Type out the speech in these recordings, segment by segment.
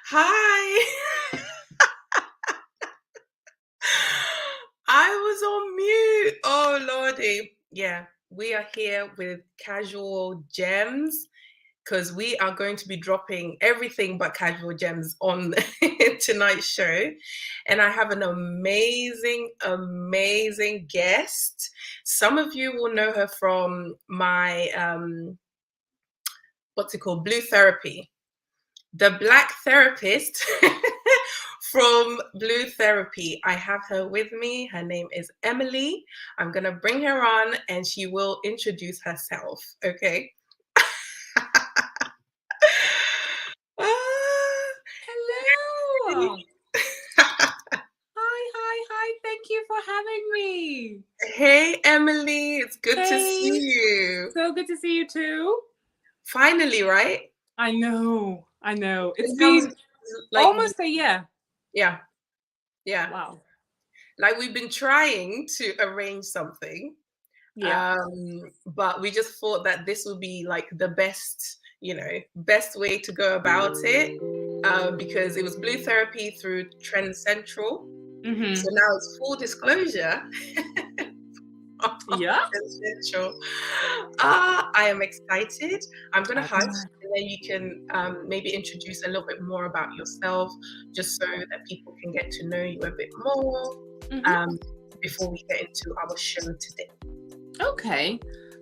Hi. I was on mute. Oh, Lordy. Yeah, we are here with Casual Gems because we are going to be dropping everything but casual gems on tonight's show. And I have an amazing, amazing guest. Some of you will know her from my, what's it called? Blue Therapy. The Black therapist from Blue Therapy. I have her with me. Her name is Emily. I'm going to bring her on and she will introduce herself. Okay. Hello. Hi. Thank you for having me. Hey, Emily. It's good to see you. So good to see you too. Finally, right? I know. It's been like almost a year. Yeah. Wow. Like we've been trying to arrange something. Yeah. But we just thought that this would be like the best way to go about it. Because it was Blue Therapy through Trend Central. Mm-hmm. So now it's full disclosure. Yeah. Central. I am excited. I'm going to hush and then you can maybe introduce a little bit more about yourself just so that people can get to know you a bit more before we get into our show today. Okay.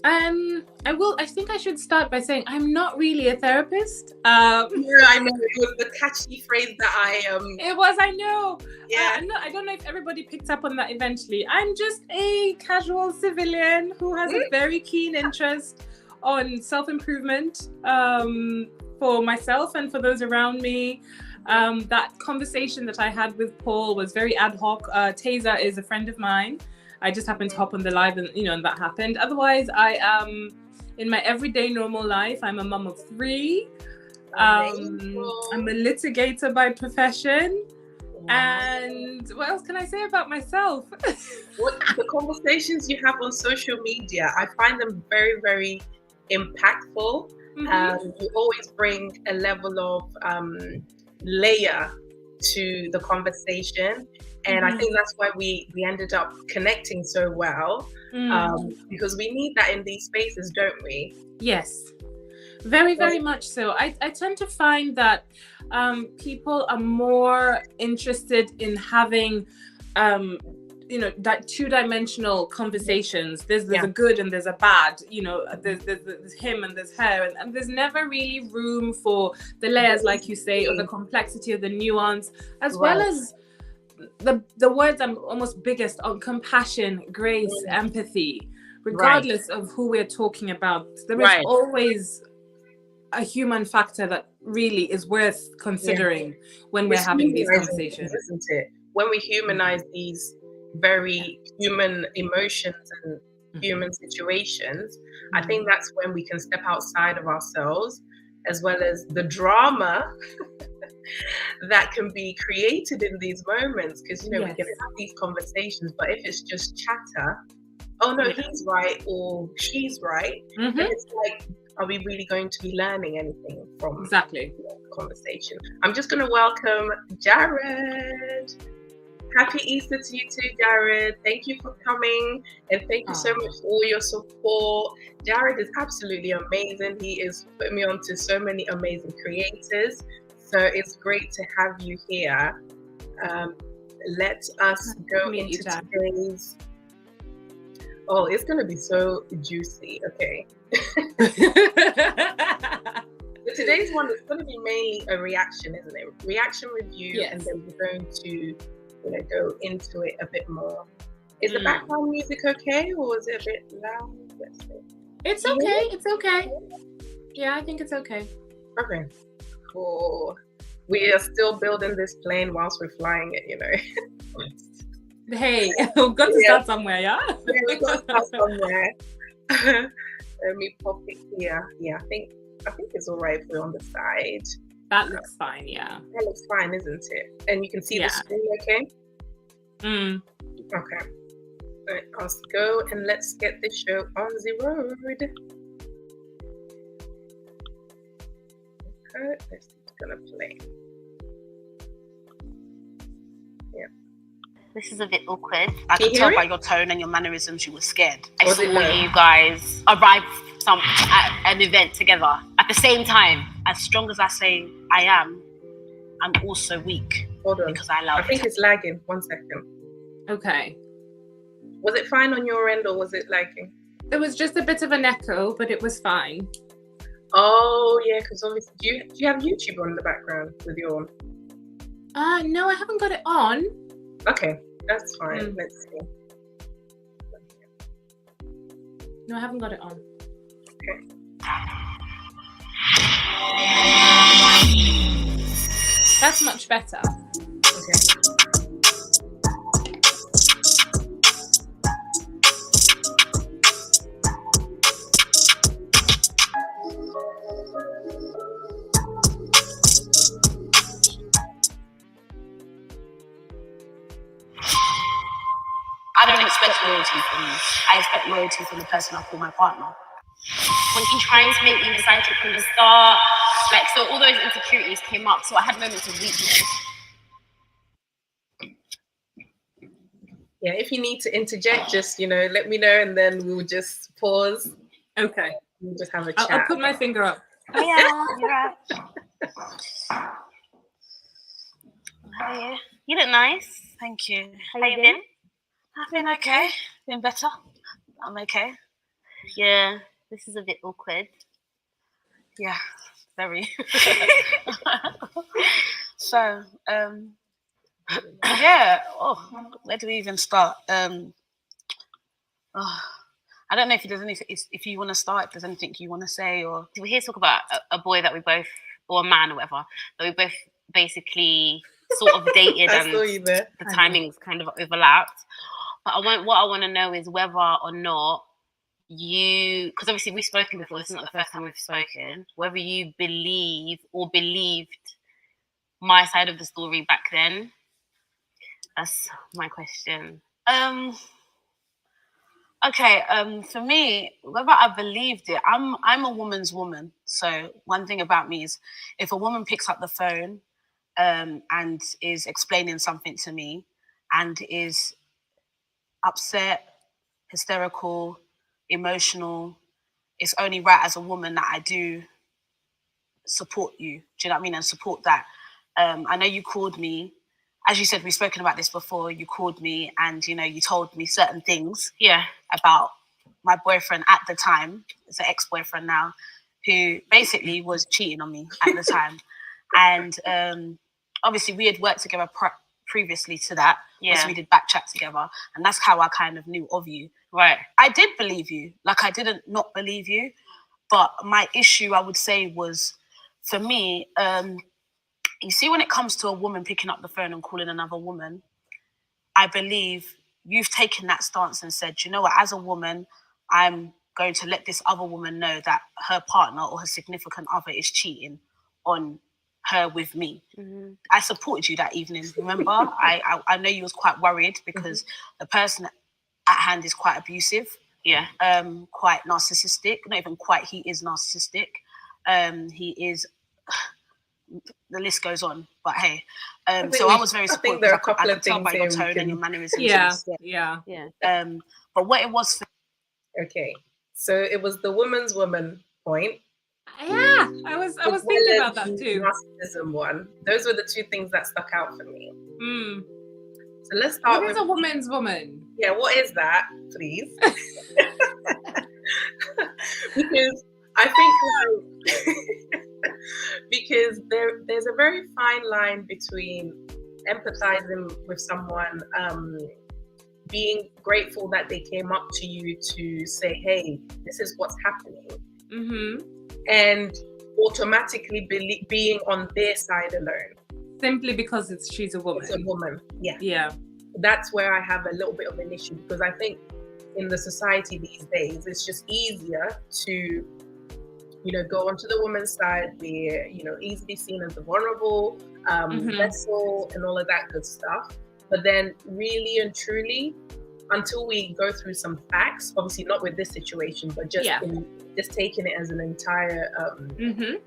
I think I should start by saying I'm not really a therapist. Yeah, I know it was the catchy phrase that It was, I know. Yeah. I don't know if everybody picked up on that eventually. I'm just a casual civilian who has a very keen interest on self-improvement for myself and for those around me. That conversation that I had with Paul was very ad hoc. Taser is a friend of mine. I just happened to hop on the live and that happened. Otherwise, I am in my everyday normal life. I'm a mum of 3. I'm a litigator by profession. And what else can I say about myself? The conversations you have on social media, I find them very, very impactful. You always bring a level of layer to the conversation. And I think that's why we ended up connecting so well, because we need that in these spaces, don't we? Yes, very, very much so. I tend to find that people are more interested in having, that 2-dimensional conversations. There's a good and there's a bad, there's him and there's her. And there's never really room for the layers, like you say, or the complexity or the nuance, as well as the words I'm almost biggest on: compassion, grace, empathy. Regardless of who we're talking about, there is always a human factor that really is worth considering when we're having these conversations. Isn't it? When we humanize these very human emotions and human situations, I think that's when we can step outside of ourselves, as well as the drama that can be created in these moments, because we can have these conversations, but if it's just chatter, oh no, he's right or she's right, then it's like, are we really going to be learning anything from the conversation? I'm just going to welcome Jared. Happy Easter to you too, Jared. Thank you for coming, and thank you so much for all your support. Jared is absolutely amazing. He is putting me on to so many amazing creators. So it's great to have you here. Let us go into today's... Oh, it's going to be so juicy. Okay. But today's one is going to be mainly a reaction, isn't it? Reaction review, and then we're going to go into it a bit more. Is the background music okay, or is it a bit loud? Let's see. It's okay. It's okay. Yeah, I think it's okay. Okay. Cool. We are still building this plane whilst we're flying it, Hey, we've got to start somewhere, yeah? Yeah, we've got to start somewhere. Let me pop it here. Yeah, I think it's all right if we're on the side. That looks fine, yeah. That looks fine, isn't it? And you can see the screen, okay? Okay. Let's go and let's get the show on the road. Okay, this is gonna play. this is a bit awkward. I Can could you tell hear by it? your tone and your mannerisms you were scared. I Was saw it low? you guys arrive at an event together at the same time. As strong as I say I am, I'm also weak. Hold on. Because I allowed I think it's lagging. 1 second. Okay. Was it fine on your end or was it lagging? It was just a bit of an echo, but it was fine. Oh yeah, because obviously, do you have YouTube on in the background with your? No, I haven't got it on. Okay, that's fine. Let's see. No, I haven't got it on. Okay. That's much better. Okay. I don't expect loyalty from you. I expect loyalty from the person I call my partner. When he's trying to make me decide from the start, like, so all those insecurities came up. So I had moments of weakness. Yeah, if you need to interject, just let me know, and then we'll just pause. Okay. We'll just have a chat. I'll put my finger up. Oh, yeah, you're right. How are you? You look nice. Thank you. How you been? I've been okay. Been better. I'm okay. Yeah, this is a bit awkward. Yeah, very. So, yeah. Oh, where do we even start? I don't know if there's anything. If you want to start, if there's anything you want to say, or we're here to talk about a boy that we both, or a man, or whatever, that we both basically sort of dated, and the timings kind of overlapped. But what I want to know is whether or not you, because obviously we've spoken before, this is not the first time we've spoken, whether you believe or believed my side of the story back then. That's my question. Okay, for me, whether I believed it, I'm a woman's woman. So one thing about me is if a woman picks up the phone and is explaining something to me and is upset, hysterical, emotional, it's only right as a woman that I do support you. Do you know what I mean? And support that. I know you called me. As you said, we've spoken about this before. You called me and, you told me certain things about my boyfriend at the time. It's an ex-boyfriend now, who basically was cheating on me at the time. And obviously we had worked together previously to that. So we did back chat together. And that's how I kind of knew of you. Right. I did believe you. Like, I didn't not believe you. But my issue, I would say, was, for me, you see, when it comes to a woman picking up the phone and calling another woman, I believe you've taken that stance and said, you know what, as a woman, I'm going to let this other woman know that her partner or her significant other is cheating on her with me. Mm-hmm. I supported you that evening, remember? I know you was quite worried because the person at hand is quite abusive. Yeah. Quite narcissistic. Not even quite, he is narcissistic. He is... The list goes on, but hey. So I was very supportive. There are a couple I of could tell things by your tone and your mannerisms. Yeah. But what it was for... Okay, so it was the woman's woman point. Yeah, I was thinking about that too. Narcissism one. Those were the two things that stuck out for me. So let's start with... What is a woman's woman? Yeah, what is that, please? Because I think... because there's a very fine line between empathizing with someone, being grateful that they came up to you to say, hey, this is what's happening, and automatically being on their side alone. Simply because she's a woman. It's a woman, yeah. Yeah. That's where I have a little bit of an issue, because I think in the society these days, it's just easier to go onto the woman's side, be easily seen as the vulnerable vessel and all of that good stuff. But then really and truly, until we go through some facts, obviously not with this situation, but just just taking it as an entire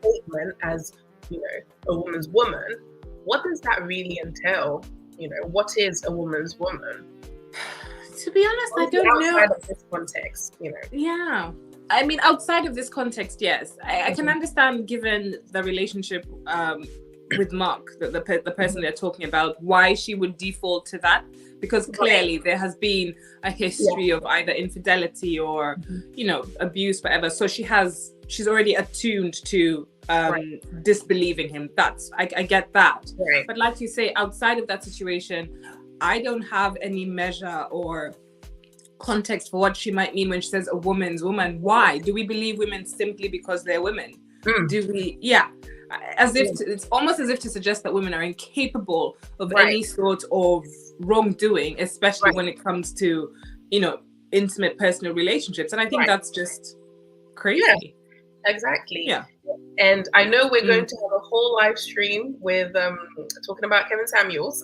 statement as, a woman's woman, what does that really entail? You know, what is a woman's woman? To be honest, I don't know. Outside of this context, you know. Yeah. I mean, outside of this context, yes. I can understand, given the relationship with Mark, the person they're talking about, why she would default to that. Because clearly there has been a history of either infidelity or, you know, abuse, whatever. So she's already attuned to disbelieving him. I get that. Right. But like you say, outside of that situation, I don't have any measure or context for what she might mean when she says a woman's woman. Why? Do we believe women simply because they're women? Do we? Yeah. As if it's almost as if to suggest that women are incapable of any sort of wrongdoing, especially when it comes to, you know, intimate personal relationships. And I think that's just crazy. Yeah, exactly. Yeah. And I know we're going to have a whole live stream with talking about Kevin Samuels.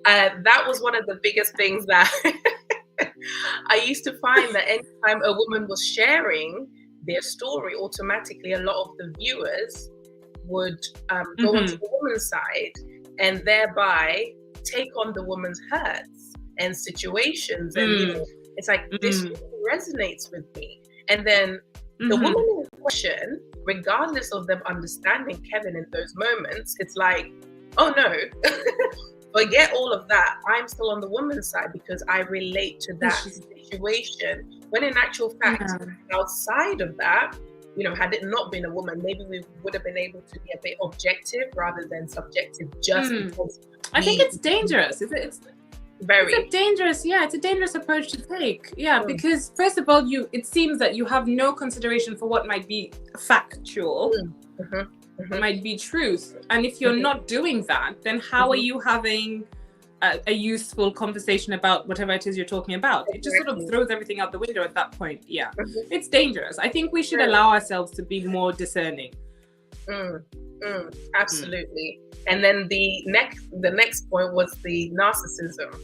That was one of the biggest things that I used to find, that anytime a woman was sharing their story, automatically a lot of the viewers would go onto the woman's side and thereby take on the woman's hurts and situations. And you know, it's like, this really resonates with me. And then the woman in question, regardless of them understanding Kevin in those moments, it's like, oh no, forget all of that. I'm still on the woman's side because I relate to that situation. When in actual fact, outside of that, you know, had it not been a woman, maybe we would have been able to be a bit objective rather than subjective, just because I think it's dangerous. It's a dangerous, it's a dangerous approach to take. Yeah, because first of all, it seems that you have no consideration for what might be factual, might be truth. And if you're not doing that, then how are you having a useful conversation about whatever it is you're talking about? It just sort of throws everything out the window at that point. Yeah, it's dangerous. I think we should allow ourselves to be more discerning. Absolutely. And then the next point was the narcissism.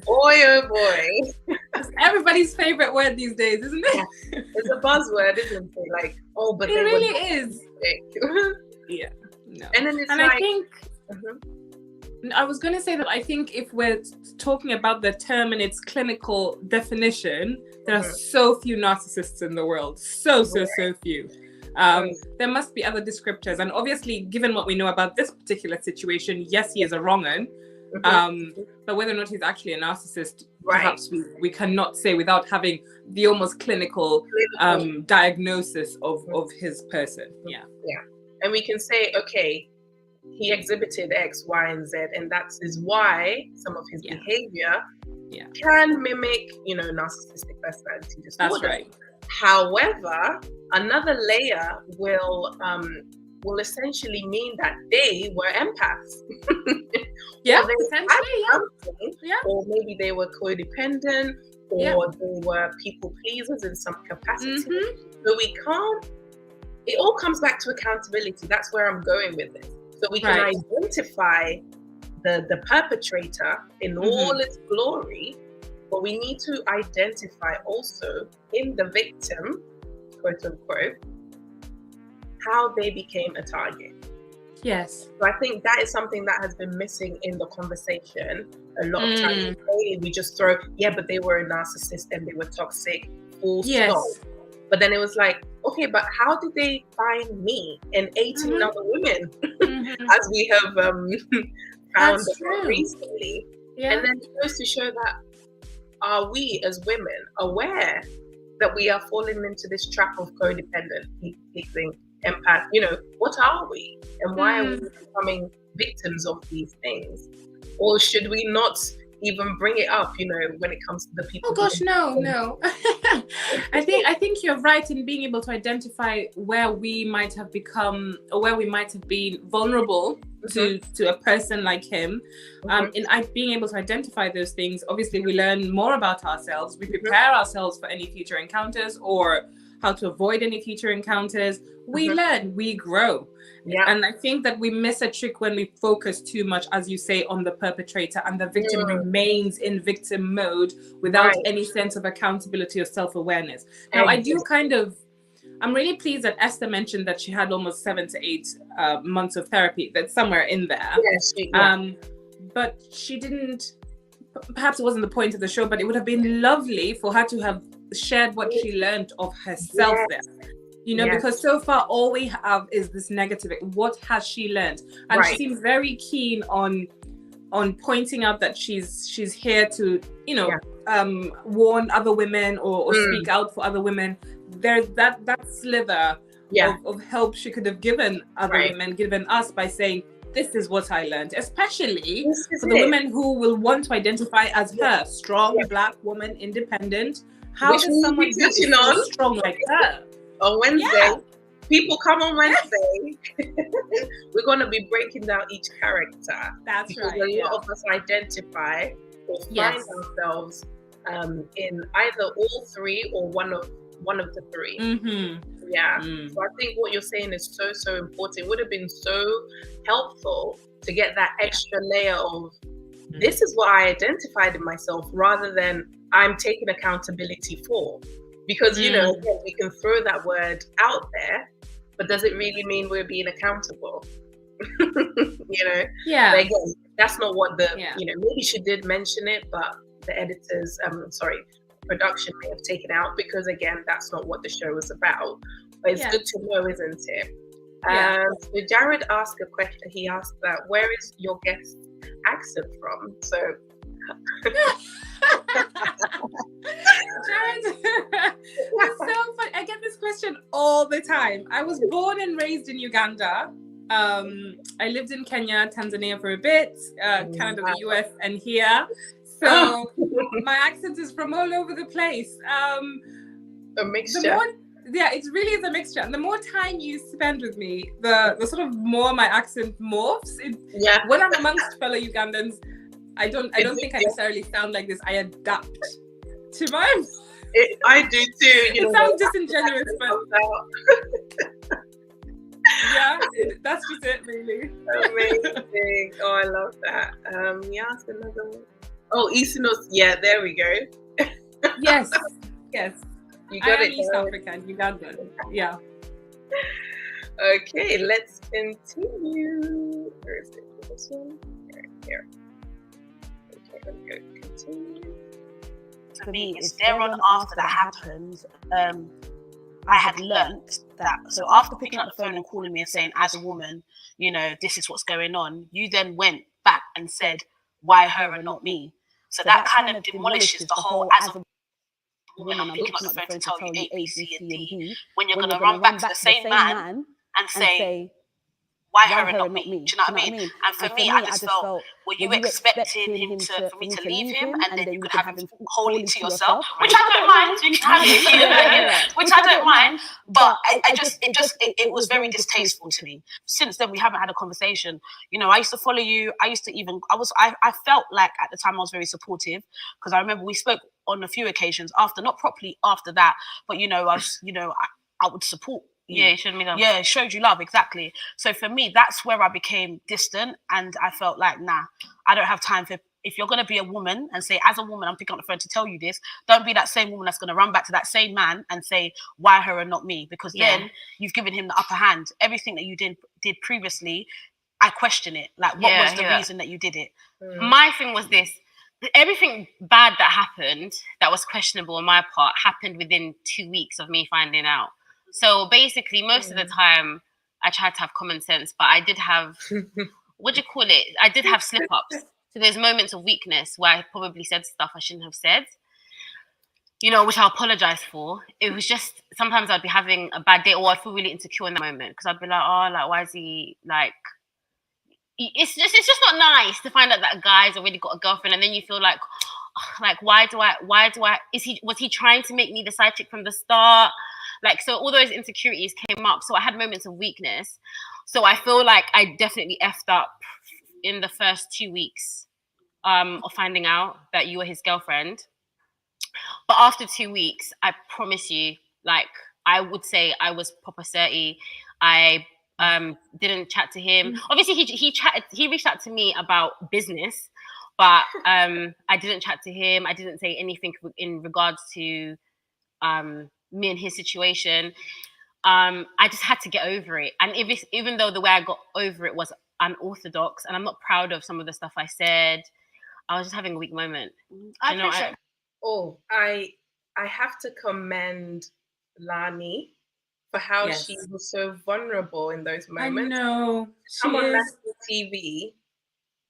Boy, oh boy. It's everybody's favorite word these days, isn't it? Yeah. It's a buzzword, isn't it? Like, oh, but it really is. Yeah. No. And then it's I think I was going to say that I think if we're talking about the term in its clinical definition, there are so few narcissists in the world. So few. There must be other descriptors. And obviously, given what we know about this particular situation, yes, he is a wrong-un. But whether or not he's actually a narcissist, perhaps we cannot say without having the almost clinical diagnosis of his person. Yeah. And we can say, okay, he exhibited X, Y, and Z, and that is why some of his behavior can mimic, you know, narcissistic personality disorder. That's right. However, another layer will essentially mean that they were empaths. Or maybe they were codependent, or they were people pleasers in some capacity. So we can't. It all comes back to accountability. That's where I'm going with this. So we can identify the perpetrator in all its glory, but we need to identify also in the victim, quote unquote, how they became a target. Yes. So I think that is something that has been missing in the conversation a lot of times. We just throw, but they were a narcissist and they were toxic, full stop. But then it was like, okay, but how did they find me and 18 other women, as we have found recently? And then it goes to show that, are we as women aware that we are falling into this trap of codependent, people-pleasing, empath? You know, what are we? And why are we becoming victims of these things? Or should we not even bring it up, you know, when it comes to the people? Oh gosh, no. I think you're right in being able to identify where we might have become, or where we might have been vulnerable to a person like him. In being able to identify those things, obviously we learn more about ourselves. We prepare ourselves for any future encounters, or how to avoid any future encounters. We learn, we grow. And I think that we miss a trick when we focus too much, as you say, on the perpetrator, and the victim remains in victim mode without any sense of accountability or self-awareness. Now, I do kind of I'm really pleased that Esther mentioned that she had almost 7 to 8 months of therapy. That's somewhere in there. Yes, but she didn't. Perhaps it wasn't the point of the show, but it would have been lovely for her to have shared what she learned of herself there. You know, because so far all we have is this negative. What has she learned? And she seems very keen on pointing out that she's here to, you know, warn other women or speak out for other women. There's that slither of help she could have given other women, given us, by saying, this is what I learned, especially for the women who will want to identify as her, strong Black woman, independent. How does someone who is so strong like her? On Wednesday, people come on Wednesday. We're going to be breaking down each character. That's because right. a lot of us identify or find ourselves in either all three or one of the three. So I think what you're saying is so important. It would have been so helpful to get that extra layer of this is what I identified in myself, rather than I'm taking accountability for. Because you know, again, we can throw that word out there, but does it really mean we're being accountable? You know? Yeah. But again, that's not what the you know, maybe she did mention it, but the editors production may have taken out, because again, that's not what the show was about. But it's good to know, isn't it? So Jared asked a question. He asked that, where is your guest accent from? So Jared, it's so funny. I get this question all the time. I was born and raised in Uganda. I lived in Kenya, Tanzania for a bit, Canada, the US, and here. So my accent is from all over the place. A mixture. It really is a mixture. And the more time you spend with me, the sort of more my accent morphs. When I'm amongst fellow Ugandans, I don't think I necessarily sound like this. I adapt to my. I do too. It sounds disingenuous, but that's just it, really. Amazing. Oh, I love that. Yes, another one. Oh, Isinos. Yeah, there we go. Yes. You got it. East African, Ugandan. Yeah. Okay, let's continue. Where is it? This one? Here. Okay, let me go. Continue. For me, it's there on after that happened. I had learnt that. So after picking up the phone and calling me and saying, as a woman, you know, this is what's going on, you then went back and said, why her and not me? So that kind of demolishes the whole, as a woman, I'm picking up the phone to tell you A, B, C, and D, when you're going to run back to the same man and say, why her and not me? Do you know what I mean? And for me, I just felt, were you expecting him for me to leave him, and then you could have him wholly to yourself? Which I don't mind. You can have it, which I don't mind. But it was very distasteful to me. Since then, we haven't had a conversation. You know, I used to follow you. I felt like at the time I was very supportive, because I remember we spoke on a few occasions after, not properly after that, but I would support. Yeah, it showed me love. Yeah, it showed you love, exactly. So for me, that's where I became distant, and I felt like, nah, I don't have time for. If you're going to be a woman and say, as a woman, I'm picking up the phone to tell you this, don't be that same woman that's going to run back to that same man and say, why her and not me? Because then you've given him the upper hand. Everything that you did previously, I question it. Like, what was the reason that you did it? My thing was this. Everything bad that happened, that was questionable on my part, happened within 2 weeks of me finding out. So basically, most of the time, I tried to have common sense, but I did have, what do you call it? I did have slip-ups. So there's moments of weakness where I probably said stuff I shouldn't have said, you know, which I apologize for. It was just, sometimes I'd be having a bad day, or I'd feel really insecure in that moment, because I'd be like, oh, like, why is he, like, it's just not nice to find out that a guy's already got a girlfriend, and then you feel like, was he trying to make me the side chick from the start? Like, so all those insecurities came up. So I had moments of weakness. So I feel like I definitely effed up in the first 2 weeks of finding out that you were his girlfriend. But after 2 weeks, I promise you, like, I would say I was proper certy. I didn't chat to him. Obviously, he reached out to me about business, but I didn't chat to him. I didn't say anything in regards to me and his situation. I just had to get over it. And even though the way I got over it was unorthodox, and I'm not proud of some of the stuff I said, I was just having a weak moment. I appreciate. I have to commend Lani for how she was so vulnerable in those moments. I know. Come on national TV,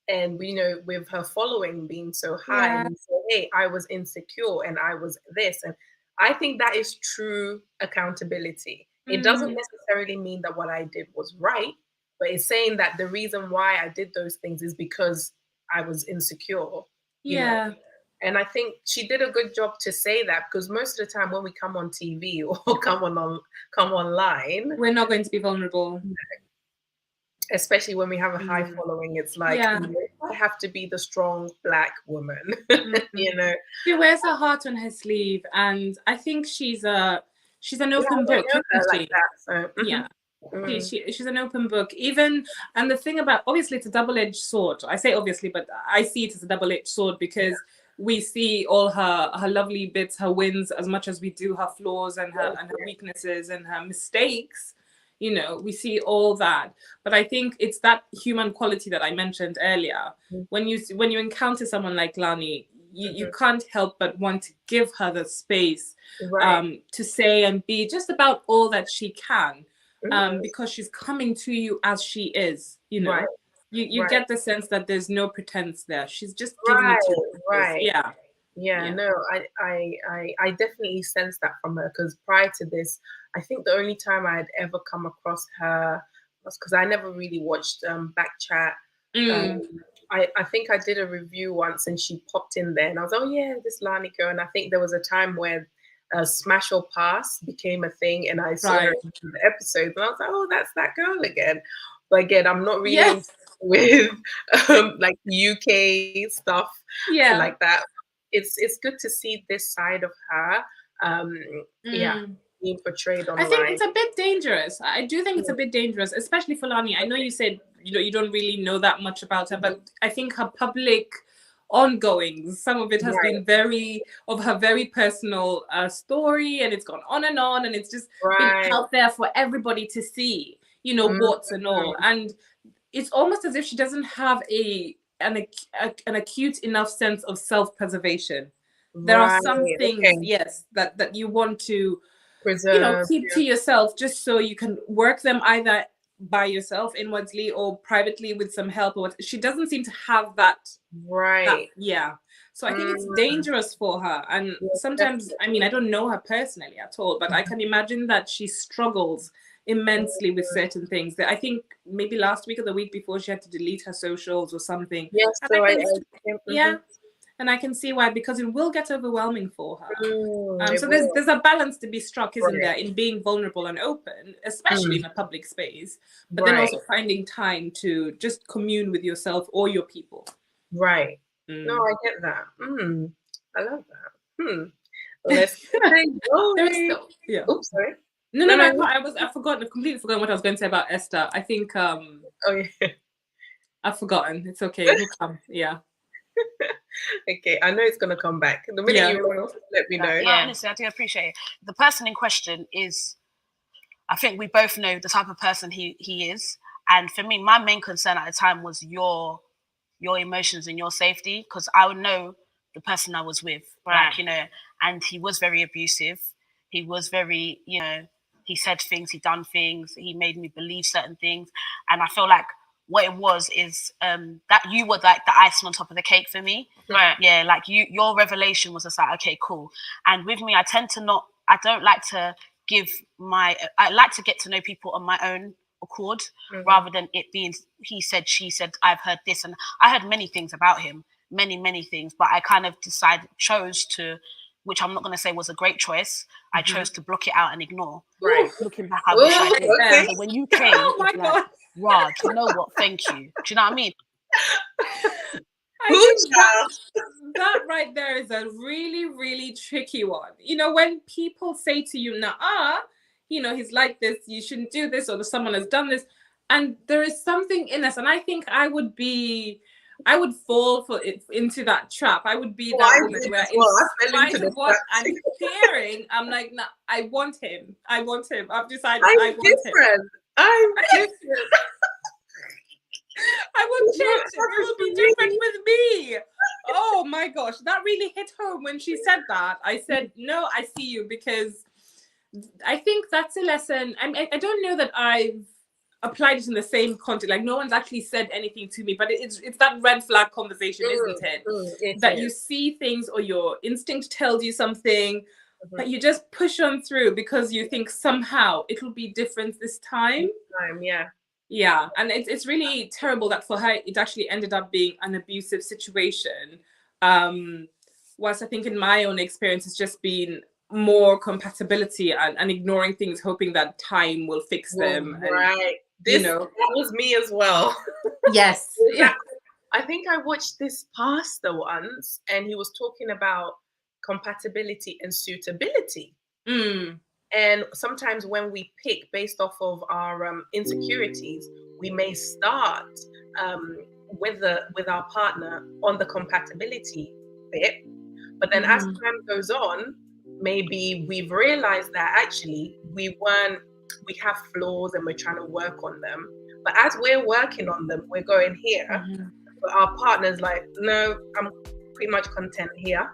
and with her following being so high, and say, hey, I was insecure and I was this. And I think that is true accountability. It doesn't necessarily mean that what I did was right, but it's saying that the reason why I did those things is because I was insecure. You know? And I think she did a good job to say that, because most of the time when we come on TV or come online, we're not going to be vulnerable. Especially when we have a high following, it's like, I have to be the strong Black woman. She wears her heart on her sleeve, and I think she's an open book. Like that, so. She's an open book. Even, and the thing about, obviously it's a double-edged sword. I say obviously, but I see it as a double-edged sword, because we see all her lovely bits, her wins, as much as we do her flaws and her weaknesses and her mistakes. We see all that, but I think it's that human quality that I mentioned earlier. When you encounter someone like Lani, you can't help but want to give her the space to say and be just about all that she can, because she's coming to you as she is. You get the sense that there's no pretense there. She's just giving it to you. No, I definitely sense that from her, because prior to this, I think the only time I had ever come across her was because I never really watched Backchat. I think I did a review once and she popped in there and I was, oh yeah, this Lani girl. And I think there was a time where Smash or Pass became a thing, and I saw her in the episode and I was like, oh, that's that girl again. But again, I'm not really with like UK stuff like that. It's good to see this side of her. Being portrayed online. I think it's a bit dangerous. I do think it's a bit dangerous, especially for Lani. I know you said you don't really know that much about her, but I think her public ongoings, some of it has been very personal story, and it's gone on, and it's just been out there for everybody to see, warts and all. And it's almost as if she doesn't have an acute enough sense of self-preservation. There are some things, that you want to preserve, keep to yourself, just so you can work them either by yourself inwardly or privately with some help. Or she doesn't seem to have that. So I think it's dangerous for her. And sometimes, I mean, I don't know her personally at all, but I can imagine that she struggles immensely with certain things. That I think maybe last week or the week before, she had to delete her socials or something. And I can see why, because it will get overwhelming for her. So there's a balance to be struck, isn't there, in being vulnerable and open, especially in a public space, but then also finding time to just commune with yourself or your people. No, I get that. I love that. Let's Oops, sorry. No. I completely forgotten what I was going to say about Esther. I think I've forgotten. It's okay. It'll come. Okay, I know it's gonna come back. The minute you let me know. Honestly, I do appreciate it. The person in question is, I think we both know the type of person he is. And for me, my main concern at the time was your emotions and your safety, because I would know the person I was with, and he was very abusive. He was very, he said things, he done things, he made me believe certain things. And I feel like what it was is that you were like the icing on top of the cake for me. Yeah, like your revelation was just like, okay, cool. And with me, I don't like to I like to get to know people on my own accord, rather than it being he said, she said, I've heard this. And I heard many things about him, many things, but I kind of chose to, which I'm not going to say was a great choice. I chose to block it out and ignore. Looking back, I wish I did. So when you came, God. Rod, you know what? Thank you. Do you know what I mean? I think that right there is a really, really tricky one. When people say to you, he's like this, you shouldn't do this, or someone has done this. And there is something in us. And I think I would be I would fall into that trap. I would be that woman where in spite of what I'm hearing, I'm like, nah, I want him. I've decided I want him. I'm different. I will change. It will be different with me. Oh my gosh, that really hit home when she said that. I said, no, I see you, because I think that's a lesson. I don't know that I've applied it in the same context. Like, no one's actually said anything to me, but it's that red flag conversation, isn't it? That you see things, or your instinct tells you something, but you just push on through because you think somehow it'll be different this time. Yeah, and it's really terrible that for her it actually ended up being an abusive situation. Whilst I think in my own experience it's just been more compatibility and ignoring things, hoping that time will fix them. Right. That was me as well. Yes. Yeah. I think I watched this pastor once, and he was talking about compatibility and suitability. And sometimes when we pick based off of our insecurities, we may start with our partner on the compatibility bit, but then as time goes on, maybe we've realized that actually we have flaws and we're trying to work on them. But as we're working on them, we're going here. But our partner's like, no, I'm pretty much content here.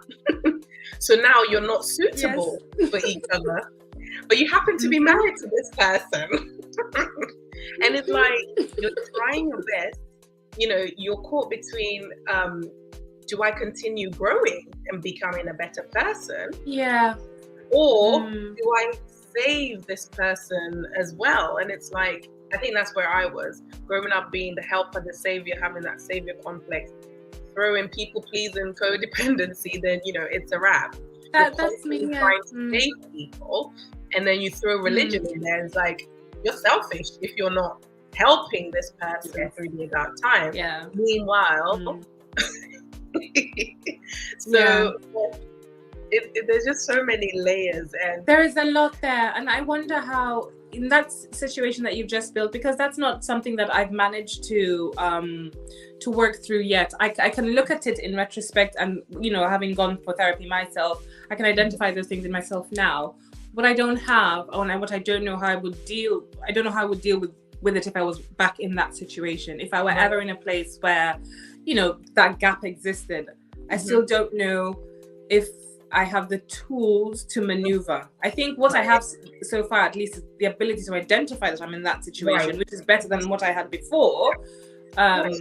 So now you're not suitable for each other. But you happen to be married to this person. And it's like, you're trying your best. You're caught between, do I continue growing and becoming a better person? Yeah. Or do I save this person as well? And it's like, I think that's where I was. Growing up being the helper, the savior, having that savior complex, throwing people pleasing codependency, then, it's a wrap. That's me. Trying to save people. And then you throw religion in there. It's like, you're selfish if you're not helping this person through the dark time. Yeah. Meanwhile, there's just so many layers, and there is a lot there. And I wonder how, in that situation that you've just built, because that's not something that I've managed to work through yet. I can look at it in retrospect, and having gone for therapy myself, I can identify those things in myself now. What I don't have, and what I don't know how I would deal. I don't know how I would deal with it if I was back in that situation. If I were ever in a place where, that gap existed, I still don't know if I have the tools to maneuver. I think what I have so far, at least, is the ability to identify that I'm in that situation, which is better than what I had before. But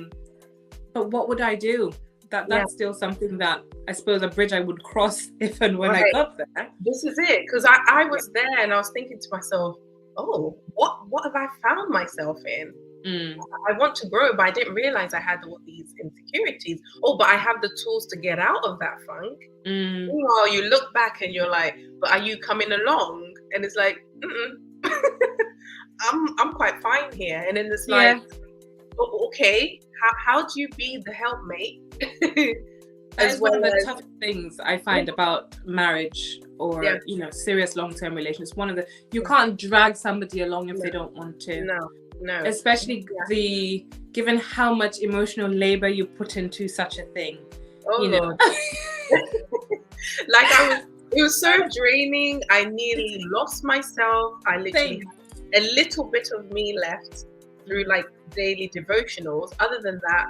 what would I do? That's still something that I suppose a bridge I would cross if and when I got there. This is it, because I was there and I was thinking to myself, oh, what have I found myself in? I want to grow, but I didn't realize I had all these insecurities. Oh, but I have the tools to get out of that funk. Meanwhile, you look back and you're like, but are you coming along? And it's like, I'm quite fine here. And then it's like, oh, okay, how do you be the helpmate? As one of the tough things I find about marriage or serious long-term relations. You can't drag somebody along if they don't want to. No. Especially given how much emotional labor you put into such a thing. Like it was so draining. I nearly lost myself. I literally had a little bit of me left through like daily devotionals. Other than that,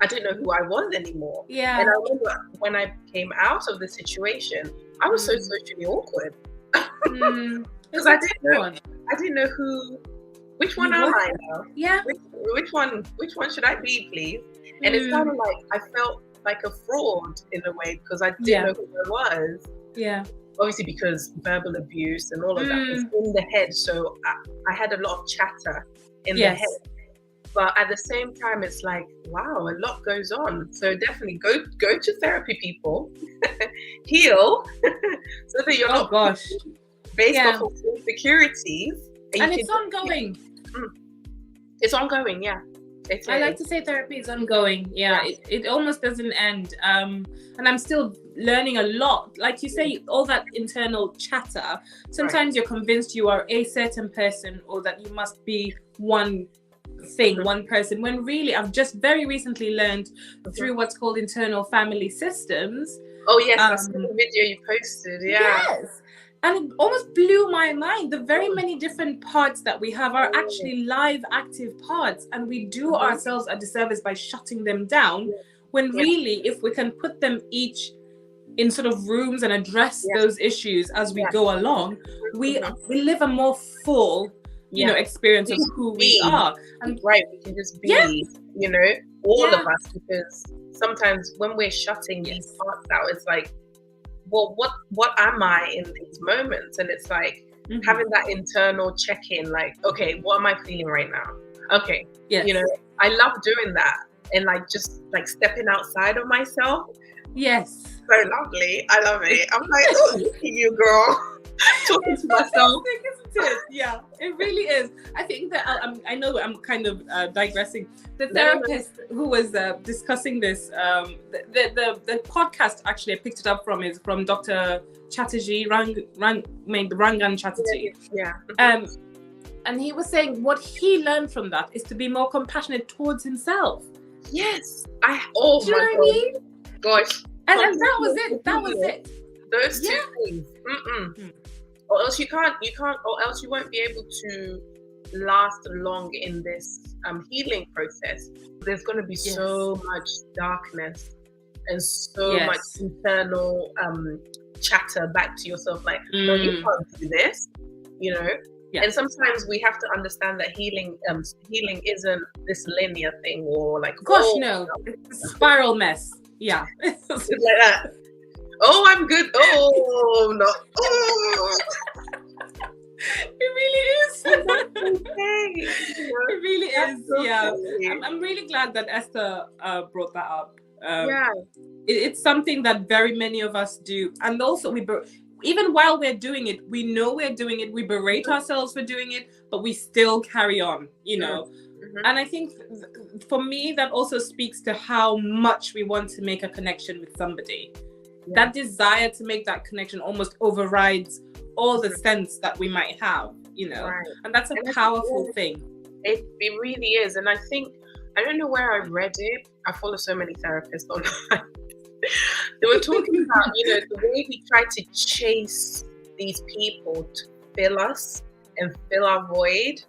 I didn't know who I was anymore. Yeah. And I remember when I came out of the situation, I was so socially awkward. Because I didn't know which one am I now? Yeah. Which one should I be, please? And it's kind of like I felt like a fraud in a way, because I didn't know who I was. Yeah. Obviously because verbal abuse and all of that was in the head. So I had a lot of chatter in the head. But at the same time, it's like, wow, a lot goes on. So definitely go to therapy, people. Heal so that you're not based off of insecurities. And it's ongoing. It's ongoing, yeah. I like to say therapy is ongoing. Yeah, it almost doesn't end. And I'm still learning a lot. Like you say, all that internal chatter. Sometimes you're convinced you are a certain person, or that you must be one thing, one person, when really I've just very recently learned through what's called internal family systems. Oh yes, I saw the video you posted. Yeah. Yes. And it almost blew my mind. The very many different parts that we have are actually live, active parts, and we do ourselves a disservice by shutting them down. When really, if we can put them each in sort of rooms and address those issues as we go along, we live a more full, you know, experience of who we are. And we can just be, you know, all of us, because sometimes when we're shutting these parts out, it's like, well, what am I in these moments? And it's like having that internal check-in, like, okay, what am I feeling right now? Okay, you know, I love doing that, and like just like stepping outside of myself. Yes, so lovely. I love it. I'm like, oh, look at you, girl, talking to myself. Isn't it? Yeah, it really is. I think that I know I'm kind of digressing. The therapist who was discussing this, the podcast actually I picked it up from is from Dr. Chatterjee, Rangan Chatterjee. And he was saying what he learned from that is to be more compassionate towards himself. Yes, do you know what I mean? Gosh, and that was it. That was it. Those two things. Or else you can't, or else you won't be able to last long in this healing process. There's going to be so much darkness and so much internal chatter back to yourself, like, no, you can't do this, you know. And sometimes we have to understand that healing isn't this linear thing, or like, no, it's a spiral mess. Yeah, it's like that. Oh, I'm good. Oh, no. Oh. It really is. Okay. It really is. Yeah. I'm really glad that Esther brought that up. It's something that very many of us do. And also, even while we're doing it, we know we're doing it. We berate ourselves for doing it, but we still carry on, you know. And I think for me, that also speaks to how much we want to make a connection with somebody. That desire to make that connection almost overrides all the sense that we might have, you know. And that's a powerful thing. It really is. And I think, I don't know where I read it. I follow so many therapists online. They were talking about, you know, the way we try to chase these people to fill us and fill our void.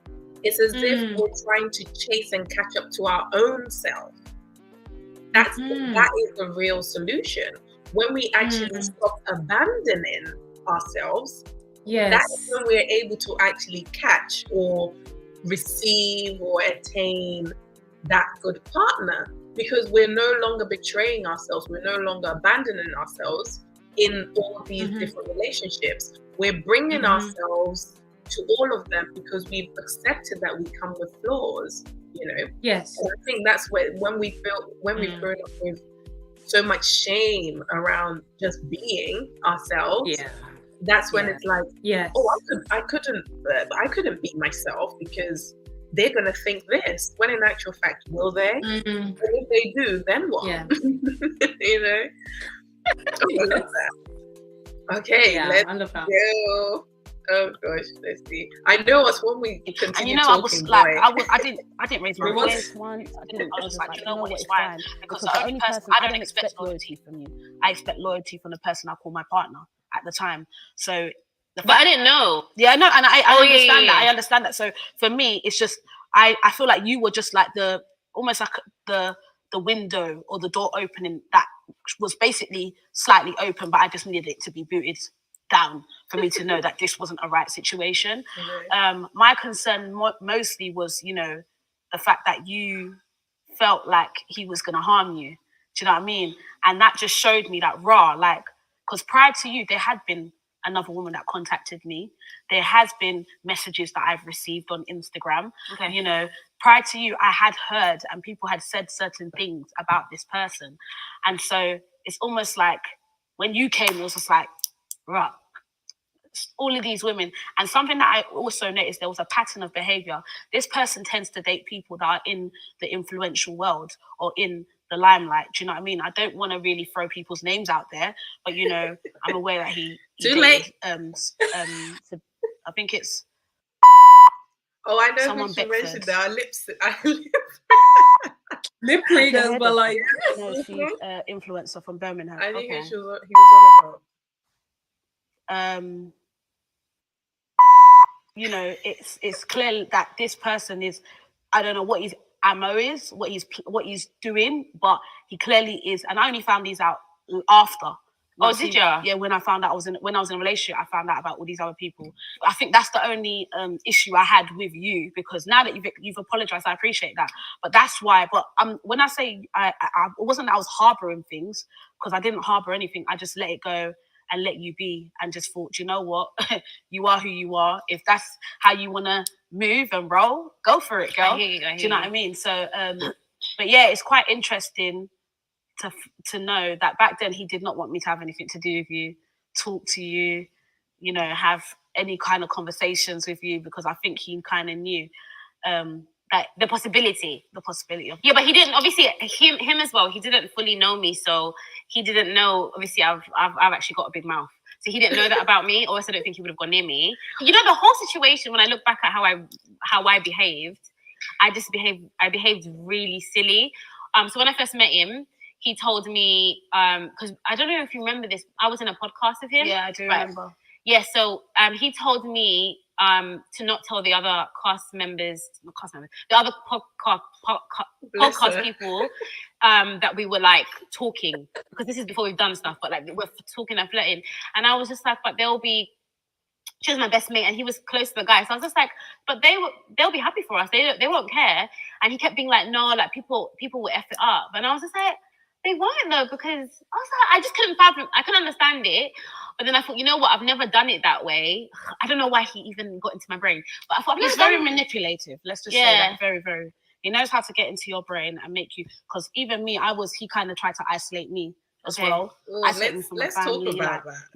It's as if we're trying to chase and catch up to our own self. That is the real solution. When we actually stop abandoning ourselves, that's when we're able to actually catch or receive or attain that good partner, because we're no longer betraying ourselves. We're no longer abandoning ourselves in all these different relationships. We're bringing ourselves to all of them because we've accepted that we come with flaws, you know. Yes. And I think that's when we've grown up with so much shame around just being ourselves. That's when it's like, I couldn't be myself because they're gonna think this. When in actual fact, will they? And if they do, then what? You know. I love that. Okay, let's go. Oh gosh, let's see. I know us when we continue and you know, talking. I didn't raise my voice once. I was like, you know what, it's fine. Because the only person I don't expect loyalty from you. I expect loyalty from the person I call my partner at the time. So, but I didn't know. Yeah, no, and I understand that. I understand that. So for me, it's just I feel like you were just like almost like the window or the door opening that was basically slightly open, but I just needed it to be booted down for me to know that this wasn't a right situation. My concern mostly was, you know, the fact that you felt like he was going to harm you. Do you know what I mean? And that just showed me that because prior to you, there had been another woman that contacted me. There has been messages that I've received on Instagram. You know, prior to you, I had heard and people had said certain things about this person. And so it's almost like when you came, it was just like, right, all of these women. And something that I also noticed, there was a pattern of behavior. This person tends to date people that are in the influential world or in the limelight. Do you know what I mean? I don't want to really throw people's names out there, but you know, I'm aware that he Too late. I think it's Oh, I know Someone who she mentioned that. Our lips. Lip readers were like, no, she's an influencer from Birmingham. I think Okay. he was on about. You know, it's clear that this person is, I don't know what his ammo is, what he's doing, but he clearly is. And I only found these out after. Oh, did you? Yeah, when I found out when I was in a relationship, I found out about all these other people. I think that's the only issue I had with you, because now that you've apologized, I appreciate that. But that's why. But when I say it wasn't that I was harboring things, because I didn't harbor anything. I just let it go and let you be, and just thought, you know what, you are who you are. If that's how you want to move and roll, go for it, girl. I hear you. Do you know what I mean? So, but yeah, it's quite interesting to know that back then he did not want me to have anything to do with you, talk to you, you know, have any kind of conversations with you, because I think he kind of knew That the possibility of. Yeah, but he didn't, obviously him as well, he didn't fully know me, so he didn't know, obviously I've actually got a big mouth, so he didn't know that about me, or else I don't think he would have gone near me. You know, the whole situation, when I look back at how I behaved, I behaved really silly. So when I first met him, he told me, because I don't know if you remember this, I was in a podcast with him. Yeah, I do remember. Yeah, so he told me to not tell the other the other podcast people that we were like talking, because this is before we've done stuff, but like we're talking and flirting. And I was just like, but she was my best mate, and he was close to the guy. So I was just like, but they'll be happy for us. They won't care. And he kept being like, no, like people will F it up. And I was just like, they won't though, because I was like, I just couldn't fathom, I couldn't understand it. But then I thought, you know what, I've never done it that way. I don't know why he even got into my brain. But I thought, he's very manipulative. Let's just say that. Very, very. He knows how to get into your brain and make you, because even me, he kind of tried to isolate me as well. Ooh, let's talk about that.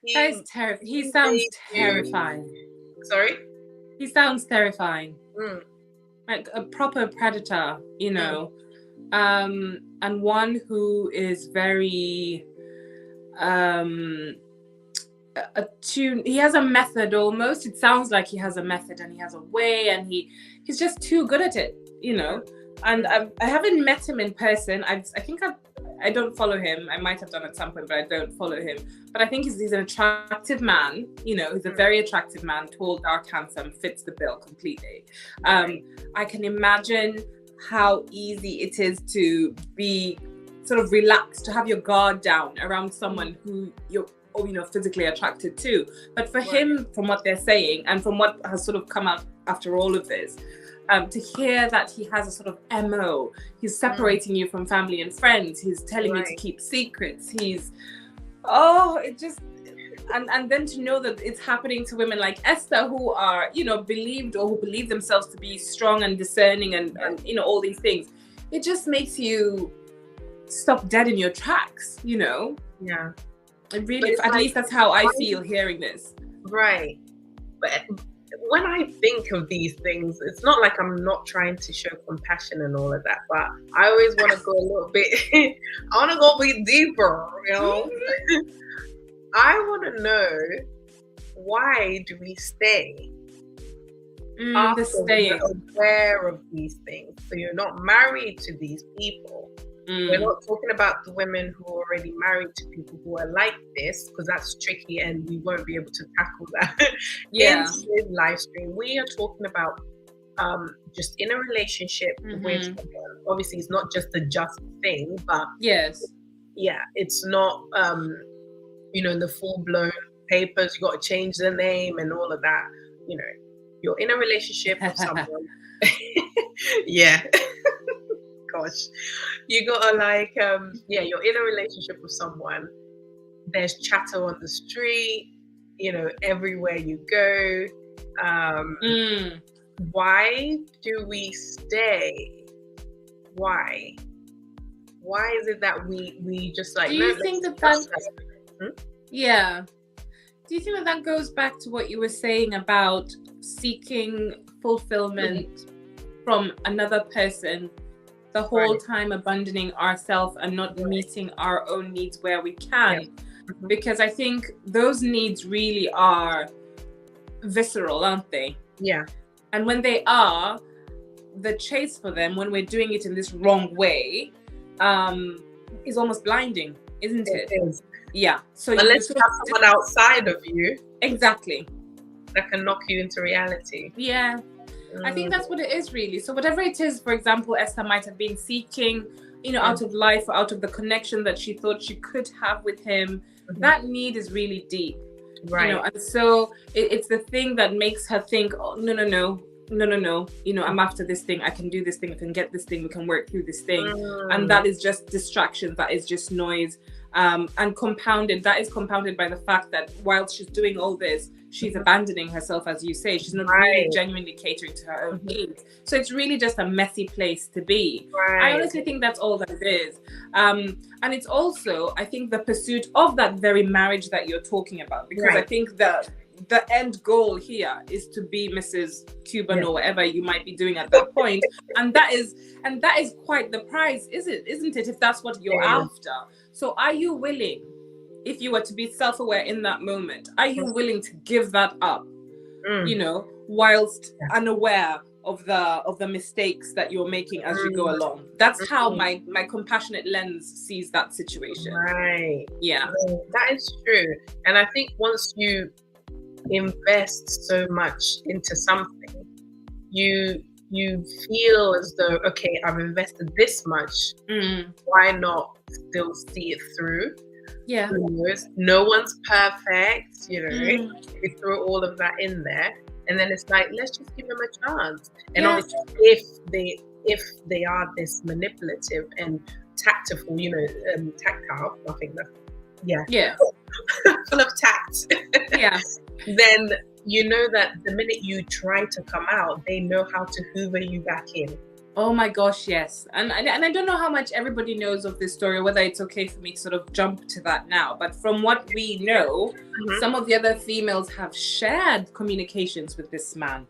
He sounds terrifying. Sorry? He sounds terrifying. Like a proper predator, you know. And one who is very attuned. He has a method almost. It sounds like he has a method and he has a way, and he's just too good at it, you know. And I haven't met him in person. I think I don't follow him. I might have done at some point, but I don't follow him. But I think he's an attractive man, you know. He's a very attractive man, tall, dark, handsome, fits the bill completely. I can imagine how easy it is to be sort of relaxed, to have your guard down around someone who you're, you know, physically attracted to. But for him, from what they're saying and from what has sort of come out after all of this, to hear that he has a sort of MO, he's separating you from family and friends, he's telling you to keep secrets, and then to know that it's happening to women like Esther, who are, you know, believed, or who believe themselves to be strong and discerning and you know, all these things. It just makes you stop dead in your tracks, you know? Yeah. It really, at least that's how I feel hearing this. Right. But when I think of these things, it's not like I'm not trying to show compassion and all of that, but I always want to go a little bit, I want to go a bit deeper, you know? I want to know, why do we stay after we're aware of these things? So you're not married to these people. We're not talking about the women who are already married to people who are like this, because that's tricky and we won't be able to tackle that in this live stream. We are talking about just in a relationship with someone. Obviously, it's not just a just thing, but it's not you know, in the full-blown papers, you got to change the name and all of that. You know, you're in a relationship with someone. Gosh, you gotta like you're in a relationship with someone. There's chatter on the street, you know, everywhere you go. Why do we stay? Why is it that we just like? Do you think that? Yeah. Do you think that goes back to what you were saying about seeking fulfillment from another person, the whole time abandoning ourselves and not meeting our own needs where we can? Because I think those needs really are visceral, aren't they? Yeah. And when they are, the chase for them, when we're doing it in this wrong way, is almost blinding, isn't it? It is. Yeah. So unless you have someone outside of you, exactly, that can knock you into reality. Yeah. I think that's what it is, really. So whatever it is, for example, Esther might have been seeking, out of life or out of the connection that she thought she could have with him, that need is really deep. Right. And so it's the thing that makes her think, oh, no, I'm after this thing, I can do this thing, I can get this thing, we can work through this thing. And that is just distraction, that is just noise. And that is compounded by the fact that while she's doing all this, she's abandoning herself, as you say. She's not really genuinely catering to her own needs. So it's really just a messy place to be. I honestly think that's all that it is. And it's also, I think, the pursuit of that very marriage that you're talking about, because I think that the end goal here is to be Mrs. Cuban or whatever you might be doing at that point. And that is quite the prize, isn't it, if that's what you're after? So are you willing, if you were to be self-aware in that moment, are you willing to give that up, whilst unaware of the mistakes that you're making as you go along? That's how my compassionate lens sees that situation. Right. Yeah. That is true. And I think once you invest so much into something, you feel as though, okay, I've invested this much, why not still see it through? Yeah. No one's perfect, you throw all of that in there, and then it's like, let's just give them a chance. And obviously, if they are this manipulative and tactful, tactile, I think that's full of tact. Then you know that the minute you try to come out, they know how to hoover you back in. Oh my gosh, yes. And I don't know how much everybody knows of this story, whether it's okay for me to sort of jump to that now. But from what we know, some of the other females have shared communications with this man.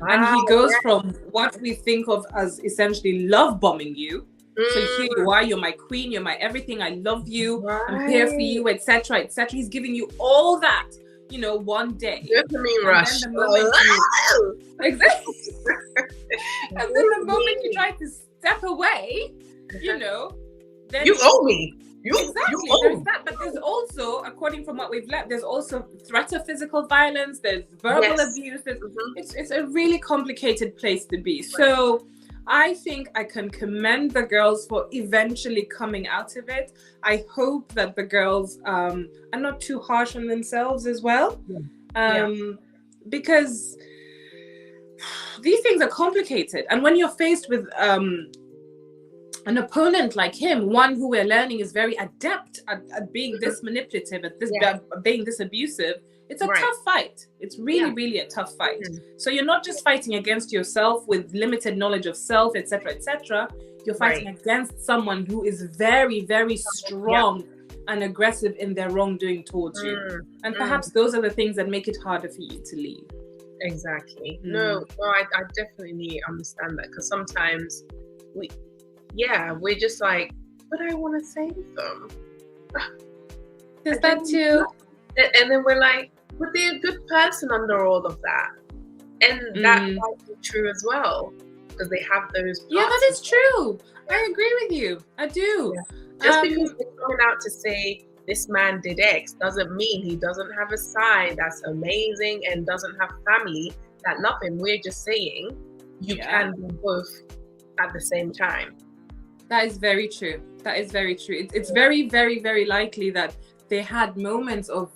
And he goes from what we think of as essentially love bombing you. So here you are, you're my queen, you're my everything, I love you, I'm here for you, etc., etc. He's giving you all that, one day. Dopamine rush. Exactly. And then the moment you try to step away, then you owe me. Exactly. There's that, but there's also, according from what we've learned, there's also threat of physical violence. There's verbal abuse. It's a really complicated place to be. So I think I can commend the girls for eventually coming out of it. I hope that the girls are not too harsh on themselves as well, because these things are complicated. And when you're faced with an opponent like him, one who we're learning is very adept at being this manipulative, at this being this abusive, it's a tough fight. It's really, really a tough fight. So you're not just fighting against yourself with limited knowledge of self, etc., etc. You're fighting against someone who is very, very strong and aggressive in their wrongdoing towards you. And perhaps those are the things that make it harder for you to leave. Exactly. No, I definitely understand that, because sometimes we're just like, but I want to save them. Is that too? And then we're like, but they're a good person under all of that. And that might be true as well, because they have those parts. Yeah, that is true. I agree with you. I do. Just because they're coming out to say this man did X doesn't mean he doesn't have a side that's amazing and doesn't have family that love him. We're just saying you can do both at the same time. That is very true. That is very true. It's very, very, very likely that they had moments of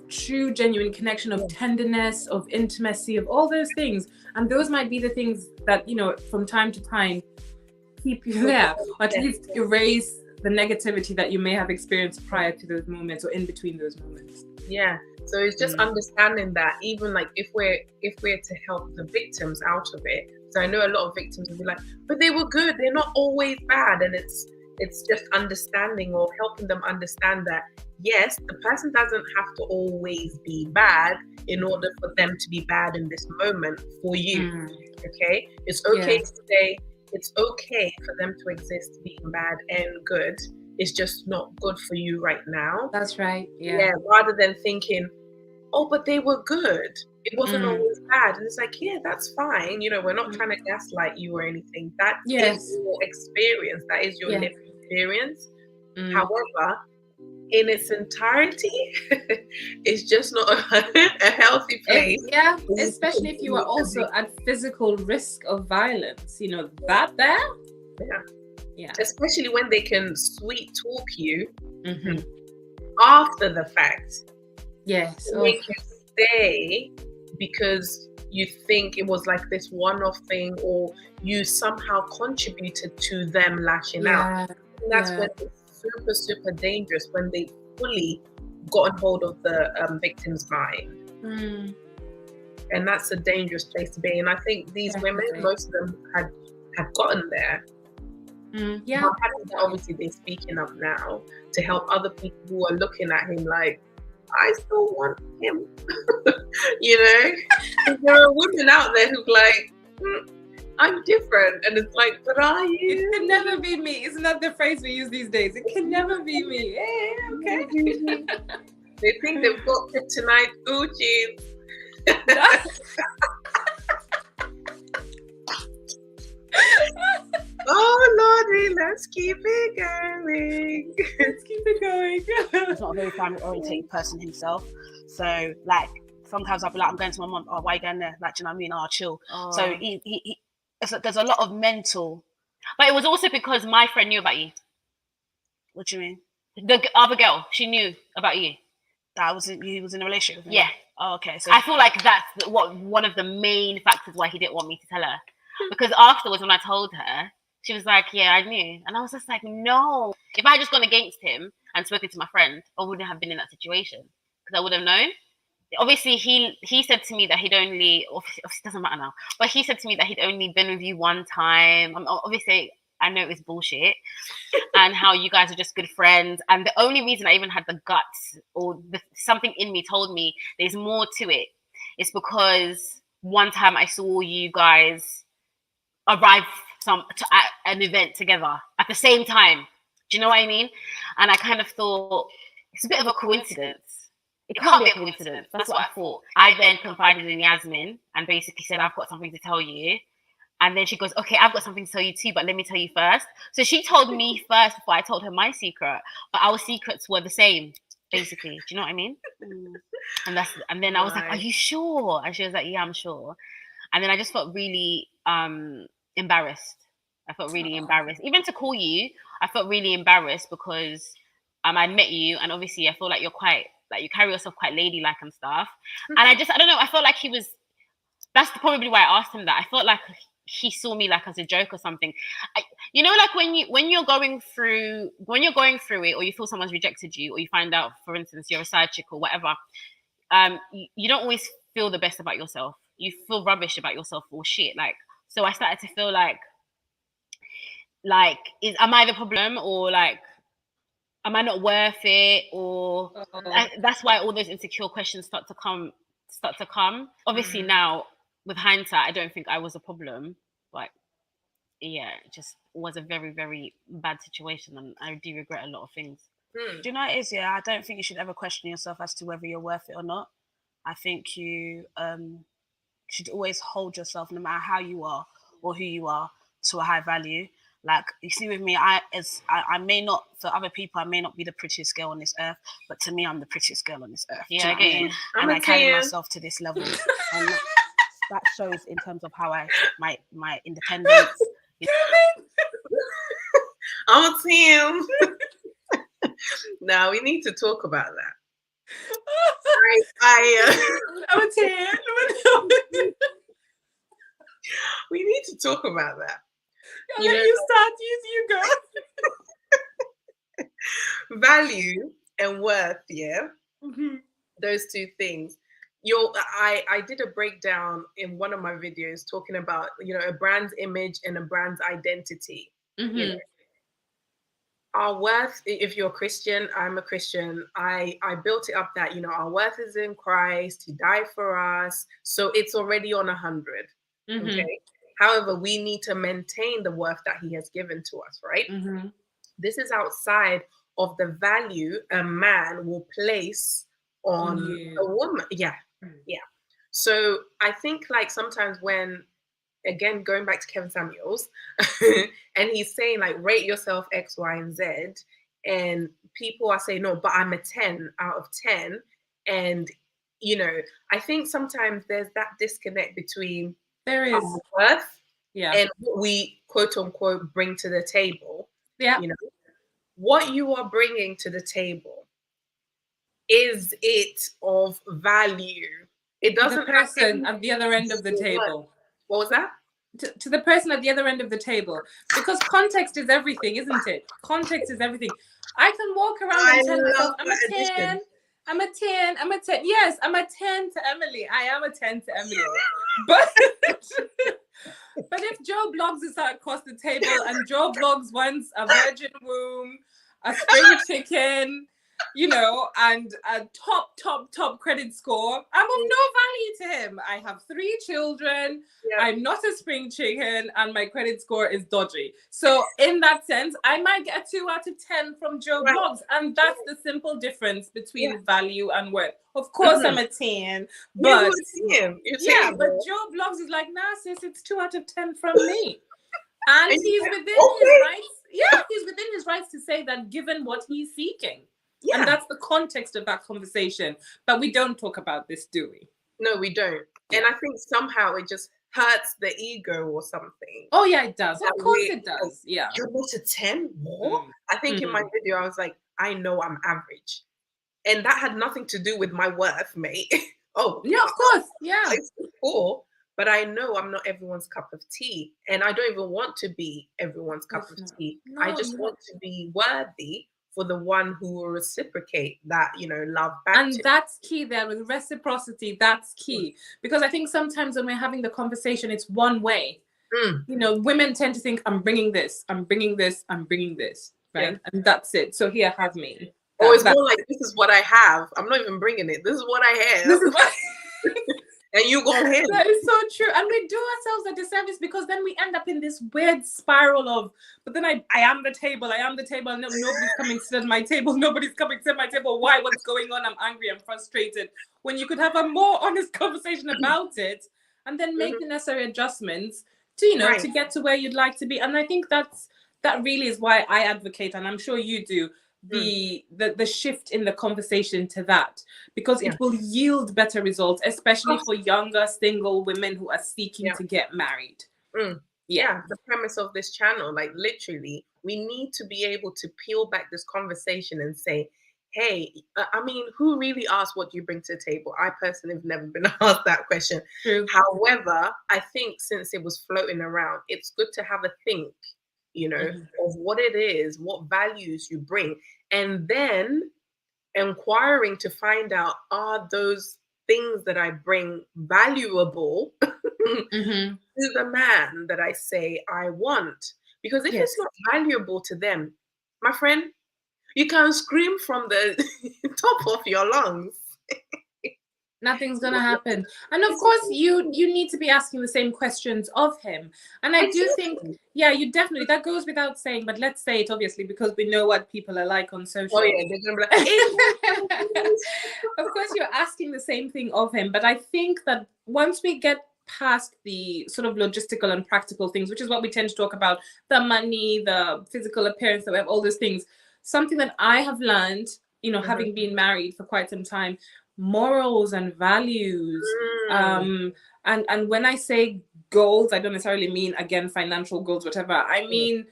true, genuine connection, of tenderness, of intimacy, of all those things. And those might be the things that, from time to time keep you there, or at least erase the negativity that you may have experienced prior to those moments or in between those moments. Yeah. So it's just understanding that, even like if we're to help the victims out of it. So I know a lot of victims will be like, but they were good, they're not always bad. And it's just understanding, or helping them understand that, yes, the person doesn't have to always be bad in order for them to be bad in this moment for you. Okay? It's okay to say, it's okay for them to exist being bad and good. It's just not good for you right now. That's right. Yeah. Rather than thinking, oh, but they were good. it wasn't always bad. And it's like, yeah, that's fine. You know, we're not trying to gaslight you or anything. That is your experience. That is your lived experience. However, in its entirety, it's just not a healthy place. Yeah, especially if you are also at physical risk of violence. You know, that there. Yeah. Especially when they can sweet talk you after the fact. Yes. They can stay because you think it was like this one-off thing, or you somehow contributed to them lashing out. And that's when it's super, super dangerous, when they fully gotten hold of the victim's mind. And that's a dangerous place to be. And I think these women, most of them had gotten there. I'm happy that obviously they're speaking up now to help other people who are looking at him like, I still want him. You know, there are women out there who's like, I'm different, and it's like, but are you? It can never be me. Isn't that the phrase we use these days? It can never be me. Okay. They think they've got kryptonite Gucci. Oh Lordy, let's keep it going. Let's keep it going. He's not a very family oriented person himself. So like sometimes I'll be like, I'm going to my mom, oh, why are you going there? Like, do you know what I mean? Oh, chill. So he there's a lot of mental. But it was also because my friend knew about you. What do you mean? The other girl, she knew about you. He was in a relationship with me? Yeah. Oh, okay. So I feel like that's one of the main factors why he didn't want me to tell her. Because afterwards, when I told her, she was like, yeah, I knew. And I was just like, no. If I had just gone against him and spoken to my friend, I wouldn't have been in that situation. Because I would have known. Obviously, he said to me that he'd only, obviously it doesn't matter now, but he said to me that he'd only been with you one time. Obviously, I know it was bullshit, and how you guys are just good friends. And the only reason I even had the guts, or something in me told me there's more to it, is because one time I saw you guys arrive at an event together at the same time. Do you know what I mean? And I kind of thought it's a bit of a coincidence. It can't be a coincidence. That's what I thought. I then confided in Yasmin and basically said, I've got something to tell you. And then she goes, okay, I've got something to tell you too, but let me tell you first. So she told me first before I told her my secret, but our secrets were the same, basically. Do you know what I mean? And then I was like, are you sure? And she was like, yeah, I'm sure. And then I just felt really embarrassed. I felt really embarrassed. Even to call you, I felt really embarrassed because I met you, and obviously I feel like you're quite, like you carry yourself quite ladylike and stuff. And I don't know, I felt like that's probably why I asked him that. I felt like he saw me like as a joke or something. You know, like when you're going through it, or you feel someone's rejected you, or you find out, for instance, you're a side chick or whatever, you don't always feel the best about yourself. You feel rubbish about yourself or shit. Like, so I started to feel like am I the problem, or like, am I not worth it? Or that's why all those insecure questions start to come. Obviously now, with hindsight, I don't think I was a problem, but yeah, it just was a very, very bad situation, and I do regret a lot of things. Do you know what it is? Yeah, I don't think you should ever question yourself as to whether you're worth it or not. I think you should always hold yourself, no matter how you are or who you are, to a high value. Like, you see with me, I may not, for other people, I may not be the prettiest girl on this earth, but to me, I'm the prettiest girl on this earth. Yeah, I get you. And I carry myself to this level. And that shows in terms of how my independence. I'm a team. Now we need to talk about that. I'm a team. We need to talk about that. You start, you go. Value and worth, yeah. Those two things. I did a breakdown in one of my videos talking about, a brand's image and a brand's identity. You know, our worth, if you're a Christian, I'm a Christian, I built it up that, our worth is in Christ. He died for us, so it's already on 100. Okay. However, we need to maintain the worth that he has given to us, right? This is outside of the value a man will place on a woman. Yeah. So I think like sometimes when, again, going back to Kevin Samuels, and he's saying like, rate yourself X, Y, and Z. And people are saying, no, but I'm a 10 out of 10. And, you know, I think sometimes there's that disconnect between There is. our worth Yeah. and what we quote unquote bring to the table. Yeah. You know, what you are bringing to the table, is it of value? It doesn't the person at the other end of the table. What was that? To the person at the other end of the table, because context is everything, isn't it? Context is everything. I can walk around and tell myself, I'm a 10, I'm a 10, I'm a 10. Yes, I'm a 10 to Emily. I am a 10 to Emily. But but if Joe Bloggs is sat across the table and Joe Bloggs wants a virgin womb, a spring chicken, you know, and a top credit score, I'm of no value to him. I have 3 children. Yeah. I'm not a spring chicken, and my credit score is dodgy. So in that sense, I might get a 2 out of 10 from Joe Bloggs, and that's the simple difference between value and worth. Of course, I'm a 10, but but Joe Bloggs is like, nah, sis, it's 2 out of 10 from me, and he's within his rights. Yeah, he's within his rights to say that, given what he's seeking. Yeah. And that's the context of that conversation. But we don't talk about this, do we? No, we don't. Yeah. And I think somehow it just hurts the ego or something. Oh, yeah, it does. Of course it does. Yeah. You're not a 10? What? I think in my video, I was like, I know I'm average. And that had nothing to do with my worth, mate. Oh. Yeah, of course. Yeah. Cool. But I know I'm not everyone's cup of tea. And I don't even want to be everyone's cup of tea. No, I just want to be worthy for the one who will reciprocate that, you know, love back. And that's key there with reciprocity. That's key. Because I think sometimes when we're having the conversation, it's one way. You know, women tend to think, I'm bringing this, I'm bringing this, I'm bringing this, right? Yeah. And that's it. So here, have me. Or it's more like, this is what I have. I'm not even bringing it. This is what I have. This is what and you go ahead. That is so true. And we do ourselves a disservice, because then we end up in this weird spiral of, but then I am the table, and no, nobody's coming to my table, nobody's coming to my table. Why? What's going on? I'm angry, I'm frustrated. When you could have a more honest conversation about it, and then make the necessary adjustments to, you know, to get to where you'd like to be. And I think that really is why I advocate, and I'm sure you do, the shift in the conversation to that, because it will yield better results, especially for younger single women who are seeking to get married. Yeah, the premise of this channel, like literally, we need to be able to peel back this conversation and say, hey, I mean, who really asked what do you bring to the table? I personally have never been asked that question. True. However, I think since it was floating around, it's good to have a think, you know, of what it is, what values you bring, and then inquiring to find out, are those things that I bring valuable to the man that I say I want? Because if it's not valuable to them, my friend, you can scream from the top of your lungs. Nothing's gonna happen. And of course, you need to be asking the same questions of him. And I do think, you definitely, that goes without saying, but let's say it obviously, because we know what people are like on social. Oh yeah, they're gonna be like, of course, you're asking the same thing of him. But I think that once we get past the sort of logistical and practical things, which is what we tend to talk about, the money, the physical appearance, that we have all those things, something that I have learned, you know, having been married for quite some time, morals and values. And when I say goals, I don't necessarily mean, again, financial goals, whatever. I mean,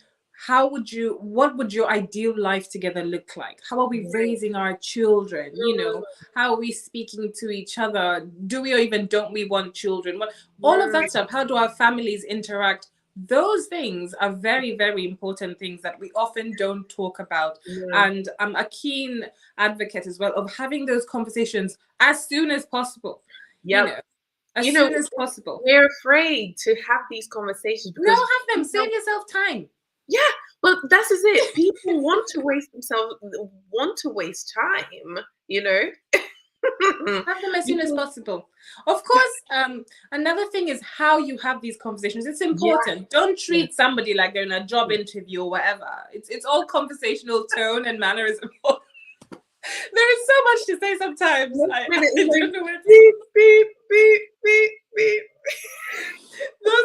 what would your ideal life together look like? How are we raising our children? You know, how are we speaking to each other? Do we, or even don't we want children? All of that stuff. How do our families interact? Those things are very, very important things that we often don't talk about. And I'm a keen advocate as well of having those conversations as soon as possible. You know, as soon as possible. We're afraid to have these conversations. No, have them. Save yourself time. Yeah, but that's it. People want to waste time, you know. Have them as soon as possible. Of course, another thing is how you have these conversations. It's important. Don't treat somebody like they're in a job interview or whatever. It's all conversational tone and mannerism. There is so much to say sometimes. I don't know where to... beep, beep, beep, beep, beep.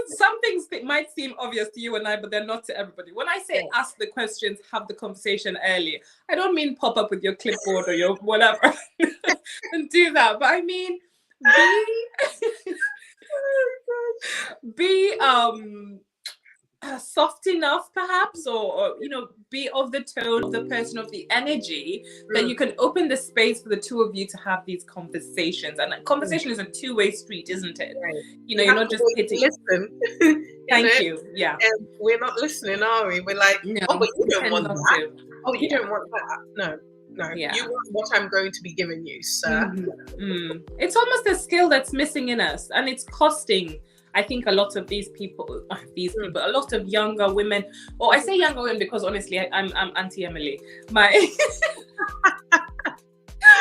Some things might seem obvious to you and I, but they're not to everybody. When I say ask the questions, have the conversation early, I don't mean pop up with your clipboard or your whatever and do that. But I mean be soft enough, perhaps, or be of the tone of the person, of the energy that you can open the space for the two of you to have these conversations. And conversation is a two-way street, isn't it? Right. You're not just hitting. Listen. Thank you. Yeah. And we're not listening, are we? We're like, no, oh, but you don't want not that. to. Oh, you don't want that. No. Yeah. You want what I'm going to be giving you, sir. It's almost a skill that's missing in us, and it's costing, I think, a lot of these people, a lot of younger women, or I say younger women because honestly, I'm Auntie Emily. My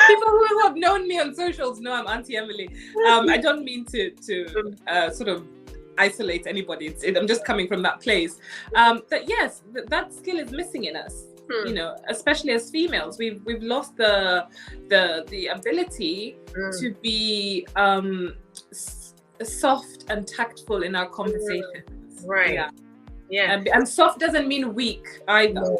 people who have known me on socials know I'm Auntie Emily. I don't mean to sort of isolate anybody. I'm just coming from that place. But yes, that skill is missing in us. Especially as females, we've lost the ability to be soft and tactful in our conversations. Right. Yeah. And soft doesn't mean weak either.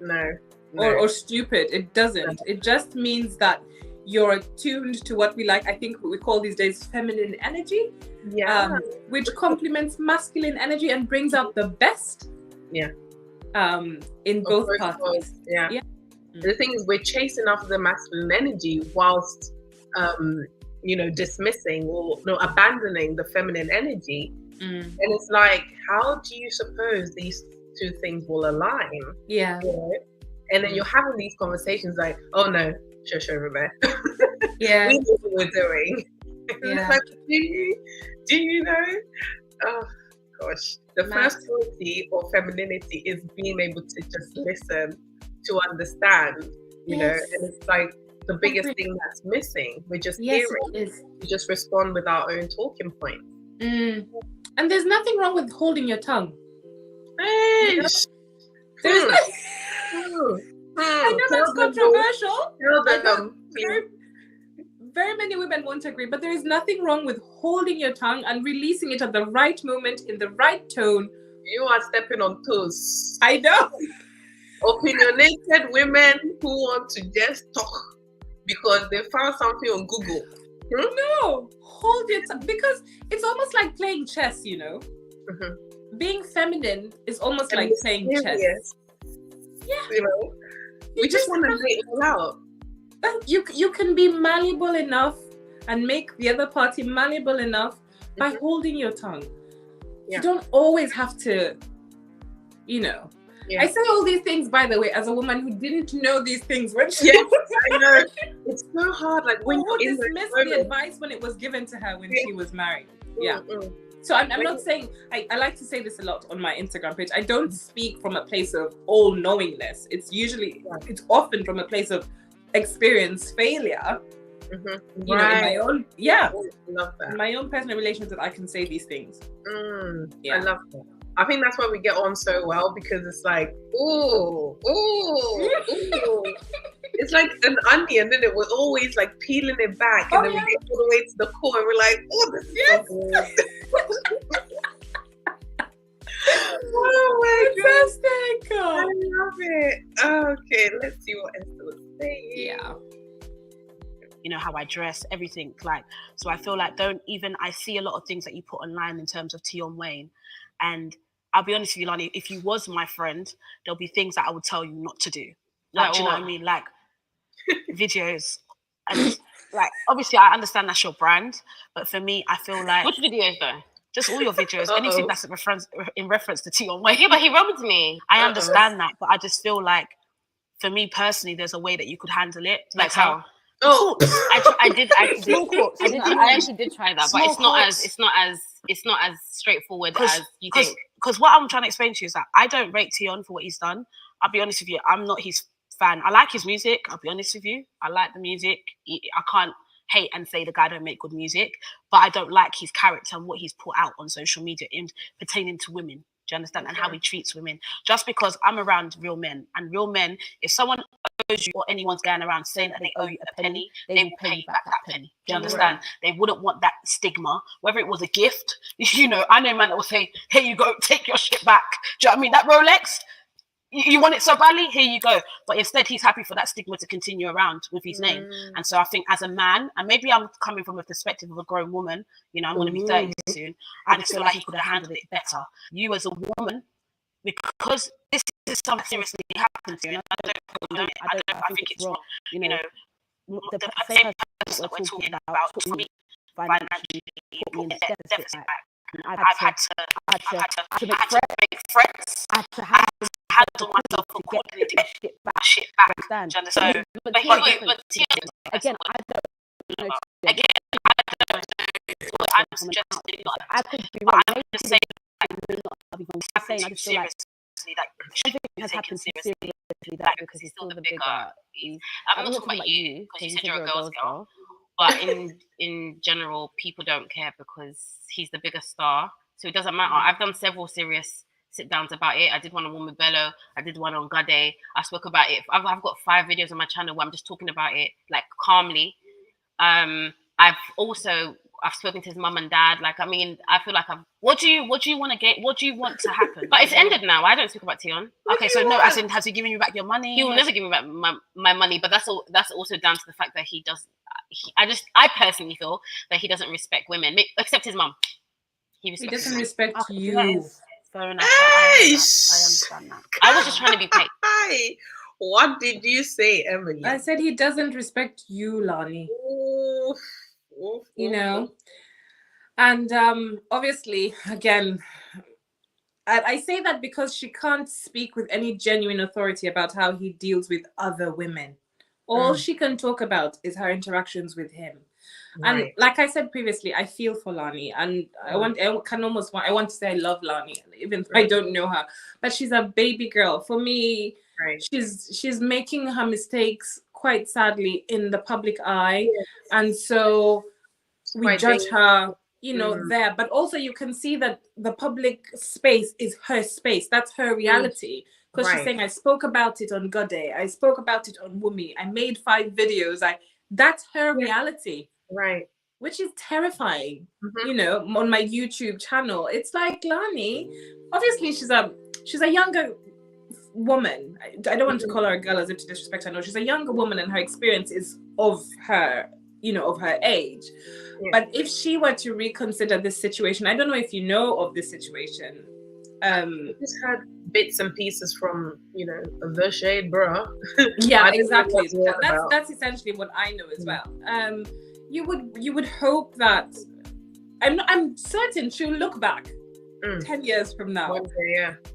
No. Or stupid. It doesn't. It just means that you're attuned to what we like. I think what we call these days feminine energy. Yeah. Which complements masculine energy and brings out the best. Yeah. In both parties. Yeah. The thing is, we're chasing after the masculine energy whilst dismissing or abandoning the feminine energy. And it's like, how do you suppose these two things will align? Yeah. And then you're having these conversations like, oh no, shush over there. Yeah. We know what we're doing. Yeah. It's like, do you know? Oh gosh. The first quality of femininity is being able to just listen, to understand, and it's like the biggest thing that's missing. We're just hearing. We just respond with our own talking points. And there's nothing wrong with holding your tongue. There's I know that's controversial. Very many women won't agree, but there is nothing wrong with holding your tongue and releasing it at the right moment in the right tone. You are stepping on toes. I know. Opinionated women who want to just talk because they found something on Google. No, hold your tongue, because it's almost like playing chess, Being feminine is almost like playing chess. Yeah. We just want to lay it all out. You can be malleable enough and make the other party malleable enough by holding your tongue. Yeah. You don't always have to, I say all these things, by the way, as a woman who didn't know these things when she I know. It's so hard. Like when you dismissed the advice when it was given to her when she was married. Yeah. So I'm not saying, I like to say this a lot on my Instagram page. I don't speak from a place of all-knowingness. It's often from a place of experience, failure. In my own, love that. In my own personal relationship, I can say these things. I love that. I think that's why we get on so well, because it's like, ooh. It's like an onion, isn't it? We're always like peeling it back, and then we get all the way to the core, and we're like, oh, this is so good. Oh my Fantastic! I love it. Okay, let's see what Esther was saying. Yeah. How I dress, everything. So I feel like I see a lot of things that you put online in terms of Tion Wayne. And I'll be honest with you, Lani, if you was my friend, there'll be things that I would tell you not to do. Do you know what I mean? Like videos. And obviously I understand that's your brand, but for me, I feel like... Which videos though? Just all your videos, anything that's in reference to Tion Wayne. Yeah, but he robbed me. I understand that, but I just feel like, for me personally, there's a way that you could handle it. Like how? I actually did try that, but it's not as straightforward as you think. Because what I'm trying to explain to you is that I don't rate Tion for what he's done. I'll be honest with you, I'm not his fan. I like his music. I'll be honest with you, I like the music. I can't hate and say the guy don't make good music, but I don't like his character and what he's put out on social media pertaining to women. Do you understand? And how he treats women. Just because I'm around real men, and real men, if someone owes you or anyone's going around saying that they owe you a penny, they will pay you back that penny. Do you understand? They wouldn't want that stigma, whether it was a gift. You know, I know man that will say, here you go, take your shit back. Do you know what I mean? That Rolex, you want it so badly, here you go. But instead, he's happy for that stigma to continue around with his name. And so I think as a man, and maybe I'm coming from a perspective of a grown woman, you know, I'm going to be 30 soon, I just feel like he could have handled it better. You as a woman, because this is something seriously happened to you, and I think it's wrong. You know, the same person that we're talking about for me financially put me in a deficit back. I've had to make friends. I had to handle myself accordingly to get shit back. So, but again, I don't know. I'm suggesting not. I could be wrong. I'm just saying, I just feel like everything has happened seriously that because he's still the bigger. I'm not talking about you because you said you're a girl's girl. But in general, people don't care because he's the bigger star. So it doesn't matter. I've done several serious sit-downs about it. I did one on Woman Bello. I did one on Gade. I spoke about it. I've got 5 videos on my channel where I'm just talking about it, like, calmly. I've spoken to his mum and dad. Like, I mean, I feel like what do you want to get? What do you want to happen? But it's ended now. I don't speak about Tion. Okay, so no, as in, has he given you back your money? He will never give me back my money. But that's also down to the fact that he does. I personally feel that he doesn't respect women, except his mum. He doesn't respect you. Fair enough. I understand that. I was just trying to be paid. Hi. What did you say, Emily? I said he doesn't respect you, Lani. You know, and obviously, again, I say that because she can't speak with any genuine authority about how he deals with other women. All she can talk about is her interactions with him. And like I said previously, I feel for Lani, and I want to say I love Lani, even though I don't know her. But she's a baby girl. For me, she's making her mistakes quite sadly in the public eye, and so we judge her, you know, there. But also you can see that the public space is her space. That's her reality. Because she's saying, I spoke about it on Gade, I spoke about it on Wumi, I made 5 videos. That's her reality. Right. Which is terrifying. You know, on my YouTube channel. It's like, Lani, obviously she's a younger woman. I don't want to call her a girl as if to disrespect her. No, she's a younger woman and her experience is of her, you know, of her age. But if she were to reconsider this situation, I don't know if you know of this situation. I just heard bits and pieces from, you know, the shade, bro. Yeah, exactly. That's essentially what I know as well. You would hope that I'm certain she'll look back 10 years from now,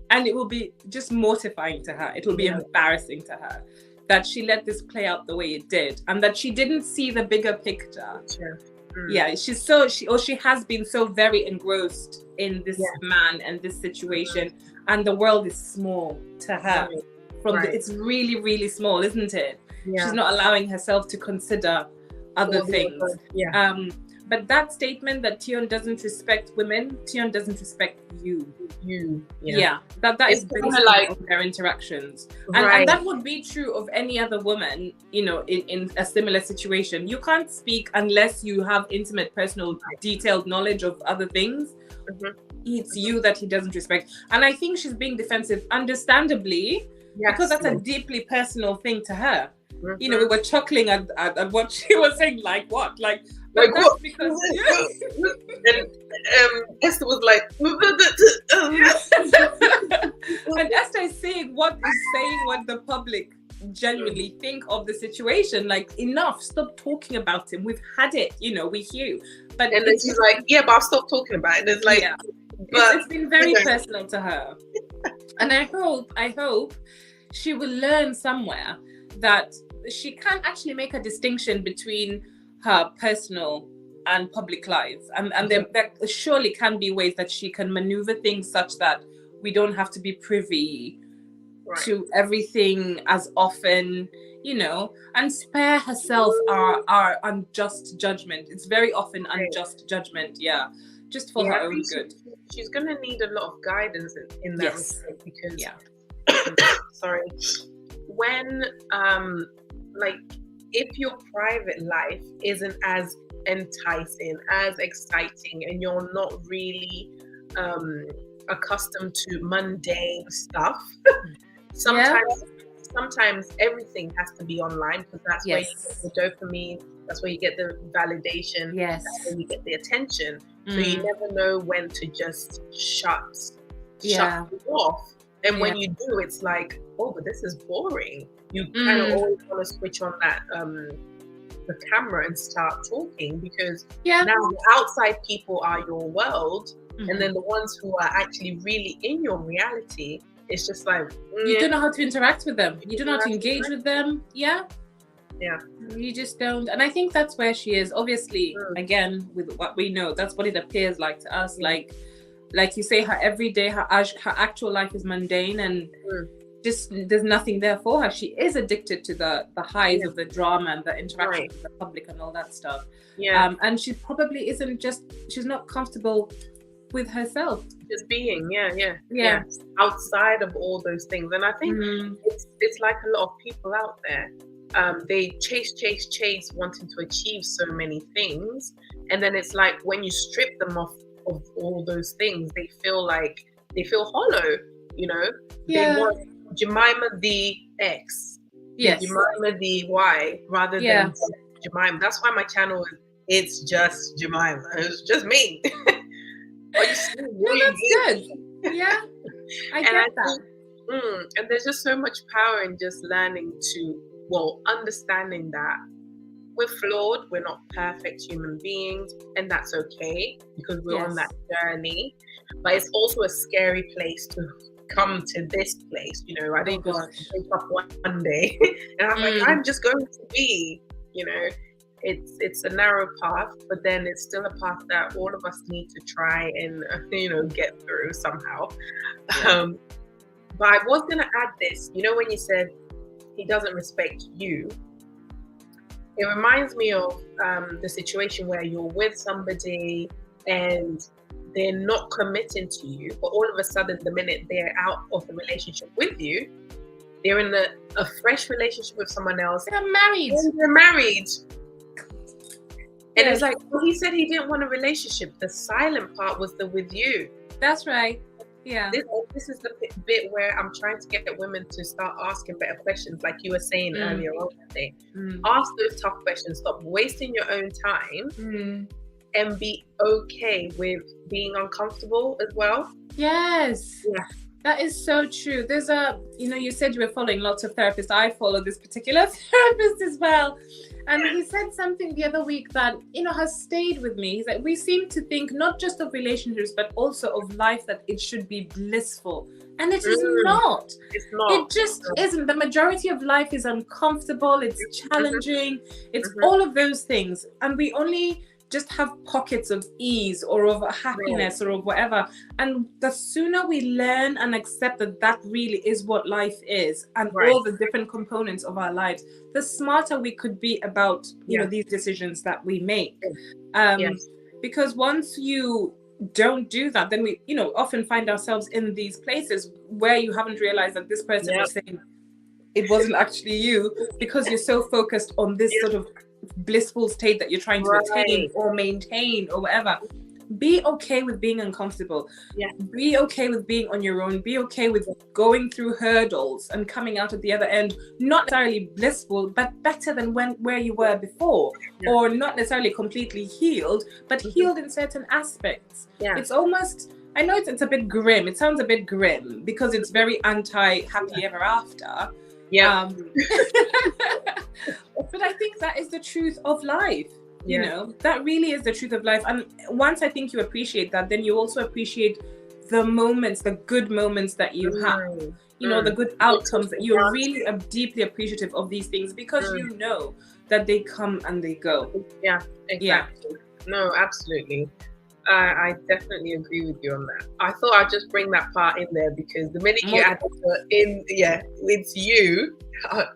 and it will be just mortifying to her. It will be embarrassing to her that she let this play out the way it did, and that she didn't see the bigger picture. Yeah, she has been so very engrossed in this man and this situation, and the world is small to her. It's really, really small, isn't it? She's not allowing herself to consider other things. But that statement that Tion doesn't respect women, Tion doesn't respect you. That is based on their interactions. And that would be true of any other woman, you know, in a similar situation. You can't speak unless you have intimate, personal, detailed knowledge of other things. It's you that he doesn't respect. And I think she's being defensive, understandably, because that's a deeply personal thing to her. You know, we were chuckling at what she was saying, like what? But that's what? Because and Esther was like, and Esther is saying what the public genuinely think of the situation. Like, enough, stop talking about him. We've had it, you know, we hear. But and then she's like, but I'll stop talking about it. And it's like, it's been very personal to her. And I hope she will learn somewhere that she can actually make a distinction between her personal and public lives, and there surely can be ways that she can maneuver things such that we don't have to be privy to everything as often, you know, and spare herself our unjust judgment. It's very often unjust judgment, just for her own good. She's going to need a lot of guidance in that respect, because sorry, when like, if your private life isn't as enticing, as exciting, and you're not really accustomed to mundane stuff, sometimes everything has to be online, because that's where you get the dopamine, that's where you get the validation, that's where you get the attention. So you never know when to just shut it off. And when you do, it's like, oh, but this is boring. You kind of always want to switch on that the camera and start talking, because now the outside people are your world, and then the ones who are actually really in your reality, it's just like you don't know how to interact with them. You don't know how to engage with them. You just don't. And I think that's where she is. Obviously, again, with what we know, that's what it appears like to us. Like you say, her everyday, her actual life is mundane, and just there's nothing there for her. She is addicted to the highs of the drama and the interaction with the public and all that stuff. And she probably isn't she's not comfortable with herself. Just being, outside of all those things. And I think it's like a lot of people out there. They chase, wanting to achieve so many things. And then it's like, when you strip them off of all those things, they feel hollow, you know? They want Jemima the X, Jemima the Y, rather than Jemima. That's why my channel it's just Jemima. It's just me. That's good. Yeah, I get that. And there's just so much power in just learning understanding that we're flawed, we're not perfect human beings, and that's okay, because we're on that journey. But it's also a scary place to come to this place, you know. I didn't just wake up one day and I'm like, I'm just going to be, you know. It's a narrow path, but then it's still a path that all of us need to try and get through somehow. But I was going to add this, you know, when you said he doesn't respect you, it reminds me of the situation where you're with somebody and they're not committing to you, but all of a sudden, the minute they're out of the relationship with you, they're in a fresh relationship with someone else. They're married. And it's like, well, he said he didn't want a relationship. The silent part was the with you. That's right. Yeah. This is the bit where I'm trying to get women to start asking better questions, like you were saying earlier on that day. Ask those tough questions. Stop wasting your own time and be okay with being uncomfortable as well. Yes. Yeah. That is so true. There's you said you were following lots of therapists. I follow this particular therapist as well. And he said something the other week that, has stayed with me. He's like, we seem to think not just of relationships, but also of life, that it should be blissful. And it is not. It's not. It just isn't. The majority of life is uncomfortable. It's challenging. It's all of those things. And we only just have pockets of ease or of happiness or of whatever. And the sooner we learn and accept that really is what life is, and all the different components of our lives, the smarter we could be about these decisions that we make. Because once you don't do that, then we often find ourselves in these places where you haven't realized that this person was saying it wasn't actually you, because you're so focused on this sort of blissful state that you're trying to attain or maintain or whatever. Be okay with being uncomfortable. Be okay with being on your own. Be okay with going through hurdles and coming out at the other end not necessarily blissful, but better than where you were before, or not necessarily completely healed, but healed in certain aspects. It's almost, I know it's a bit grim. It sounds a bit grim because it's very anti-happily ever after. But I think that is the truth of life. That really is the truth of life. And once I think you appreciate that, then you also appreciate the moments, the good moments that you have, the good outcomes, that you're really deeply appreciative of these things, because you know that they come and they go. No, absolutely. I definitely agree with you on that. I thought I'd just bring that part in there, because the minute you add it in, it's you,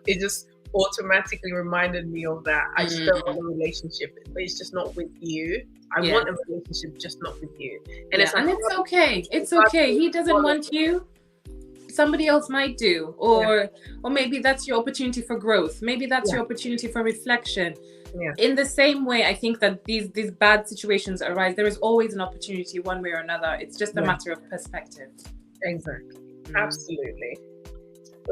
it just automatically reminded me of that. I just don't want a relationship, but it's just not with you. I want a relationship, just not with you. And it's like, and it's okay. It's okay. He doesn't want you. Somebody else might do, or maybe that's your opportunity for growth. Maybe that's your opportunity for reflection. In the same way, I think that these bad situations arise. There is always an opportunity, one way or another. It's just a matter of perspective. Exactly. Absolutely.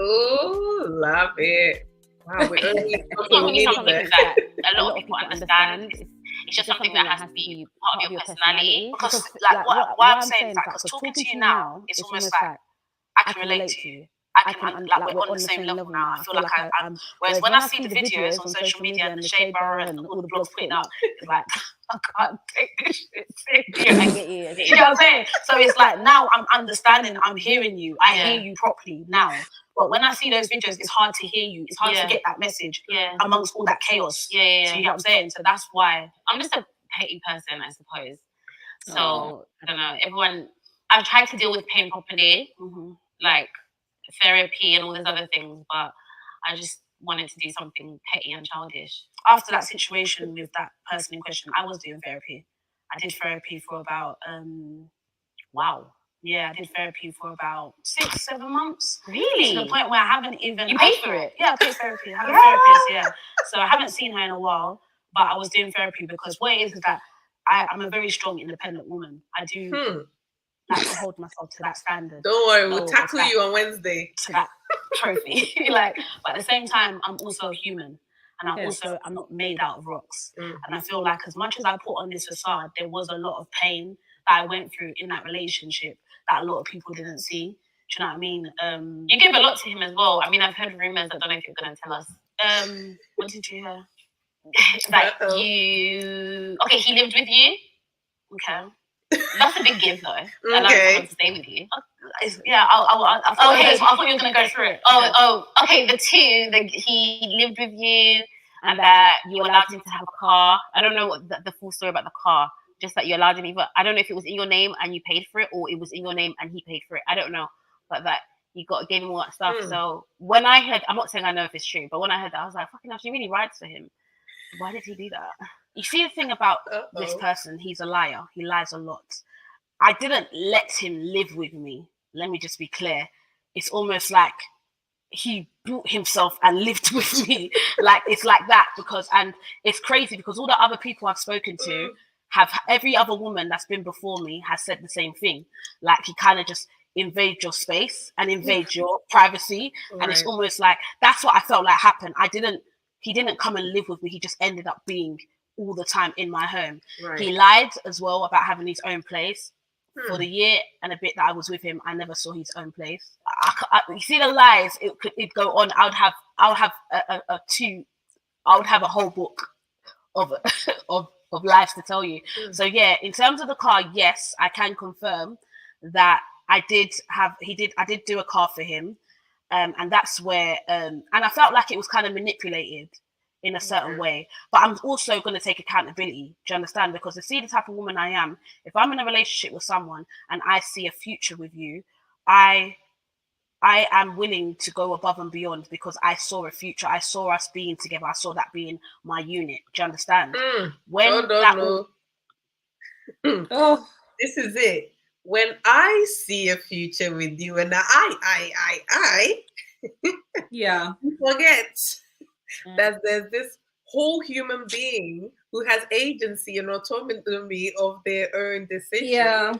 Oh, love it. Wow, we're only something that a lot of people understand. It's just something that has to be part of your personality. Because like what I'm saying is that, because talking to you now, it's almost like I can relate to you. I can, like, we're on the same level now. I feel like I'm. Whereas when I see the videos on social media and the shade bar and all the blogs putting out, it's like, I can't take this shit serious. I get you. You know what I'm saying? So it's like, now I'm understanding, I'm hearing you. I hear you properly now. But when I see those videos, it's hard to hear you. It's hard to get that message amongst all that chaos. So you know what I'm saying? So that's why I'm just a petty person, I suppose. So I don't know. Everyone, I've tried to deal with pain properly, like therapy and all these other things, but I just wanted to do something petty and childish. After that situation with that person in question, I was doing therapy. I did therapy for about I did therapy for about 6-7 months. Really? To the point where I haven't even... You paid for it? Yeah, I paid therapy. I have a therapist, So I haven't seen her in a while, but I was doing therapy because what it is that I'm a very strong, independent woman. I do like to hold myself to that standard. Don't worry, we'll tackle you on Wednesday. To that trophy. But at the same time, I'm also human. And I'm not made out of rocks. And I feel like as much as I put on this facade, there was a lot of pain that I went through in that relationship that a lot of people didn't see. Do you know what I mean? You gave a lot to him as well. I mean, I've heard rumours. I don't know if you're going to tell us. What did you hear? Okay, he lived with you? Okay. That's a big give, though. Allowing someone to stay with you. I thought you were going to go through it. Okay. The two, he lived with you, and that you allowed him to have a car. I don't know what the full story about the car. Just that you allowed him either. I don't know if it was in your name and you paid for it, or it was in your name and he paid for it. I don't know, but that you gave him all that stuff. So when I heard, I'm not saying I know if it's true, but when I heard that, I was like, fucking hell, she really rides for him. Why did he do that? You see, the thing about this person, he's a liar. He lies a lot. I didn't let him live with me. Let me just be clear. It's almost like he brought himself and lived with me. Like, it's like that, and it's crazy because all the other people I've spoken to every other woman that's been before me has said the same thing. Like, he kind of just invade your space and invade your privacy. And it's almost like, that's what I felt like happened. He didn't come and live with me. He just ended up being all the time in my home. He lied as well about having his own place. For the year and a bit that I was with him, I never saw his own place. You see the lies, it'd go on. I would have a whole book of lies to tell you. So yeah, in terms of the car, yes, I can confirm that I did do a car for him, and that's where and I felt like it was kind of manipulated in a certain way, but I'm also going to take accountability. Do you understand? Because to see the type of woman I am, if I'm in a relationship with someone and I see a future with you, I am willing to go above and beyond because I saw a future. I saw us being together. I saw that being my unit. Do you understand? This is it. When I see a future with you, and I forget that there's this whole human being who has agency and autonomy of their own decisions. Yeah.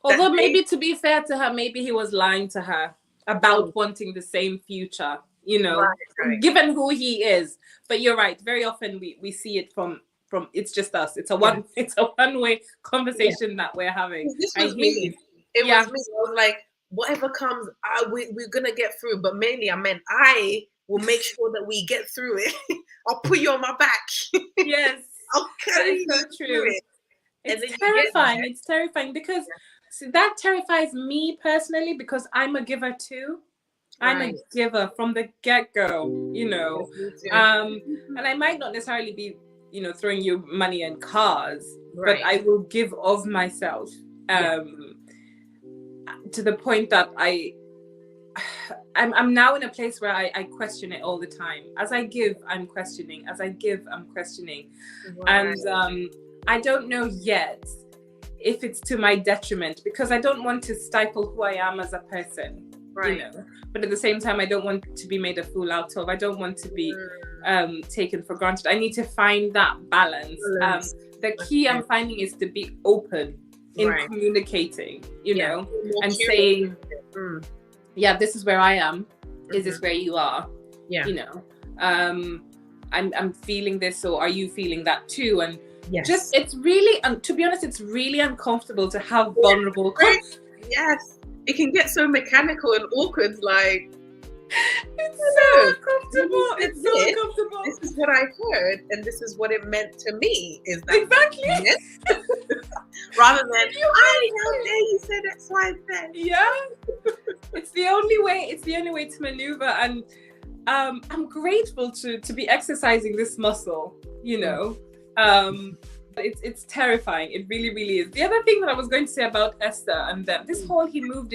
Although maybe, to be fair to her, maybe he was lying to her about wanting the same future, given who he is. But you're right. Very often we see it from it's just us. It's a one-way conversation that we're having. This was me. It was me. I was like, whatever comes, we're gonna get through. But mainly, I meant I will make sure that we get through it. I'll put you on my back. Yes, I'll carry you through it. It's terrifying. It's terrifying because that terrifies me personally because I'm a giver too. I'm a giver from the get-go, and I might not necessarily be, throwing you money and cars, but I will give of myself to the point that I'm now in a place where I question it all the time. As I give, I'm questioning. As I give, I'm questioning. Right. And I don't know yet if it's to my detriment, because I don't want to stifle who I am as a person. Right. You know? But at the same time, I don't want to be made a fool out of. I don't want to be taken for granted. I need to find that balance. The key I'm finding is to be open in communicating, you know, and saying, yeah, this is where I am. Is this where you are? Yeah. You know, I'm feeling this, or are you feeling that too? And just, it's really, to be honest, it's really uncomfortable to have vulnerable Yes. It can get so mechanical and awkward, like, it's so uncomfortable. It's so uncomfortable. This is what I heard, and this is what it meant to me. Is that exactly? Rather than, how dare you said X, Y, Z. Yeah. It's the only way. It's the only way to maneuver, and I'm grateful to be exercising this muscle. You know, it's terrifying. It really, really is. The other thing that I was going to say about Esther and them, this whole he moved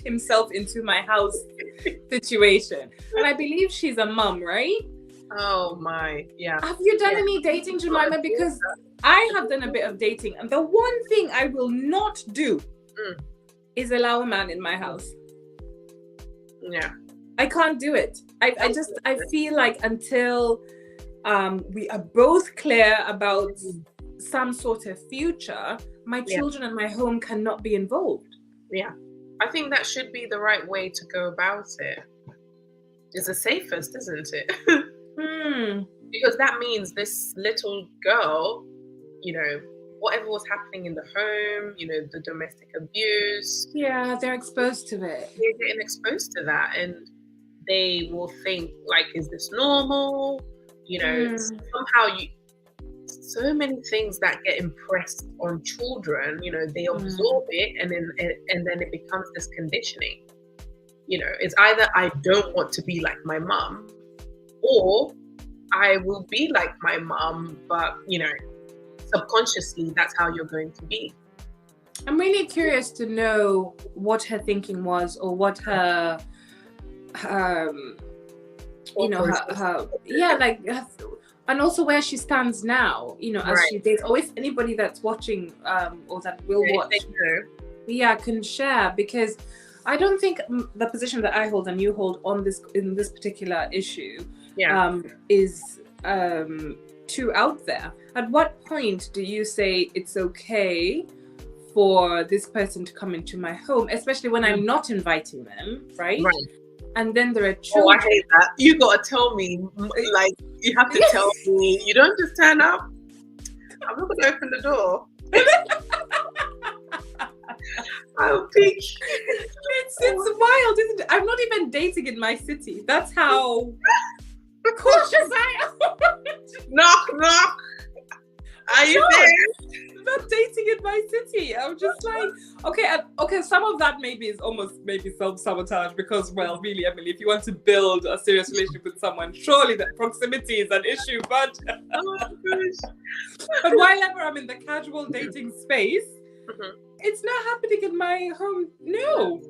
himself into my house situation, and I believe she's a mum, right? Oh my, yeah. Have you done any dating, Jemima? Because I have done a bit of dating, and the one thing I will not do is allow a man in my house. Yeah. I can't do it. I feel like until we are both clear about some sort of future, my children and my home cannot be involved. Yeah. I think that should be the right way to go about it. It's the safest, isn't it? Because that means this little girl, you know, whatever was happening in the home, you know, the domestic abuse. Yeah, they're exposed to it. They're getting exposed to that, and they will think, like, is this normal? You know, somehow so many things that get impressed on children, you know, they absorb it, and then it becomes this conditioning. You know, it's either I don't want to be like my mum, or I will be like my mum, but, you know, subconsciously that's how you're going to be. I'm really curious to know what her thinking was, or what her you know, and also where she stands now, you know, as she dates, or if anybody that's watching or that will watch, can share, because I don't think the position that I hold and you hold on this, in this particular issue, is too out there. At what point do you say it's okay for this person to come into my home, especially when I'm not inviting them, right? And then there are children. Oh, I hate that. You gotta tell me, like, you have to tell me. You don't just turn up. I'm not gonna open the door. I'll peek. It's wild, isn't it? I'm not even dating in my city. That's how cautious I am. Knock, knock. Are you there? Not dating in my city. I'm just like, okay. Some of that maybe is almost maybe self-sabotage, because, well, really, Emily, if you want to build a serious relationship with someone, surely that proximity is an issue. But but while ever I'm in the casual dating space, it's not happening in my home. No.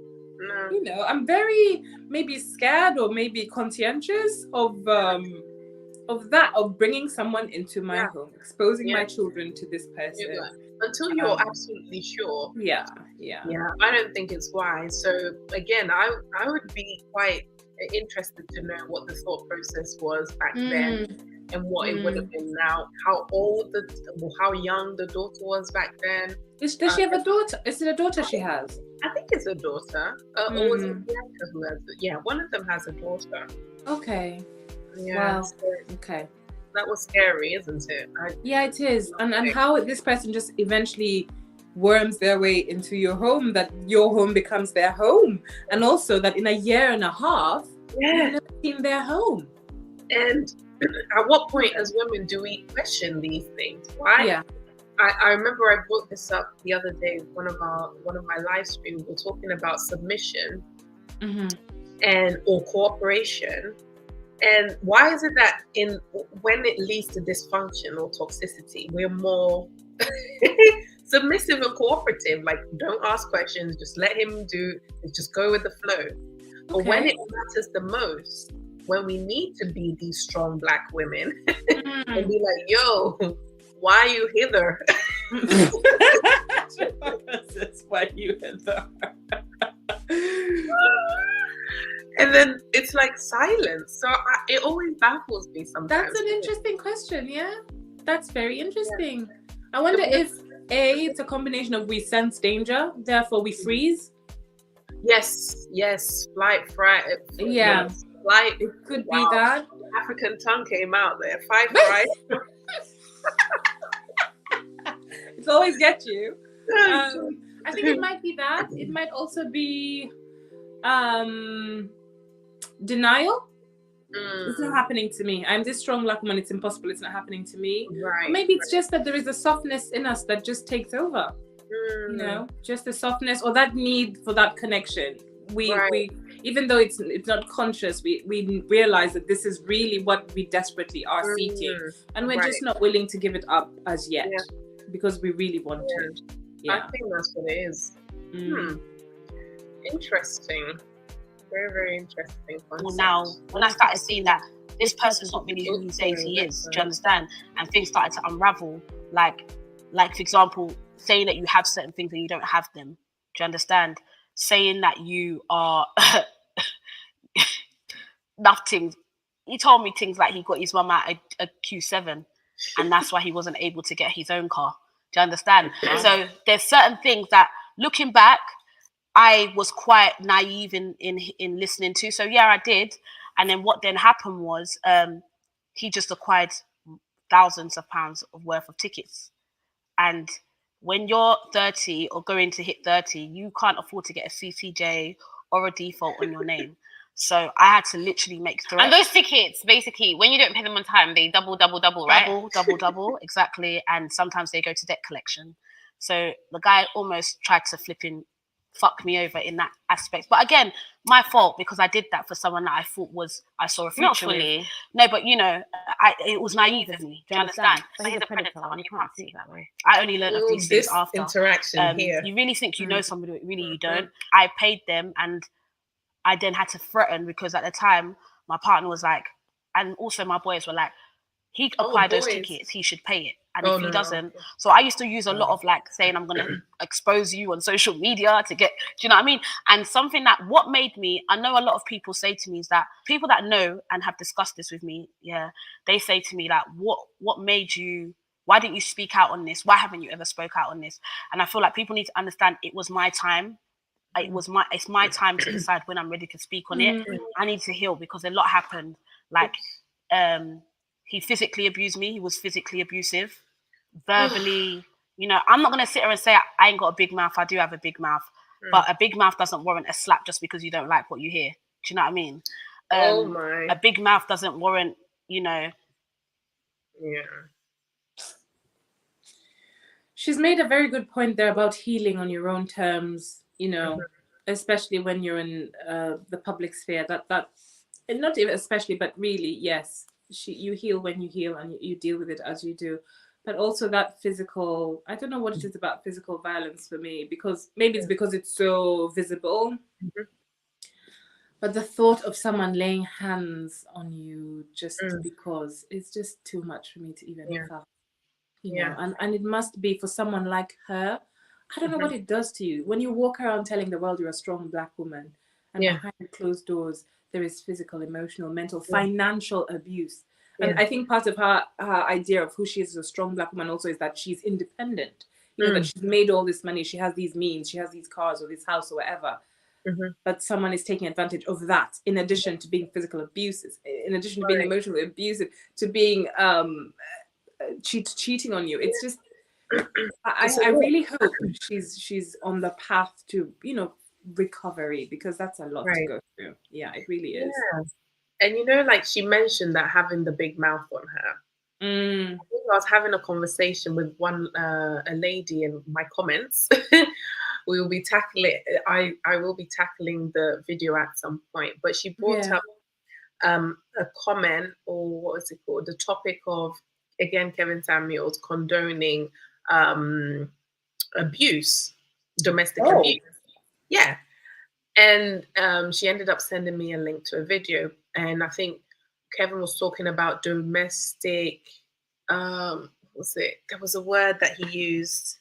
You know, I'm very maybe scared or maybe conscientious of bringing someone into my home, exposing my children to this person. Until you're absolutely sure. Yeah. I don't think it's wise. So again, I would be quite interested to know what the thought process was back then, and what it would have been now. How young the daughter was back then. Does she have a daughter? Is it a daughter she has? I think it's a daughter. Or is it Bianca who has it? Yeah, one of them has a daughter. Okay. Yeah. Wow. Okay. That was scary, isn't it? Yeah, it is. And how this person just eventually worms their way into your home, that your home becomes their home. And also that in a year and a half, you've never seen their home. And at what point as women do we question these things? Why? Yeah. I remember I brought this up the other day, one of my live streams. We're talking about submission or cooperation. And why is it that when it leads to dysfunction or toxicity, we're more submissive and cooperative? Like, don't ask questions, just let him just go with the flow. But when it matters the most, when we need to be these strong Black women, and be like, yo, why are you hither? Why you hither? And then it's like silence. So it always baffles me sometimes. That's an interesting question. Yeah, that's very interesting. Yeah. I wonder if it's a combination of we sense danger, therefore we freeze. Yes, flight, fright. Yeah, flight. It could be that. African tongue came out there. Fight, fright. It's always get you. I think it might be that. It might also be denial. It's not happening to me. I'm this strong Black woman. It's impossible. It's not happening to me. Right. Or maybe it's just that there is a softness in us that just takes over. You know, just the softness or that need for that connection. We even though it's not conscious, we realize that this is really what we desperately are seeking, and we're just not willing to give it up as yet because we really want it. Yeah, I think that's what it is. Interesting. Very, very interesting concept. Well, now, when I started seeing that this person's not really who he says he is, do you understand? And things started to unravel, like for example, saying that you have certain things and you don't have them. Do you understand? Saying that you are nothing. He told me things like he got his mum out a Q7 and that's why he wasn't able to get his own car. Do you understand? So there's certain things that, looking back, I was quite naive in listening to. So yeah, I did. And then what then happened was he just acquired thousands of pounds worth of tickets. And when you're 30 or going to hit 30, you can't afford to get a CCJ or a default on your name. So I had to literally make threats. And those tickets, basically, when you don't pay them on time, they double, right? Double, exactly. And sometimes they go to debt collection. So the guy almost tried to fuck me over in that aspect. But again, my fault, because I did that for someone that I thought I saw a future Not fully. with. No, but it was naive of me. Do you understand? But he's a predator, and you can't see it that way. I only learned of these things after. Interaction here. You really think you know somebody, but really you don't. I paid them, and I then had to threaten, because at the time my partner was like, and also my boys were like, he acquired those tickets, he should pay it. And if he doesn't, so I used to use a lot of saying, I'm going to expose you on social media to get, do you know what I mean? And something that what made me, I know a lot of people say to me is that people that know and have discussed this with me, they say to me what made you, why didn't you speak out on this? Why haven't you ever spoke out on this? And I feel like people need to understand it was my time. It's my time to decide when I'm ready to speak on it. I need to heal because a lot happened. He physically abused me. He was physically abusive. Verbally, I'm not going to sit here and say I ain't got a big mouth. I do have a big mouth. But a big mouth doesn't warrant a slap just because you don't like what you hear. Do you know what I mean? A big mouth doesn't warrant, Yeah. She's made a very good point there about healing on your own terms, especially when you're in the public sphere. And not even especially, but really, yes, you heal when you heal and you deal with it as you do. But also that physical, I don't know what it is about physical violence for me, because maybe it's because it's so visible. But the thought of someone laying hands on you just because it's just too much for me to even have. And it must be for someone like her. I don't know what it does to you when you walk around telling the world you're a strong Black woman, and behind closed doors there is physical, emotional, mental, financial abuse. And I think part of her idea of who she is as a strong Black woman also is that she's independent. That she's made all this money, she has these means, she has these cars or this house or whatever. But someone is taking advantage of that, in addition to being physical abuses, in addition to being emotionally abusive, to being cheating on you. It's just, I really hope she's on the path to, recovery, because that's a lot to go through. Yeah, it really is. Yeah. And she mentioned that having the big mouth on her. I think I was having a conversation with a lady in my comments. We will be tackling. I will be tackling the video at some point. But she brought up a comment, or what is it called? The topic of, again, Kevin Samuels condoning abuse, domestic abuse. Yeah. And she ended up sending me a link to a video, and I think Kevin was talking about domestic. Was it? There was a word that he used.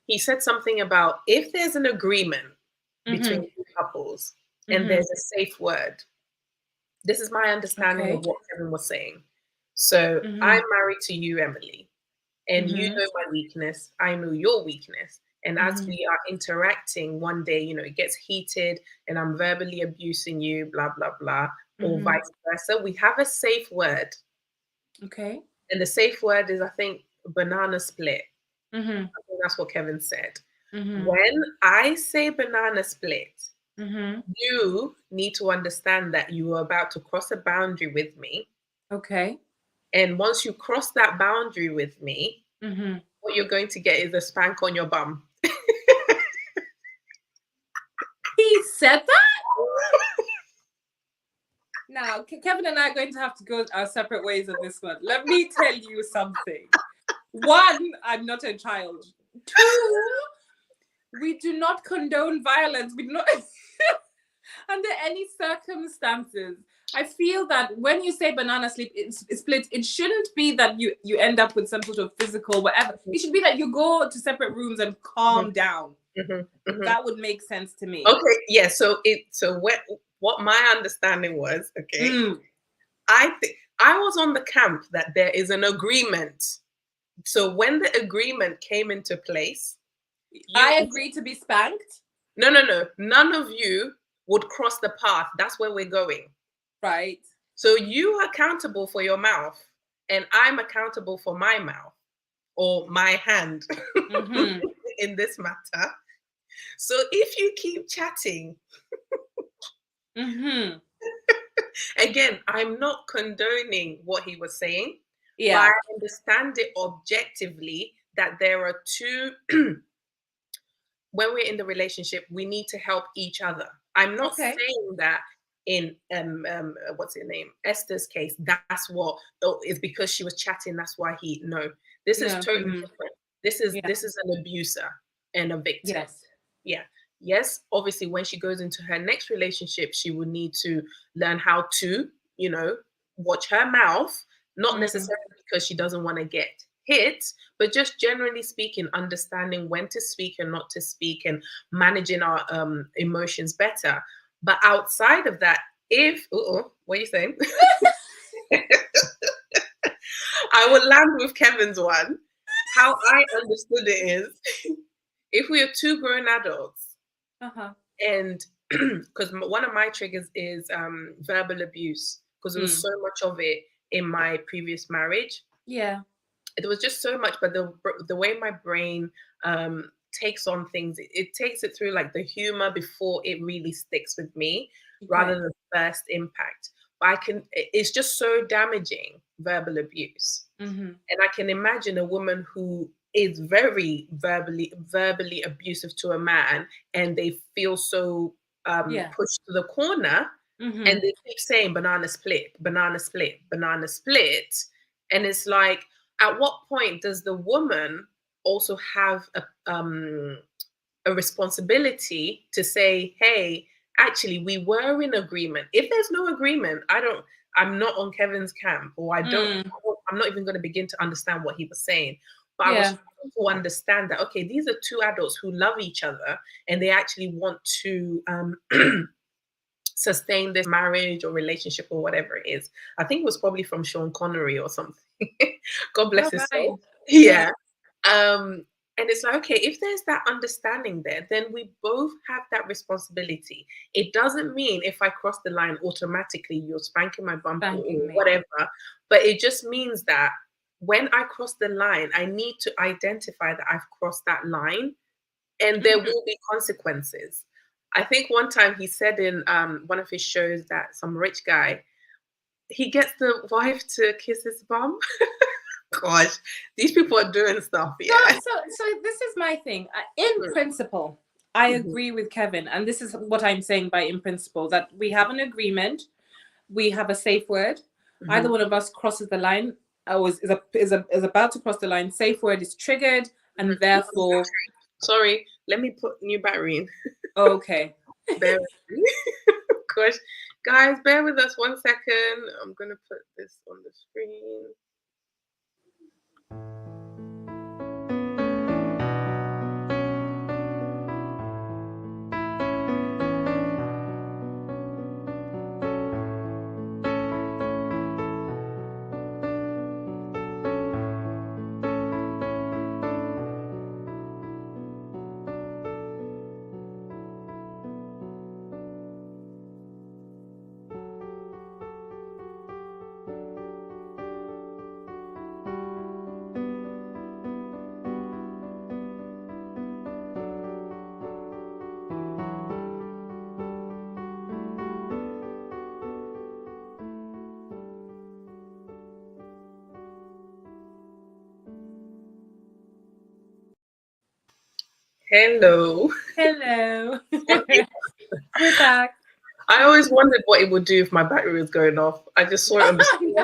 He said something about if there's an agreement between two couples and there's a safe word. This is my understanding of what Kevin was saying. So I'm married to you, Emily, and you know my weakness. I know your weakness. And as we are interacting one day, you know, it gets heated and I'm verbally abusing you, blah, blah, blah, or vice versa. We have a safe word. Okay. And the safe word is, I think, banana split. I think that's what Kevin said. When I say banana split, you need to understand that you are about to cross a boundary with me. Okay. And once you cross that boundary with me, what you're going to get is a spank on your bum. He said that? Now, Kevin and I are going to have to go our separate ways on this one. Let me tell you something. One, I'm not a child. Two, we do not condone violence. We do not, under any circumstances. I feel that when you say banana split, it shouldn't be that you end up with some sort of physical whatever. It should be that you go to separate rooms and calm down. That would make sense to me. Okay, yeah. So what my understanding was, okay, I think I was on the camp that there is an agreement. So when the agreement came into place, I agreed to be spanked. No. None of you would cross the path. That's where we're going. Right. So you are accountable for your mouth, and I'm accountable for my mouth or my hand in this matter. So if you keep chatting, again, I'm not condoning what he was saying. Yeah. But I understand it objectively that there are two. When we're in the relationship, we need to help each other. I'm not saying that in what's her name, Esther's case, that's what is because she was chatting. That's why this is totally different. This is an abuser and a victim. Yes. Obviously, when she goes into her next relationship, she will need to learn how to, you know, watch her mouth. Not necessarily because she doesn't want to get hit, but just generally speaking, understanding when to speak and not to speak and managing our emotions better. But outside of that, what are you saying? I will land with Kevin's one. How I understood it is, if we are two grown adults, and because one of my triggers is verbal abuse, because there was so much of it in my previous marriage. Yeah. There was just so much, but the way my brain takes on things, it takes it through like the humor before it really sticks with me, rather than the first impact. But it's just so damaging, verbal abuse. And I can imagine a woman who is very verbally abusive to a man, and they feel so pushed to the corner, and they keep saying banana split, banana split, banana split. And it's like, at what point does the woman also have a responsibility to say, hey, actually, we were in agreement. If there's no agreement, I'm not on Kevin's camp, or I'm not even going to begin to understand what he was saying. But I was trying to understand that, okay, these are two adults who love each other and they actually want to sustain this marriage or relationship or whatever it is. I think it was probably from Sean Connery or something. God bless his soul. Yeah. And it's like, okay, if there's that understanding there, then we both have that responsibility. It doesn't mean if I cross the line, automatically you're spanking my bum or whatever. But it just means that when I cross the line, I need to identify that I've crossed that line, and there will be consequences. I think one time he said in one of his shows that some rich guy, he gets the wife to kiss his bum. Gosh, these people are doing stuff. Yeah. So this is my thing. In principle, I agree with Kevin, and this is what I'm saying by in principle, that we have an agreement, we have a safe word. Either one of us crosses the line, or is about to cross the line. Safe word is triggered, and therefore. Sorry, let me put new battery in. Okay. Bear with me. Gosh, guys, bear with us 1 second. I'm gonna put this on the screen. Hello. Hello. We're back. I always wondered what it would do if my battery was going off. I just saw it on the screen.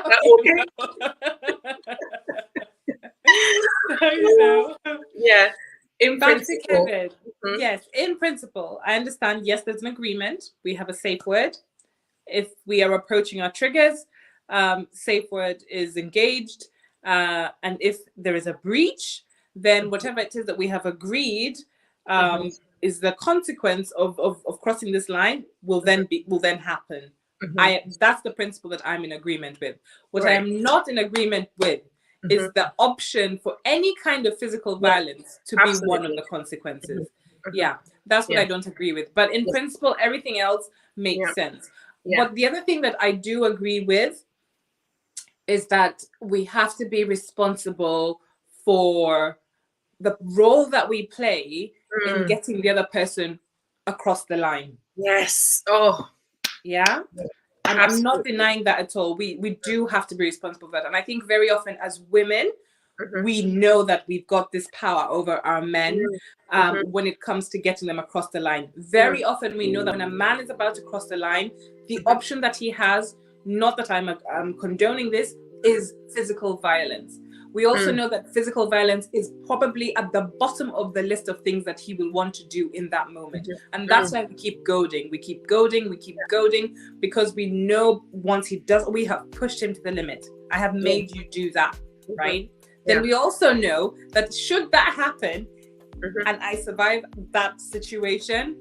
Yeah. In Back principle. to Kevin. Yes, in principle, I understand. Yes, there's an agreement. We have a safe word. If we are approaching our triggers, safe word is engaged. And if there is a breach, then whatever it is that we have agreed is the consequence of crossing this line will then happen. That's the principle that I'm in agreement with. What I am not in agreement with is the option for any kind of physical violence to be one of the consequences. Yeah, that's what I don't agree with. But in principle, everything else makes sense. But the other thing that I do agree with is that we have to be responsible for the role that we play in getting the other person across the line. Yes. Oh, yeah. And I'm not denying that at all. We do have to be responsible for that. And I think very often as women, we know that we've got this power over our men when it comes to getting them across the line. Very often we know that when a man is about to cross the line, the option that he has, not that I'm condoning this, is physical violence. We also know that physical violence is probably at the bottom of the list of things that he will want to do in that moment. And that's why we keep goading. We keep goading, because we know once he does, we have pushed him to the limit. I have made you do that, right? Then we also know that should that happen and I survive that situation,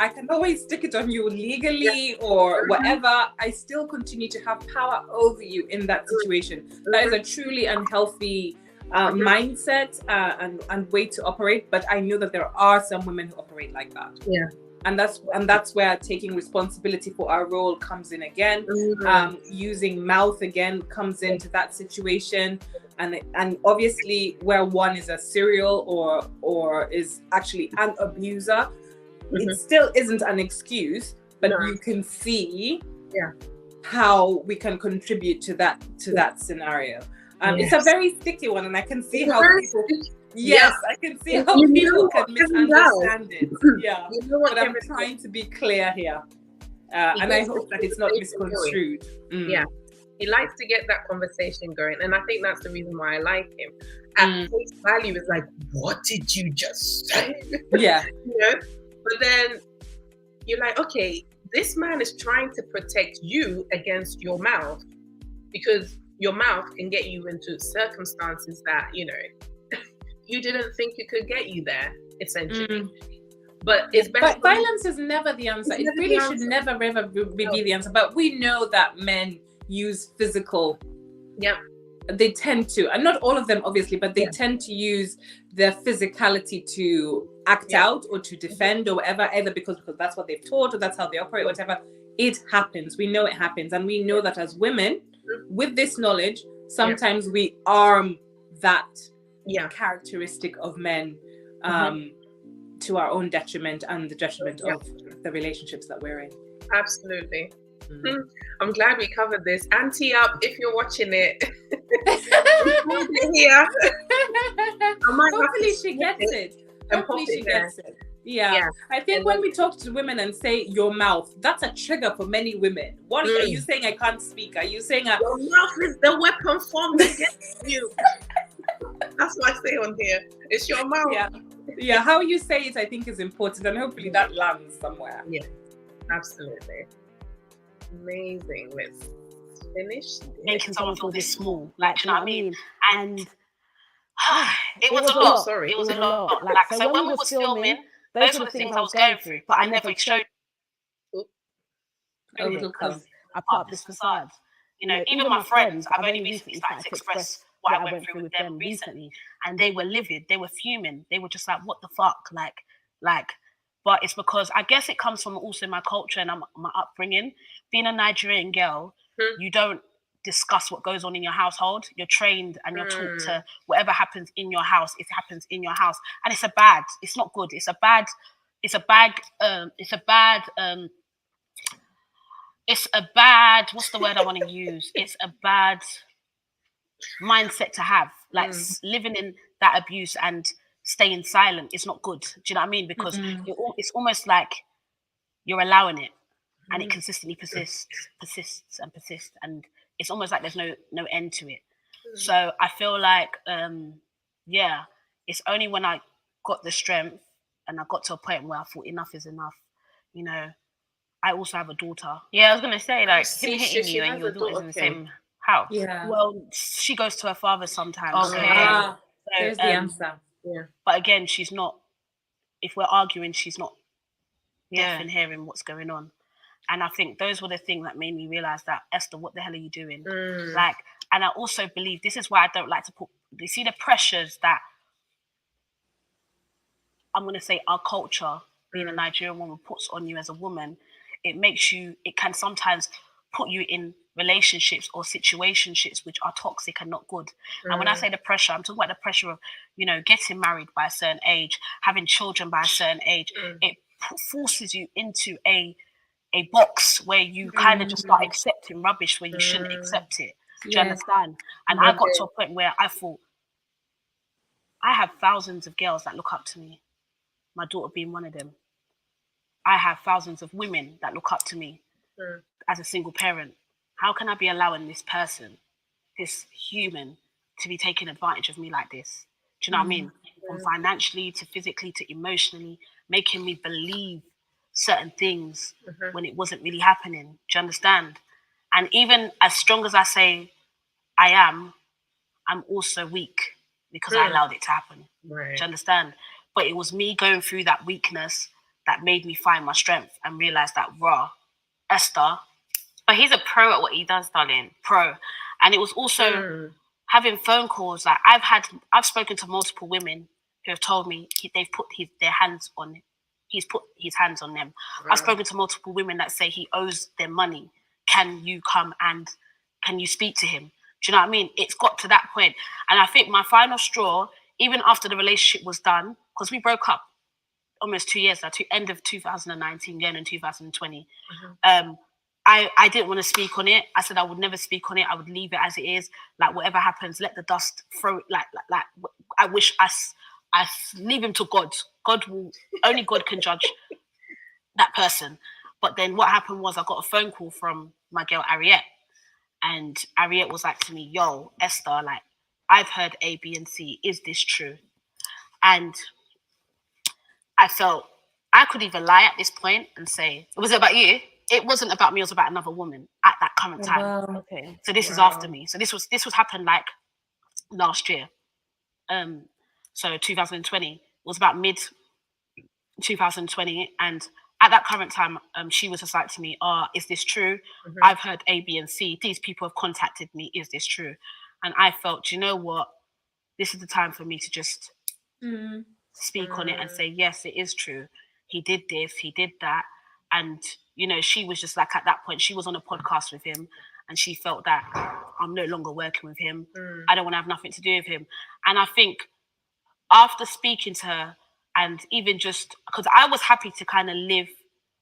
I can always stick it on you legally or whatever. I still continue to have power over you in that situation. That is a truly unhealthy mindset and way to operate. But I know that there are some women who operate like that. Yeah. And that's where taking responsibility for our role comes in again. Using mouth again comes into that situation. And obviously where one is a serial or is actually an abuser, it still isn't an excuse, but you can see how we can contribute to that scenario. It's a very sticky one, and I can see how people I can see how people can misunderstand it. Yeah. But I'm trying to be clear here. And I hope that it's not misconstrued. Yeah. He likes to get that conversation going, and I think that's the reason why I like him. At face value, it's like, what did you just say? Yeah. You know? But then you're like, okay, this man is trying to protect you against your mouth, because your mouth can get you into circumstances that, you know, you didn't think it could get you there, essentially. But it's better. But violence is never the answer. It really should never ever be the answer. But we know that men use physical. Yeah. They tend to, and not all of them obviously, but they tend to use their physicality to act out or to defend or whatever, either because that's what they've taught or that's how they operate, whatever. It happens. We know it happens. And we know that as women, with this knowledge, sometimes we arm that characteristic of men to our own detriment and the detriment of the relationships that we're in. Absolutely. I'm glad we covered this. Auntie up if you're watching it. Hopefully she gets it. Hopefully she gets it. Yeah. I think when we talk to women and say your mouth, that's a trigger for many women. What are you saying? I can't speak. Are you saying your mouth is the weapon formed against you? That's what I say on here. It's your mouth. Yeah. How you say it, I think, is important, and hopefully that lands somewhere. Absolutely. Amazing. Let's finish. Making someone feel this small. Like, do you know what I mean? And it was a lot. Sorry. It was a lot. Like, so when we was filming, those were the things I was going through, but I never showed. Because I put up this facade. You know, even my friends, I've only recently started to express what I went through with them recently, and they were livid, they were fuming, they were just like, what the fuck, like. But it's because I guess it comes from also my culture and my upbringing. Being a Nigerian girl, you don't discuss what goes on in your household. You're trained and you're taught to whatever happens in your house, it happens in your house, and it's not good. It's a bad what's the word I want to use? It's a bad mindset to have, like living in that abuse and staying silent. It's not good. Do you know what I mean? Because it's almost like you're allowing it, and it consistently persists, and it's almost like there's no end to it. So I feel like, it's only when I got the strength and I got to a point where I thought enough is enough. You know, I also have a daughter. Yeah, I was gonna say, like, him hitting you and your daughter's in the same house. Yeah. Well, she goes to her father sometimes. Okay. So, There's the answer. Yeah. But again, she's not. If we're arguing, she's not deaf and hearing what's going on. And I think those were the things that made me realize that, Esther, what the hell are you doing? Like, and I also believe this is why I don't like to put. You see the pressures that I'm going to say our culture, being a Nigerian woman, puts on you as a woman. It can sometimes put you in relationships or situationships which are toxic and not good. And when I say the pressure, I'm talking about the pressure of, you know, getting married by a certain age, having children by a certain age. It forces you into a box where you kind of just start accepting rubbish where you shouldn't accept it. Do you understand? And I got to a point where I thought, I have thousands of girls that look up to me, my daughter being one of them. I have thousands of women that look up to me as a single parent. How can I be allowing this person, this human, to be taking advantage of me like this? Do you know what I mean? From financially to physically to emotionally, making me believe certain things when it wasn't really happening. Do you understand? And even as strong as I say I am, I'm also weak because I allowed it to happen. Right. Do you understand? But it was me going through that weakness that made me find my strength and realize that, Esther. But he's a pro at what he does, darling. Pro. And it was also having phone calls. Like I've spoken to multiple women who have told me they've put their hands on. He's put his hands on them. I've spoken to multiple women that say he owes them money. Can you come and can you speak to him? Do you know what I mean? It's got to that point. And I think my final straw, even after the relationship was done, because we broke up almost 2 years now, to end of 2019, going in 2020. I didn't want to speak on it. I said I would never speak on it. I would leave it as it is. Like whatever happens, let the dust throw it. Like I wish I leave him to God. Only God can judge that person. But then what happened was I got a phone call from my girl Ariette, and Ariette was like to me, "Yo, Esther, like I've heard A, B, and C. Is this true?" And I felt I could even lie at this point and say, Was it about you? It wasn't about me, it was about another woman at that current time. Wow. Okay. So this is after me. So this was happened like last year. So 2020 was about mid 2020. And at that current time, she was just like to me, is this true? I've heard A, B, and C. These people have contacted me. Is this true? And I felt, you know what? This is the time for me to just speak on it and say, yes, it is true. He did this, he did that. And, you know, she was just like, at that point, she was on a podcast with him and she felt that I'm no longer working with him. I don't want to have nothing to do with him. And I think after speaking to her and even just, because I was happy to kind of live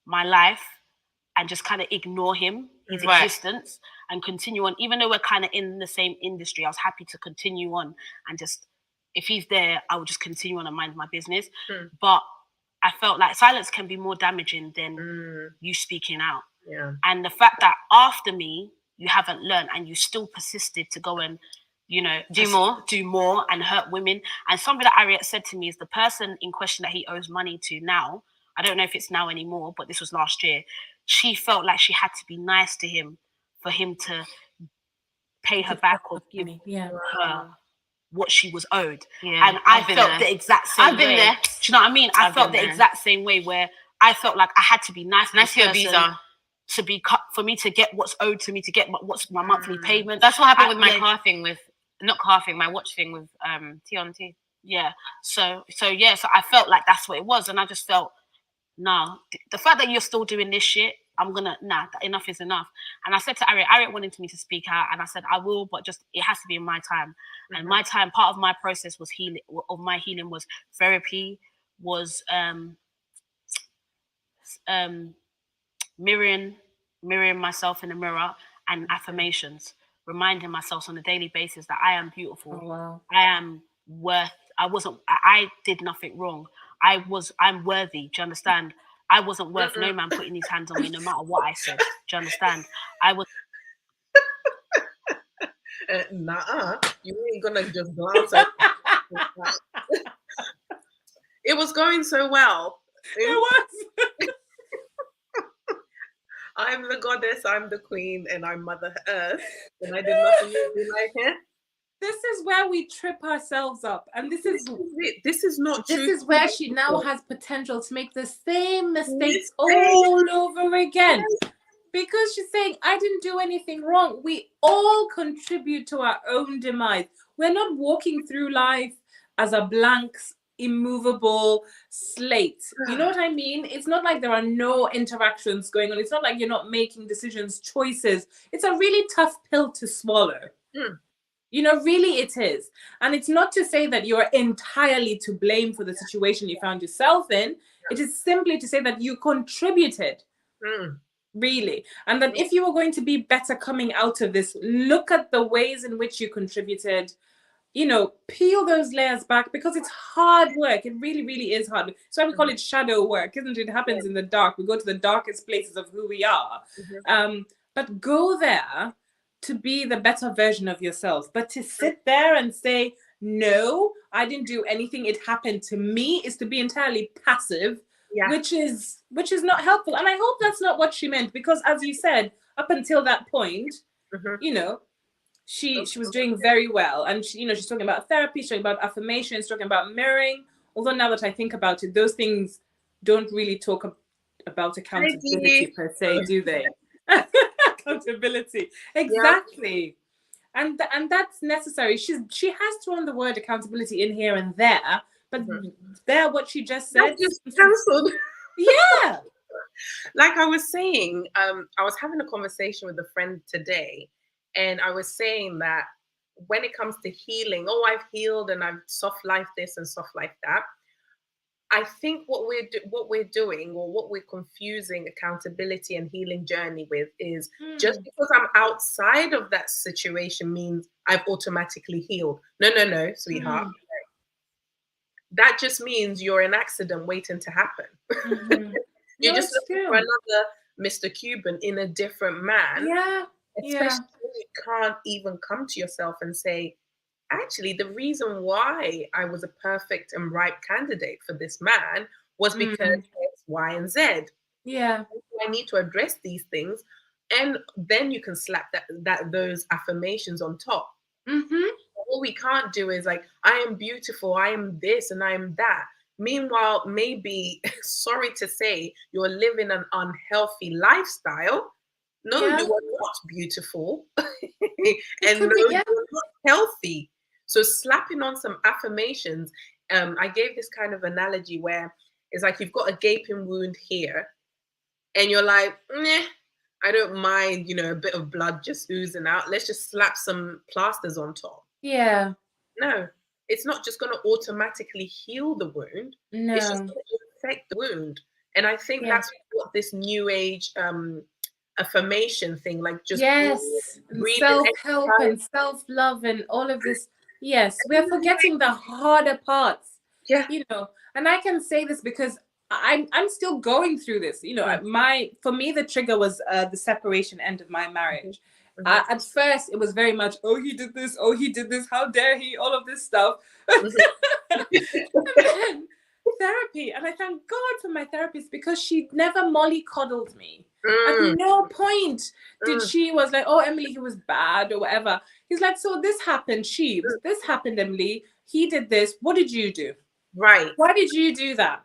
my life and just kind of ignore him, his existence, and continue on, even though we're kind of in the same industry, I was happy to continue on and just, if he's there, I would just continue on and mind my business. But I felt like silence can be more damaging than you speaking out. Yeah. And the fact that after me, you haven't learned and you still persisted to go and, you know, do more and hurt women. And something that Ariette said to me is the person in question that he owes money to now, I don't know if it's now anymore, but this was last year. she felt like she had to be nice to him for him to pay her back or give her what she was owed. And I felt the exact same way. There. Do you know what I mean? I felt the exact same way, where I felt like I had to be nice to your visa to be cut for me to get what's owed to me, to get what's my monthly payment. That's what happened with my my watch thing with T. Yeah. So I felt like that's what it was, and I just felt, nah, the fact that you're still doing this shit, enough is enough. And I said to Ariel wanted me to speak out, and I said I will, but just it has to be in my time. And my time, part of my process was healing. Of my healing was therapy, was mirroring myself in the mirror, and affirmations, reminding myself on a daily basis that I am beautiful. Oh, wow. I am worth. I did nothing wrong. I'm worthy. Do you understand? I wasn't worth no man putting his hands on me, no matter what I said. Do you understand? I was. You ain't gonna just glance at it. It was going so well. It was. I'm the goddess, I'm the queen, and I'm Mother Earth, and I did nothing to be like her. This is where we trip ourselves up, and this is not true. This is where she now has potential to make the same mistakes all over again, because she's saying, I didn't do anything wrong. We all contribute to our own demise. We're not walking through life as a blank, immovable slate. You know what I mean? It's not like there are no interactions going on. It's not like you're not making decisions, choices. It's a really tough pill to swallow. You know, really it is. And it's not to say that you're entirely to blame for the situation you found yourself in. It is simply to say that you contributed, really. And that if you were going to be better coming out of this, look at the ways in which you contributed. You know, peel those layers back, because it's hard work. It really, really is hard. So we call it shadow work, isn't it? It happens in the dark. We go to the darkest places of who we are. But go there to be the better version of yourself. But to sit there and say, no, I didn't do anything, it happened to me, is to be entirely passive, which is not helpful. And I hope that's not what she meant, because as you said, up until that point, you know, she was doing very well. And she, you know, she's talking about therapy, she's talking about affirmations, talking about mirroring. Although now that I think about it, those things don't really talk about accountability per se, do they? Accountability, exactly. And that's necessary. She has thrown the word accountability in here and there, but there, what she just said, just cancelled. Yeah. Like I was saying, I was having a conversation with a friend today, and I was saying that when it comes to healing, I've healed and I've soft life this and soft life that. I think what we're doing, or what we're confusing accountability and healing journey with, is just because I'm outside of that situation means I've automatically healed. No, sweetheart. That just means you're an accident waiting to happen. You're just looking for another Mr. Cuban in a different man. Especially when you can't even come to yourself and say, actually, the reason why I was a perfect and ripe candidate for this man was because X, Y, and Z. Yeah. I need to address these things, and then you can slap those affirmations on top. What we can't do is like, I am beautiful, I am this, and I am that. Meanwhile, maybe, sorry to say, you're living an unhealthy lifestyle. No, you are not beautiful. And no, you're not healthy. So slapping on some affirmations, I gave this kind of analogy where it's like you've got a gaping wound here, and you're like, I don't mind, you know, a bit of blood just oozing out. Let's just slap some plasters on top. Yeah. No, it's not just going to automatically heal the wound. No. It's just going to infect the wound. And I think that's what this new age affirmation thing, like just self-help and self-love and all of this. Yes, we're forgetting the harder parts. You know, and I can say this because I'm still going through this. You know, for me the trigger was the separation end of my marriage. At first it was very much, he did this, how dare he, all of this stuff. And then therapy, and I thank God for my therapist, because she never mollycoddled me. At no point did she was like, oh, Emily, he was bad or whatever. He's like, so this happened, Sheebs. This happened, Emily. He did this. What did you do? Right. Why did you do that?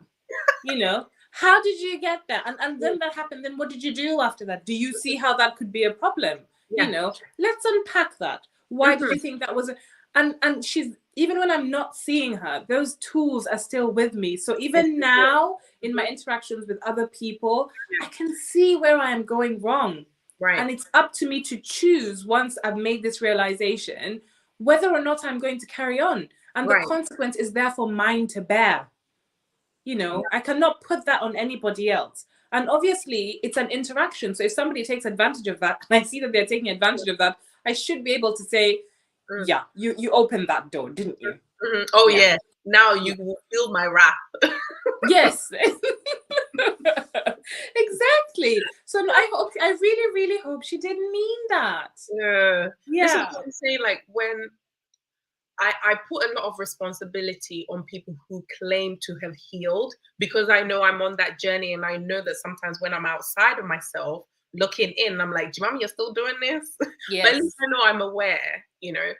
You know, how did you get there? And then that happened. Then what did you do after that? Do you see how that could be a problem? Yeah. You know, let's unpack that. Why did you think that was and she's, even when I'm not seeing her, those tools are still with me. So even now in my interactions with other people, I can see where I am going wrong. Right. And it's up to me to choose, once I've made this realization, whether or not I'm going to carry on. And the consequence is therefore mine to bear. You know, I cannot put that on anybody else. And obviously it's an interaction. So if somebody takes advantage of that, and I see that they're taking advantage of that, I should be able to say, yeah, you opened that door, didn't you? Oh yeah. Now you will feel my wrath. Yes. Exactly. So I really, really hope she didn't mean that. Yeah. Yeah. This is what I'm saying, like when I put a lot of responsibility on people who claim to have healed, because I know I'm on that journey, and I know that sometimes when I'm outside of myself looking in, I'm like, Jemima, you're still doing this? Yes. But at least I know I'm aware, you know.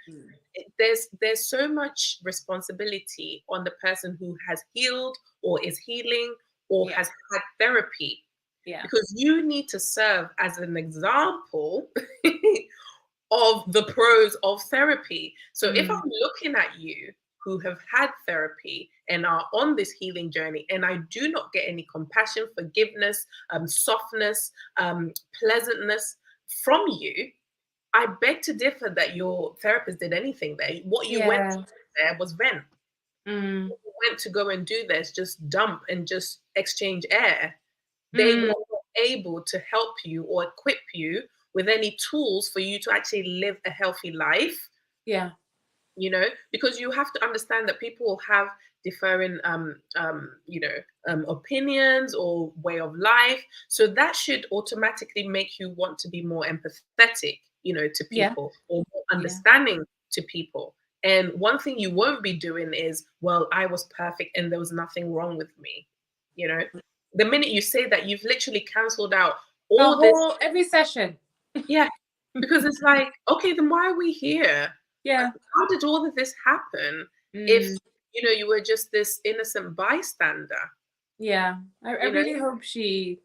There's so much responsibility on the person who has healed or is healing or has had therapy. Yeah. Because you need to serve as an example of the pros of therapy. So if I'm looking at you who have had therapy and are on this healing journey, and I do not get any compassion, forgiveness, softness, pleasantness from you, I beg to differ that your therapist did anything there. What you went to there was vent. What you went to go and do this, just dump and just exchange air. They were not able to help you or equip you with any tools for you to actually live a healthy life. Yeah. You know, because you have to understand that people have differing opinions or way of life. So that should automatically make you want to be more empathetic, you know, to people or more understanding to people. And one thing you won't be doing is, well, I was perfect and there was nothing wrong with me. You know, the minute you say that, you've literally cancelled out every session. Yeah, because it's like, okay, then why are we here? Yeah. How did all of this happen if, you know, you were just this innocent bystander? Yeah, I really hope she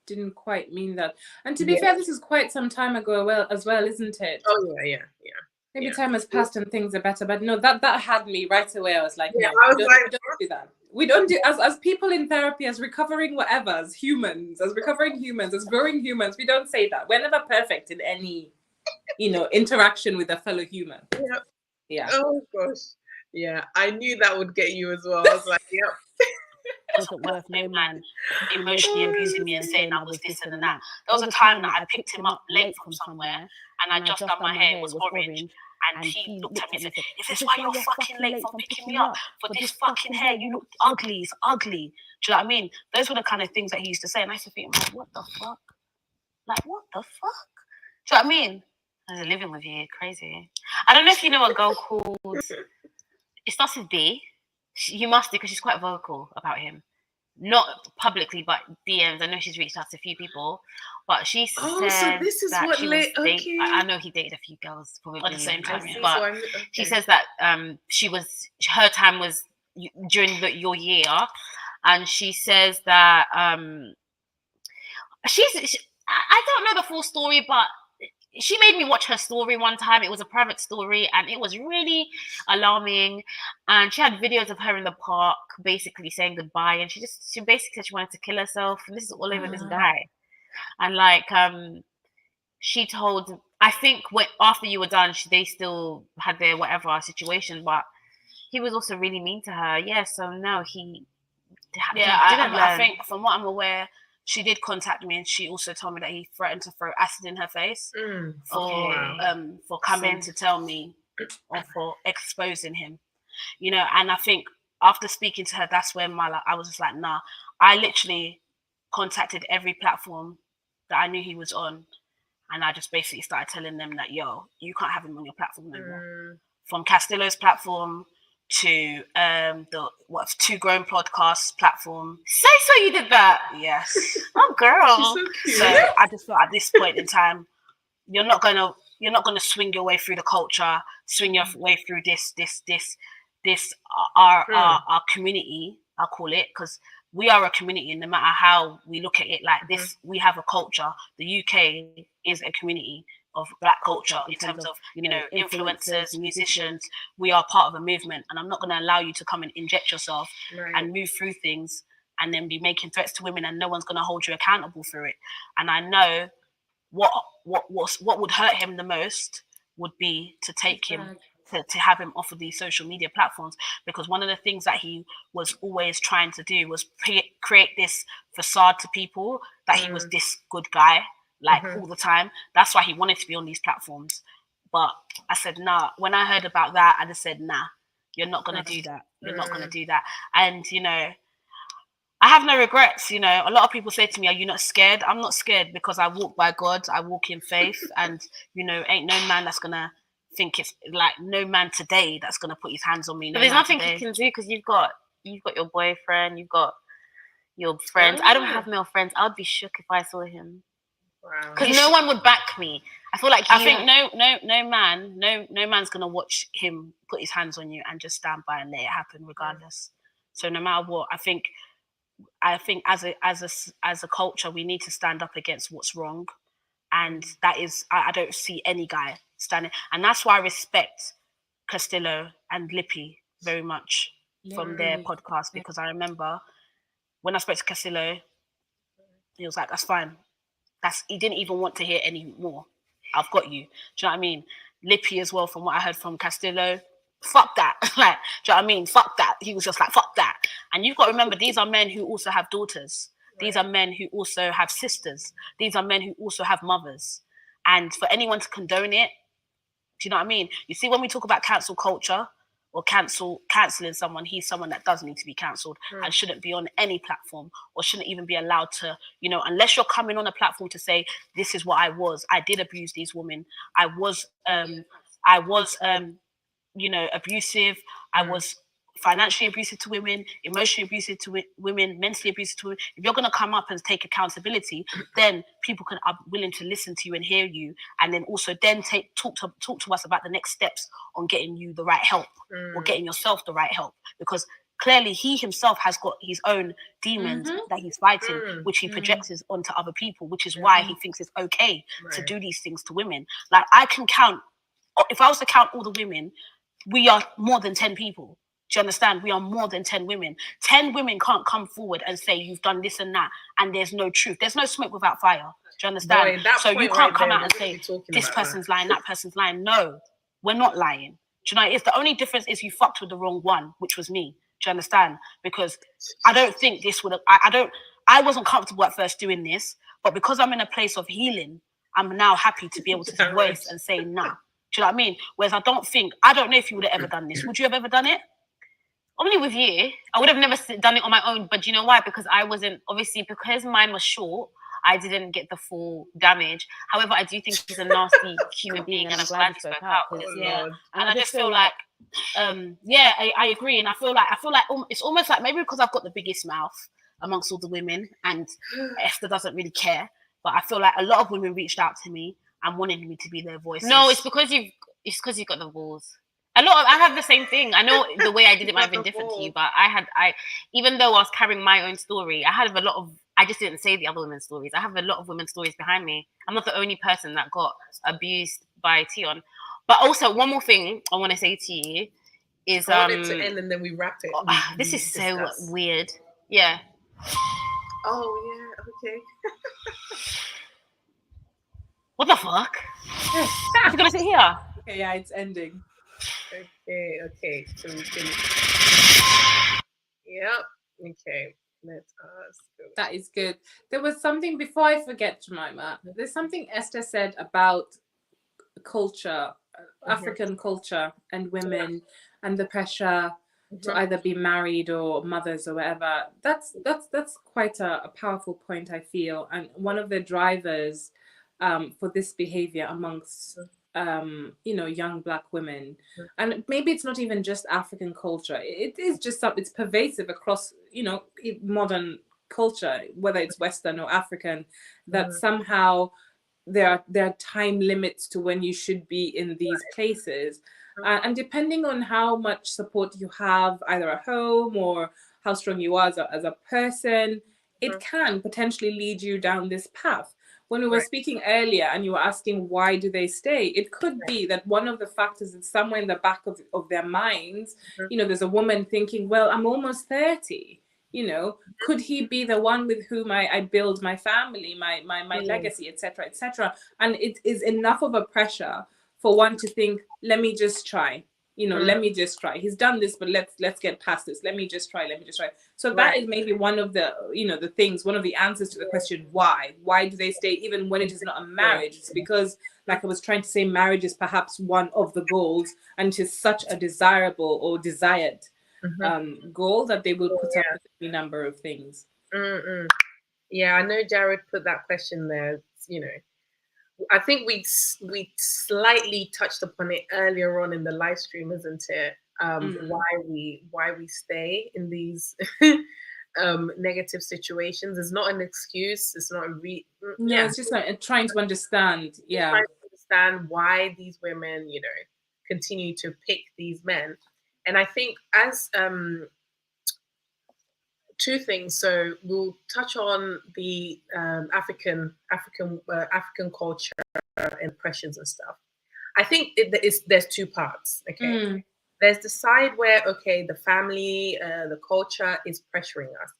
didn't quite mean that. And to be fair, this is quite some time ago as well, isn't it? Oh, yeah. Maybe time has passed and things are better, but no, that had me right away. I was like, no, we don't do that. We don't do, as people in therapy, as recovering whatever, as humans, as recovering humans, as growing humans, we don't say that. We're never perfect in any, you know, interaction with a fellow human. Yeah. Oh gosh. Yeah, I knew that would get you as well. I was like, yep. Wasn't worth no man emotionally abusing me and saying I was this and that. There was a time that I picked him up late from somewhere and I just done my hair, it was orange. And he looked at me and said, is this why you're fucking late for picking me up? For this fucking hair, you look ugly, it's ugly. Do you know what I mean? Those were the kind of things that he used to say. And I used to think, like, what the fuck? Like, what the fuck? Do you know what I mean? I was living with you, crazy. I don't know if you know a girl called, it starts with B. You must do, because she's quite vocal about him. Not publicly, but DMs. I know she's reached out to a few people, but she said so this is that what I know he dated a few girls probably at the same time, but she says that her time was during your year, and she says that I don't know the full story, but she made me watch her story one time. It was a private story and it was really alarming. And she had videos of her in the park basically saying goodbye. And she basically said she wanted to kill herself. And this is all over this guy. And like, she told, I think after you were done, they still had their whatever situation, but he was also really mean to her. Yeah, so no, I think from what I'm aware, she did contact me, and she also told me that he threatened to throw acid in her face for coming to tell me or for exposing him, you know. And I think after speaking to her, that's when I was just like, nah. I literally contacted every platform that I knew he was on, and I just basically started telling them that, yo, you can't have him on your platform anymore. From Castillo's platform to the Two Grown Podcasts platform. So you did that? Yes. Oh, girl. She's so cute. So I just thought at this point in time, you're not gonna swing your way through the culture, swing your way through this our community. I'll call it, because we are a community, and no matter how we look at it, like this, we have a culture. The UK is a community of Black culture in terms of, you know, influencers, musicians. We are part of a movement, and I'm not going to allow you to come and inject yourself and move through things and then be making threats to women, and no one's going to hold you accountable for it. And I know what would hurt him the most would be to take him to have him off of these social media platforms, because one of the things that he was always trying to do was create this facade to people that he was this good guy, like all the time. That's why he wanted to be on these platforms. But I said, nah. When I heard about that, I just said, nah, you're not going to do that. You're not going to do that. And, you know, I have no regrets. You know, a lot of people say to me, are you not scared? I'm not scared, because I walk by God. I walk in faith. And, you know, ain't no man that's going to think it's like, no man today that's going to put his hands on me. But there's nothing you can do, because you've got your boyfriend, you've got your friends. I don't have male friends. I would be shook if I saw him. Because no one would back me. I feel like I think no man's gonna watch him put his hands on you and just stand by and let it happen regardless. So no matter what, I think as a culture, we need to stand up against what's wrong, and that is, I don't see any guy standing, and that's why I respect Castillo and Lippy very much from their podcast, because I remember when I spoke to Castillo, he was like, "That's fine." He didn't even want to hear any more. I've got you. Do you know what I mean? Lippy as well, from what I heard from Castillo, fuck that. Like, do you know what I mean? Fuck that. He was just like, fuck that. And you've got to remember, these are men who also have daughters. These are men who also have sisters. These are men who also have mothers. And for anyone to condone it, do you know what I mean? You see, when we talk about cancel culture or cancelling someone, he's someone that does need to be cancelled and shouldn't be on any platform, or shouldn't even be allowed to, you know, unless you're coming on a platform to say, this is what I did abuse these women. I was you know, abusive. I was financially abusive to women, emotionally abusive to women, mentally abusive to women. If you're going to come up and take accountability, then people are willing to listen to you and hear you, and then also then talk to us about the next steps on getting you the right help or getting yourself the right help, because clearly he himself has got his own demons that he's fighting, which he projects onto other people, which is why he thinks it's okay to do these things to women. Like, I can count, if I was to count all the women, we are more than 10 people. Do you understand? We are more than 10 women. 10 women can't come forward and say, you've done this and that, and there's no truth. There's no smoke without fire. Do you understand? Boy, so you can't come out and say, this person's lying, that person's lying. No, we're not lying. Do you know, it's the only difference is you fucked with the wrong one, which was me. Do you understand? Because I don't think this would have, I wasn't comfortable at first doing this, but because I'm in a place of healing, I'm now happy to be able to voice and say, nah. Do you know what I mean? Whereas I don't know if you would have ever done this. Would you have ever done it? Only with you. I would have never done it on my own. But do you know why? Because I wasn't, obviously, because mine was short, I didn't get the full damage. However, I do think he's a nasty human being, and I'm glad he spoke out. And I just feel like, I agree. And I feel like it's almost like, maybe because I've got the biggest mouth amongst all the women, and Esther doesn't really care. But I feel like a lot of women reached out to me and wanted me to be their voice. No, it's because you've got the balls. I have the same thing. I know the way I did it might have been different to you, but even though I was carrying my own story, I just didn't say the other women's stories. I have a lot of women's stories behind me. I'm not the only person that got abused by Tion. But also, one more thing I want to say to you is, I want it to end and then we wrap it. This is so weird. Yeah. Oh yeah. Okay. What the fuck? Are you gonna sit here? Okay, yeah, it's ending. Okay. So we can. Yep. Okay. Let us go. That is good. There was something, before I forget, Jemima, there's something Esther said about culture, African culture and women, and the pressure to either be married or mothers or whatever. That's quite a powerful point, I feel. And one of the drivers for this behavior amongst you know, young Black women, and maybe it's not even just African culture. It is just something. It's pervasive across, you know, modern culture, whether it's Western or African, that somehow there are time limits to when you should be in these places, and depending on how much support you have, either at home or how strong you are as a person, it can potentially lead you down this path. When we were speaking earlier and you were asking why do they stay, it could be that one of the factors is somewhere in the back of their minds, you know, there's a woman thinking, well, I'm almost 30, you know, could he be the one with whom I build my family, my legacy, etc., etc. And it is enough of a pressure for one to think, let me just try, you know, let me just try. He's done this, but let's get past this. Let me just try. So that is maybe one of the, you know, the things, one of the answers to the question, why do they stay even when it is not a marriage? It's because, like I was trying to say, marriage is perhaps one of the goals, and it is such a desirable or desired goal that they will put up with any number of things. Yeah, I know Jared put that question there. You know, I think we slightly touched upon it earlier on in the live stream, isn't it? Why we stay in these negative situations. It's not an excuse. It's not a it's just like trying to understand. Yeah, trying to understand why these women, you know, continue to pick these men. And I think as two things. So we'll touch on the African culture and pressures and stuff. I think there's two parts. Okay, there's the side where the family, the culture is pressuring us,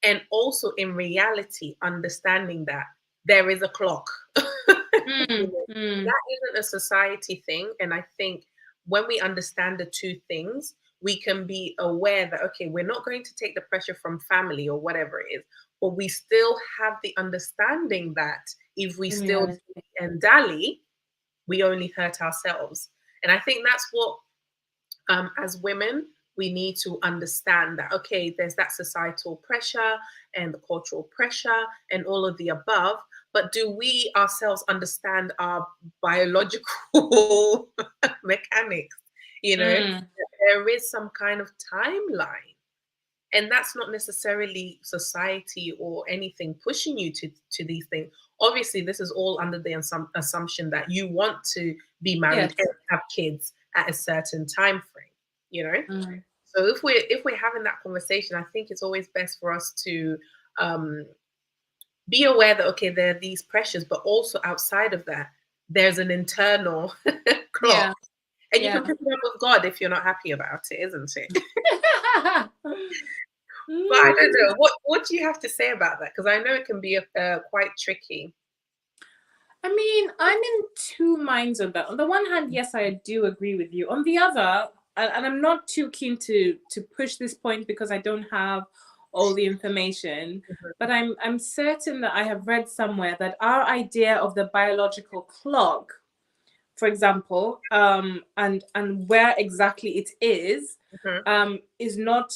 and also in reality understanding that there is a clock. That isn't a society thing, and I think when we understand the two things, we can be aware that, we're not going to take the pressure from family or whatever it is, but we still have the understanding that if we still and dally, we only hurt ourselves. And I think that's what, as women, we need to understand that, there's that societal pressure and the cultural pressure and all of the above, but do we ourselves understand our biological mechanics? You know, there is some kind of timeline, and that's not necessarily society or anything pushing you to these things. Obviously, this is all under the assumption that you want to be married and have kids at a certain time frame, you know. So if we're having that conversation, I think it's always best for us to be aware that there are these pressures, but also outside of that, there's an internal clock. And you can pick it up with God if you're not happy about it, isn't it? But I don't know. What do you have to say about that? Because I know it can be quite tricky. I mean, I'm in two minds on that. On the one hand, yes, I do agree with you. On the other, and I'm not too keen to push this point because I don't have all the information, but I'm certain that I have read somewhere that our idea of the biological clock, for example, and where exactly it is not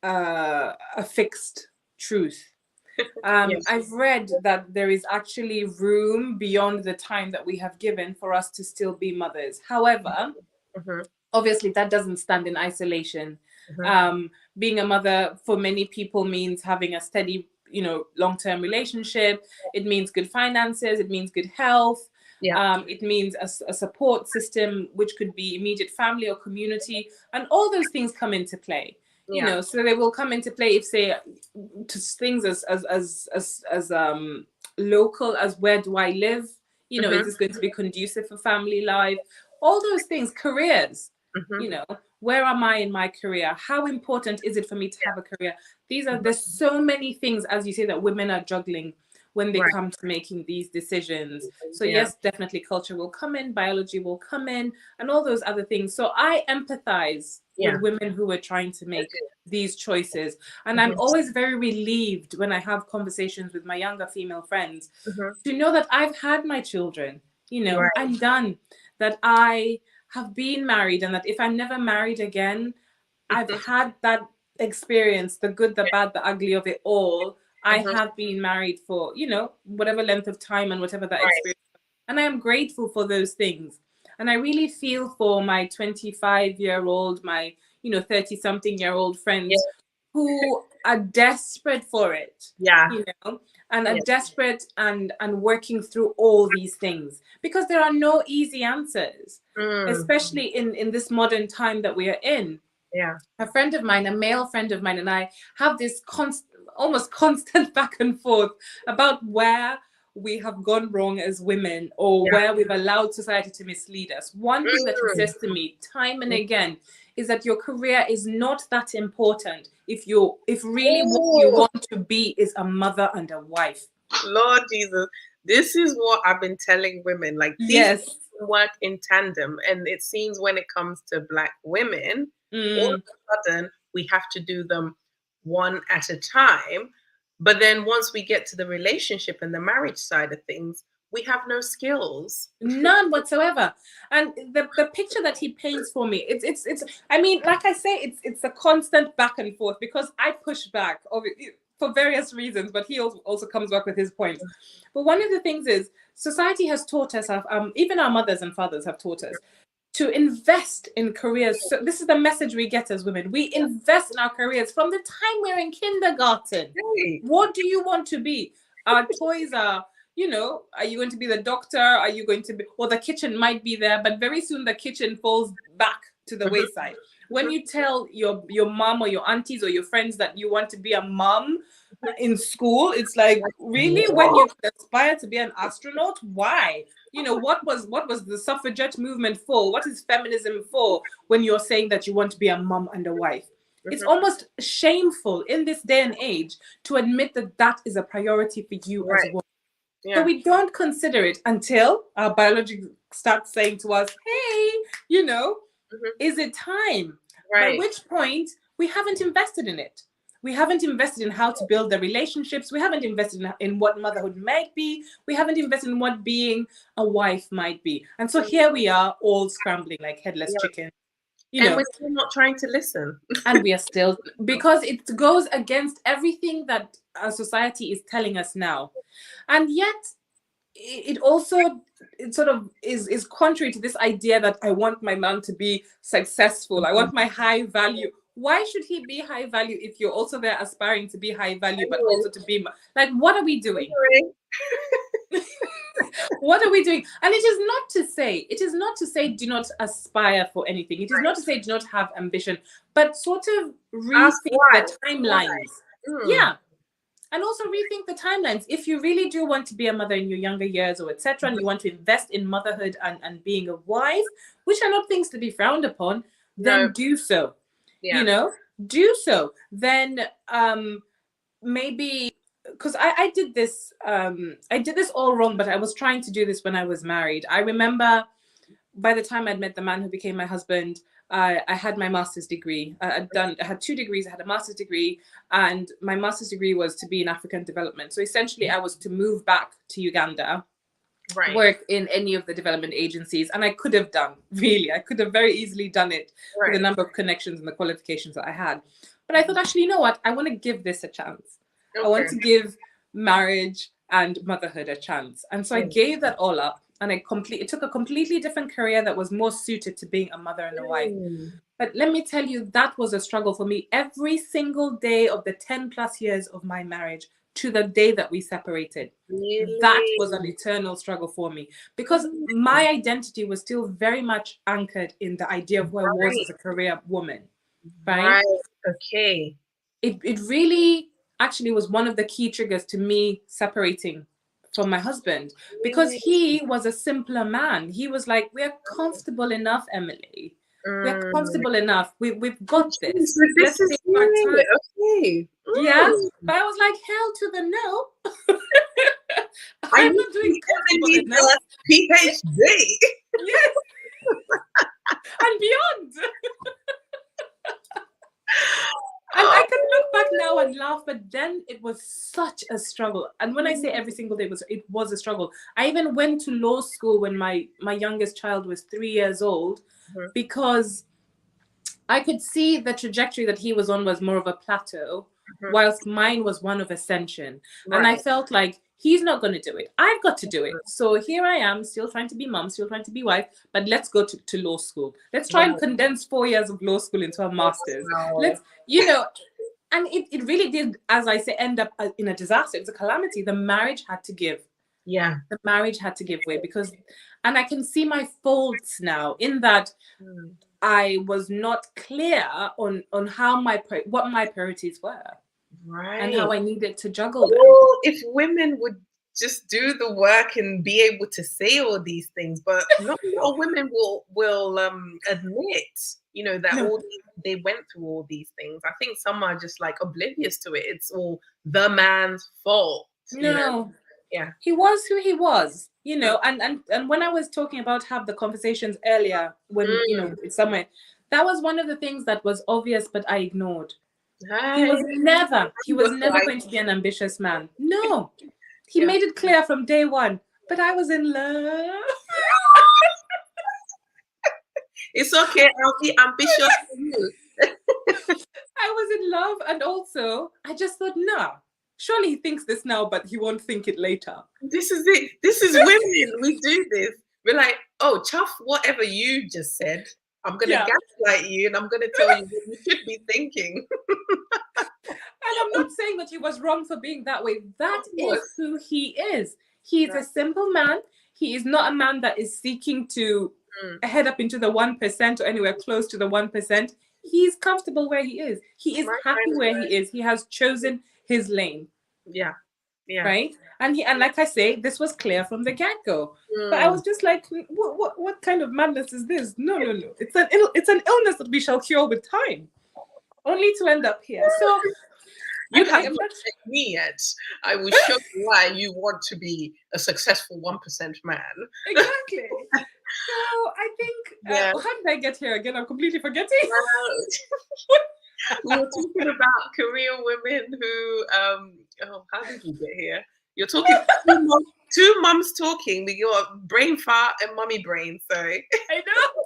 a fixed truth. I've read that there is actually room beyond the time that we have given for us to still be mothers. However, obviously that doesn't stand in isolation. Being a mother for many people means having a steady, long-term relationship. It means good finances. It means good health. It means a support system, which could be immediate family or community, and all those things come into play. So they will come into play if, say, to things as local as where do I live? Is this going to be conducive for family life? All those things, careers. Where am I in my career? How important is it for me to have a career? There's so many things, as you say, that women are juggling when they come to making these decisions. So yes, definitely culture will come in, biology will come in, and all those other things. So I empathize with women who are trying to make these choices. And I'm always very relieved when I have conversations with my younger female friends to know that I've had my children, I'm done, that I have been married, and that if I'm never married again, I've had that experience, the good, the bad, the ugly of it all. I have been married for, whatever length of time and whatever that experience And I am grateful for those things. And I really feel for my 25-year-old, my 30-something-year-old friends who are desperate for it. Yeah. And are desperate and working through all these things, because there are no easy answers, especially in this modern time that we are in. Yeah. A friend of mine, a male friend of mine, and I have this almost constant back and forth about where we have gone wrong as women, or where we've allowed society to mislead us. One thing that he says to me time and again is that your career is not that important if really what you want to be is a mother and a wife. Lord Jesus, this is what I've been telling women. Like, these work in tandem, and it seems when it comes to Black women, all of a sudden we have to do them one at a time. But then once we get to the relationship and the marriage side of things, we have no skills. None whatsoever. And the picture that he paints for me, it's I mean, like I say, it's a constant back and forth, because I push back for various reasons, but he also comes back with his points. But one of the things is, society has taught us, even our mothers and fathers have taught us, to invest in careers. So this is the message we get as women. We invest in our careers from the time we're in kindergarten. What do you want to be? Our toys are, are you going to be the doctor? Are you going to be, or the kitchen might be there, but very soon the kitchen falls back to the wayside. When you tell your mom or your aunties or your friends that you want to be a mom in school, it's like, really? When you aspire to be an astronaut? Why? What was the suffragette movement for? What is feminism for when you're saying that you want to be a mom and a wife? It's almost shameful in this day and age to admit that that is a priority for you as a woman. So we don't consider it until our biology starts saying to us, hey, is it time? At which point we haven't invested in it. We haven't invested in how to build the relationships. We haven't invested in what motherhood might be. We haven't invested in what being a wife might be. And so here we are, all scrambling like headless chickens. And we're still not trying to listen. And we are still, because it goes against everything that our society is telling us now. And yet, it sort of is contrary to this idea that I want my man to be successful. I want my high value. Why should he be high value if you're also there aspiring to be high value, but also to be like, what are we doing? What are we doing? And it is not to say do not aspire for anything. It is not to say do not have ambition, but sort of rethink the timelines. Yeah. And also rethink the timelines. If you really do want to be a mother in your younger years or etc., and you want to invest in motherhood and being a wife, which are not things to be frowned upon, then do so. Do so. Then maybe, because I did this all wrong, but I was trying to do this when I was married. I remember by the time I'd met the man who became my husband, I had my master's degree. I had 2 degrees. I had a master's degree, and my master's degree was to be in African development. So essentially, I was to move back to Uganda, work in any of the development agencies, and I could have very easily done it with the number of connections and the qualifications that I had. But I thought, actually, you know what? I want to give this a chance. I want to give marriage and motherhood a chance, and so I gave that all up. And it took a completely different career that was more suited to being a mother and a wife. But let me tell you, that was a struggle for me every single day of the 10 plus years of my marriage to the day that we separated. That was an eternal struggle for me, because my identity was still very much anchored in the idea of who I was as a career woman. Right? Okay. It really actually was one of the key triggers to me separating from my husband, because he was a simpler man. He was like, we're comfortable enough, Emily. We're comfortable enough. We've got this. Let's take our time. Okay. Yeah. But I was like, hell to the no. I'm not doing comfortable enough. PhD. Yes. And beyond. And I can look back now and laugh, but then it was such a struggle. And when I say every single day, it was a struggle. I even went to law school when my youngest child was 3 years old, because I could see the trajectory that he was on was more of a plateau, whilst mine was one of ascension. And I felt like He's not going to do it. I've got to do it. So here I am, still trying to be mom, still trying to be wife, but let's go to law school. Let's try and condense 4 years of law school into a master's. Let's, you know, and it really did, as I say, end up in a disaster. It was a calamity. The marriage had to give. Yeah. The marriage had to give way because, and I can see my faults now in that I was not clear on how what my priorities were. Right. And how I needed to juggle them. Oh, if women would just do the work and be able to say all these things, but not all women will admit, you know, that they went through all these things. I think some are just like oblivious to it. It's all the man's fault. No. You know? Yeah. He was who he was, you know, and when I was talking about have the conversations earlier when you know somewhere, that was one of the things that was obvious but I ignored. He was never going to be an ambitious man. No. He made it clear from day one. But I was in love. It's okay. I'll be ambitious for you. I was in love. And also, I just thought, no. Surely he thinks this now, but he won't think it later. This is it. This is women. We do this. We're like, oh, chuff whatever you just said. I'm going to gaslight you and I'm going to tell you what you should be thinking. And I'm not saying that he was wrong for being that way. That is who he is. He is a simple man. He is not a man that is seeking to head up into the 1% or anywhere close to the 1%. He's comfortable where he is. He is happy where he is. He has chosen his lane. Yeah. Yeah. Right. And like I say, this was clear from the get-go. But I was just like, what kind of madness is this? No. It's an illness that we shall cure with time. Only to end up here. So you haven't checked me yet. I will show you why you want to be a successful 1% man. Exactly. So I think how did I get here again? I'm completely forgetting. We were talking about Korean women who how did we get here? You're talking two mums talking. We got brain fart and mummy brain. Sorry. I know.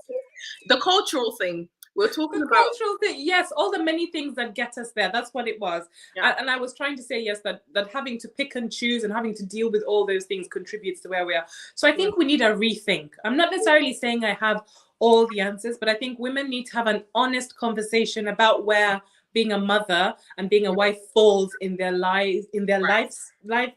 The cultural thing. We're talking about cultural thing. Yes, all the many things that get us there. That's what it was. Yeah. And I was trying to say, yes, that having to pick and choose and having to deal with all those things contributes to where we are. So I think we need a rethink. I'm not necessarily saying I have all the answers, but I think women need to have an honest conversation about where being a mother and being a wife falls in their lives, in their life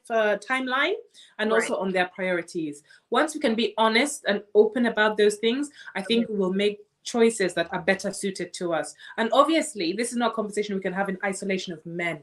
timeline, and also on their priorities. Once we can be honest and open about those things, I think we will make choices that are better suited to us. And obviously, this is not a conversation we can have in isolation of men.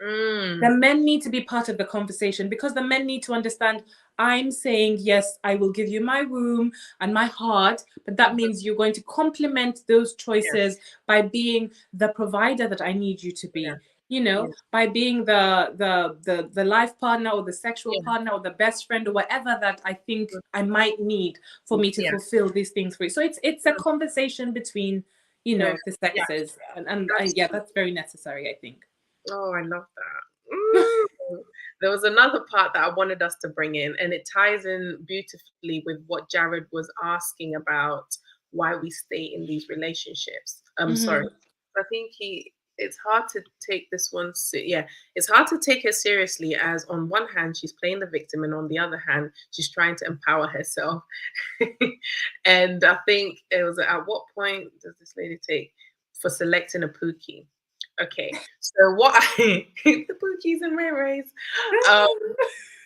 The men need to be part of the conversation because the men need to understand, I'm saying, yes, I will give you my womb and my heart, but that means you're going to complement those choices by being the provider that I need you to be. You know, by being the life partner or the sexual partner or the best friend or whatever that I think I might need for me to fulfill these things for you. So it's a conversation between, you know, the sexes. And that's very necessary, I think. Oh, I love that. There was another part that I wanted us to bring in, and it ties in beautifully with what Jared was asking about why we stay in these relationships. Sorry. I think it's hard to take this one. It's hard to take her seriously, as on one hand she's playing the victim, and on the other hand she's trying to empower herself. And I think it was at what point does this lady take for selecting a POOKIE? Okay, so the POOKIEs and Ray Rays.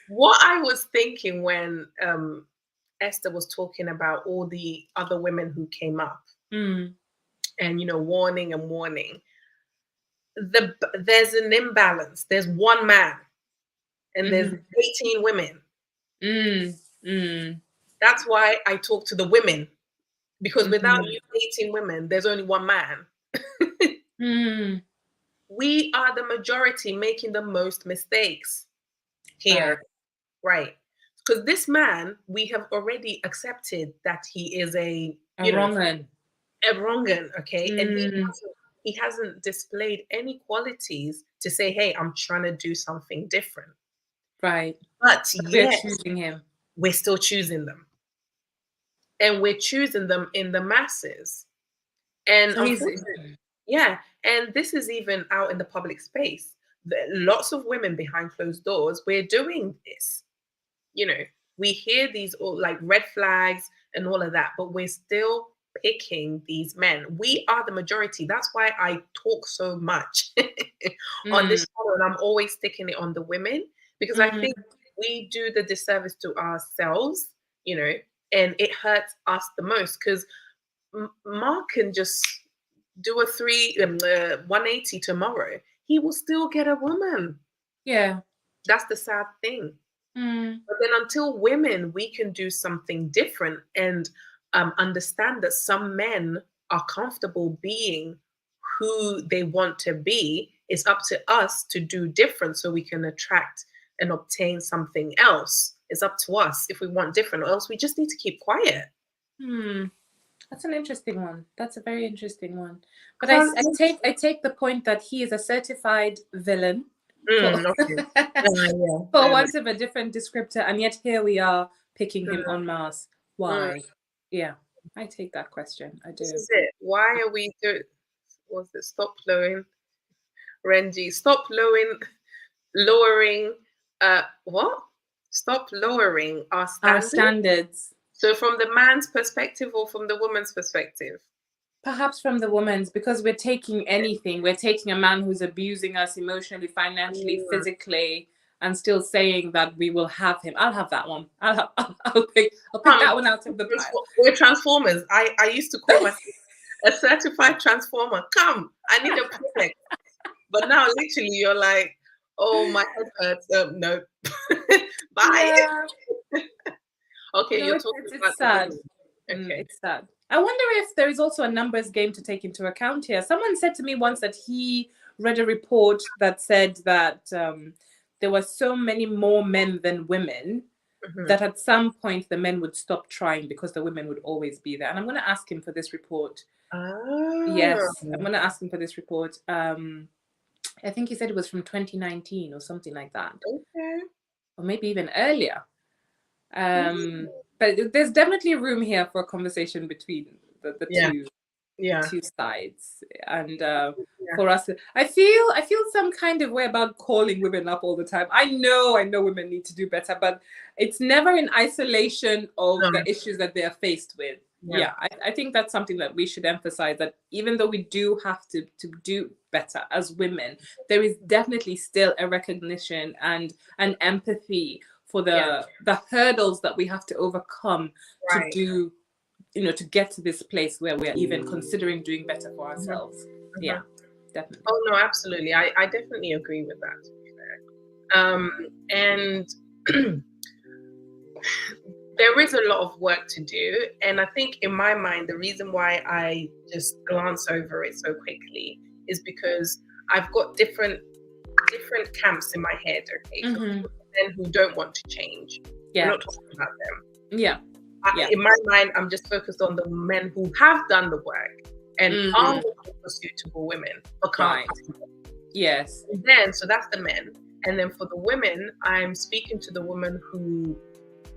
What I was thinking when Esther was talking about all the other women who came up, and you know, warning. There's an imbalance. There's one man, and there's 18 women. That's why I talk to the women, because without you 18 women, there's only one man. We are the majority making the most mistakes here, right? Because this man, we have already accepted that he is a wrong un, okay? And he hasn't displayed any qualities to say, hey, I'm trying to do something different. Right. But we're choosing him. We're still choosing them. And we're choosing them in the masses. And and this is even out in the public space. lots of women behind closed doors, we're doing this. You know, we hear these all like red flags and all of that, but we're still picking these men. We are the majority. That's why I talk so much on this channel, and I'm always sticking it on the women, because I think we do the disservice to ourselves, you know, and it hurts us the most, because Mark can just do a 180 tomorrow. He will still get a woman. Yeah. That's the sad thing. But then until women, we can do something different and understand that some men are comfortable being who they want to be, it's up to us to do different so we can attract and obtain something else. It's up to us if we want different, or else we just need to keep quiet. That's an interesting one. That's a very interesting one. But I take the point that he is a certified villain. For want of a different descriptor, and yet here we are picking him en masse. Why? Yeah, I take that question. I do. This is it. Why are we doing? What's it? Stop lowering, Renji. Stop lowering. What? Stop lowering our standards. So from the man's perspective or from the woman's perspective? Perhaps from the woman's, because we're taking anything. We're taking a man who's abusing us emotionally, financially, physically, and still saying that we will have him. I'll have that one. I'll pick that one out of the pile. We're transformers. I used to call myself a certified transformer. Come, I need a project. But now literally you're like, oh, my head hurts. No. Bye. Yeah. Okay, no, you're talking about it's sad. Okay. It's sad. I wonder if there is also a numbers game to take into account here. Someone said to me once that he read a report that said that there were so many more men than women that at some point the men would stop trying because the women would always be there. And I'm going to ask him for this report. Yes, I'm going to ask him for this report. I think he said it was from 2019 or something like that. Okay. Or maybe even earlier. But there's definitely room here for a conversation between the two sides, and for us, I feel some kind of way about calling women up all the time. I know women need to do better, but it's never in isolation of the issues that they are faced with. I think that's something that we should emphasize, that even though we do have to do better as women, there is definitely still a recognition and an empathy for the hurdles that we have to overcome to do, to get to this place where we're even considering doing better for ourselves. Yeah, definitely. Oh no, absolutely. I definitely agree with that, to be fair. And there is a lot of work to do. And I think in my mind, the reason why I just glance over it so quickly is because I've got different camps in my head, okay? Men who don't want to change. We're not talking about them. In my mind, I'm just focused on the men who have done the work and are looking for suitable women, but can't. Yes. And then, so that's the men. And then for the women, I'm speaking to the woman who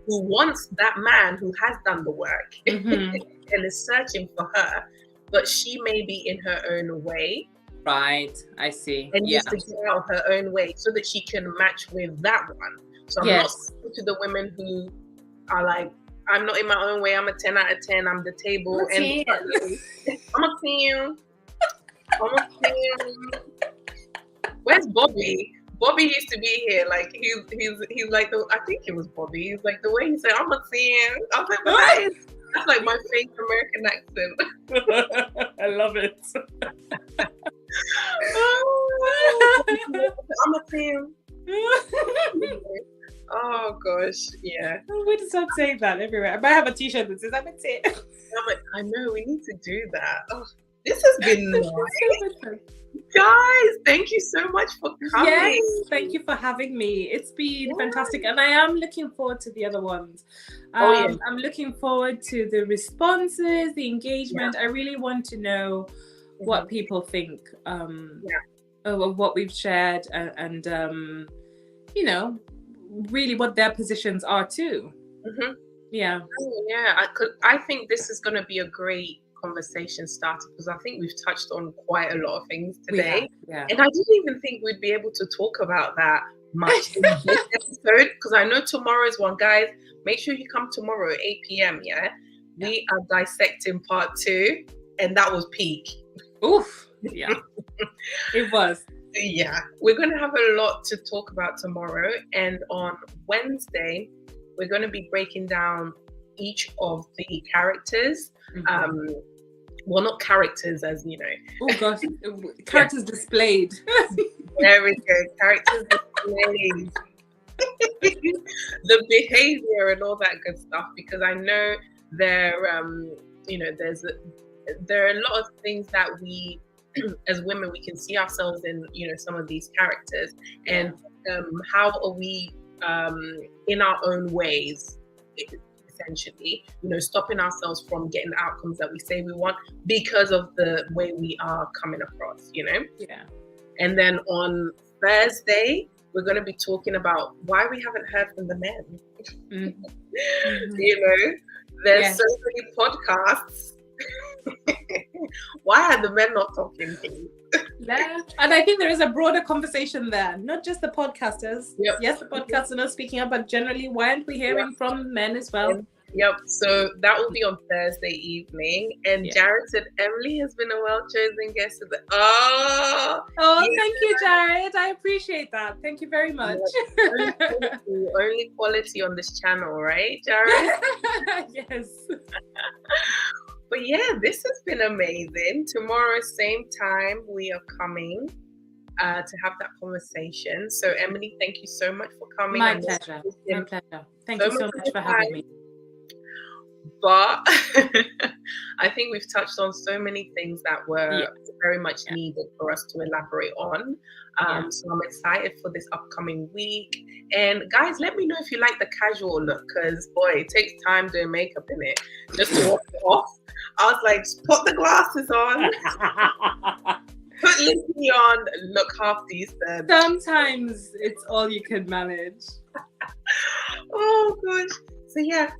wants that man who has done the work and is searching for her, but she may be in her own way. Right, I see. And needs to get out of her own way so that she can match with that one. So I'm not speaking to the women who are like, I'm not in my own way. I'm a 10 out of 10. I'm the table. I'm a 10. I'm a 10. Where's Bobby? Bobby used to be here. Like he's like I think it was Bobby. He's like the way he said, I'm a 10. I was like, but that's like my fake American accent. I love it. I'm a 10. Oh gosh, yeah. We just start saying that everywhere. I might have a t-shirt that says I'm a 10. I know, we need to do that. Oh, this has been nice. Guys, thank you so much for coming. Yes, thank you for having me. It's been fantastic, and I am looking forward to the other ones. I'm looking forward to the responses, the engagement. I really want to know what people think of what we've shared, and really what their positions are too. I think this is going to be a great conversation started, because I think we've touched on quite a lot of things today. Yeah. And I didn't even think we'd be able to talk about that much in this episode, because I know tomorrow's one. Guys, make sure you come tomorrow at 8 p.m. Yeah, we are dissecting part 2, and that was peak. Oof. Yeah. It was. Yeah, we're going to have a lot to talk about tomorrow, and on Wednesday we're going to be breaking down each of the characters. Well, not characters, as you know. Oh gosh, characters displayed. There we go, characters displayed. The behavior and all that good stuff, because I know there you know, there are a lot of things that we as women, we can see ourselves in, you know, some of these characters, and how are we in our own ways, essentially, you know, stopping ourselves from getting the outcomes that we say we want because of the way we are coming across, you know. And then on Thursday we're going to be talking about why we haven't heard from the men. You know, there's so many podcasts. Why are the men not talking, please? Yeah. And I think there is a broader conversation there, not just the podcasters. Yes, the podcasters are not speaking up, but generally, why aren't we hearing from men as well? So that will be on Thursday evening. And Jared said Emily has been a well-chosen guest. Thank you, Jared. I appreciate that. Thank you very much. Only quality on this channel, right, Jared? Yes. But yeah, this has been amazing. Tomorrow, same time, we are coming to have that conversation. So Emily, thank you so much for coming. My pleasure. My pleasure. Thank you so much for having me. But I think we've touched on so many things that were very much needed for us to elaborate on. So I'm excited for this upcoming week. And guys, let me know if you like the casual look, because boy, it takes time doing makeup in it just to walk it off. I was like, just put the glasses on, put Lizzie on, look half decent. Sometimes it's all you can manage. Oh gosh. So yeah.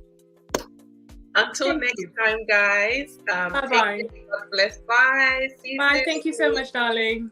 Until next time, guys. Bye-bye. God bless. Bye. See you Bye. soon. Thank you so much, darling.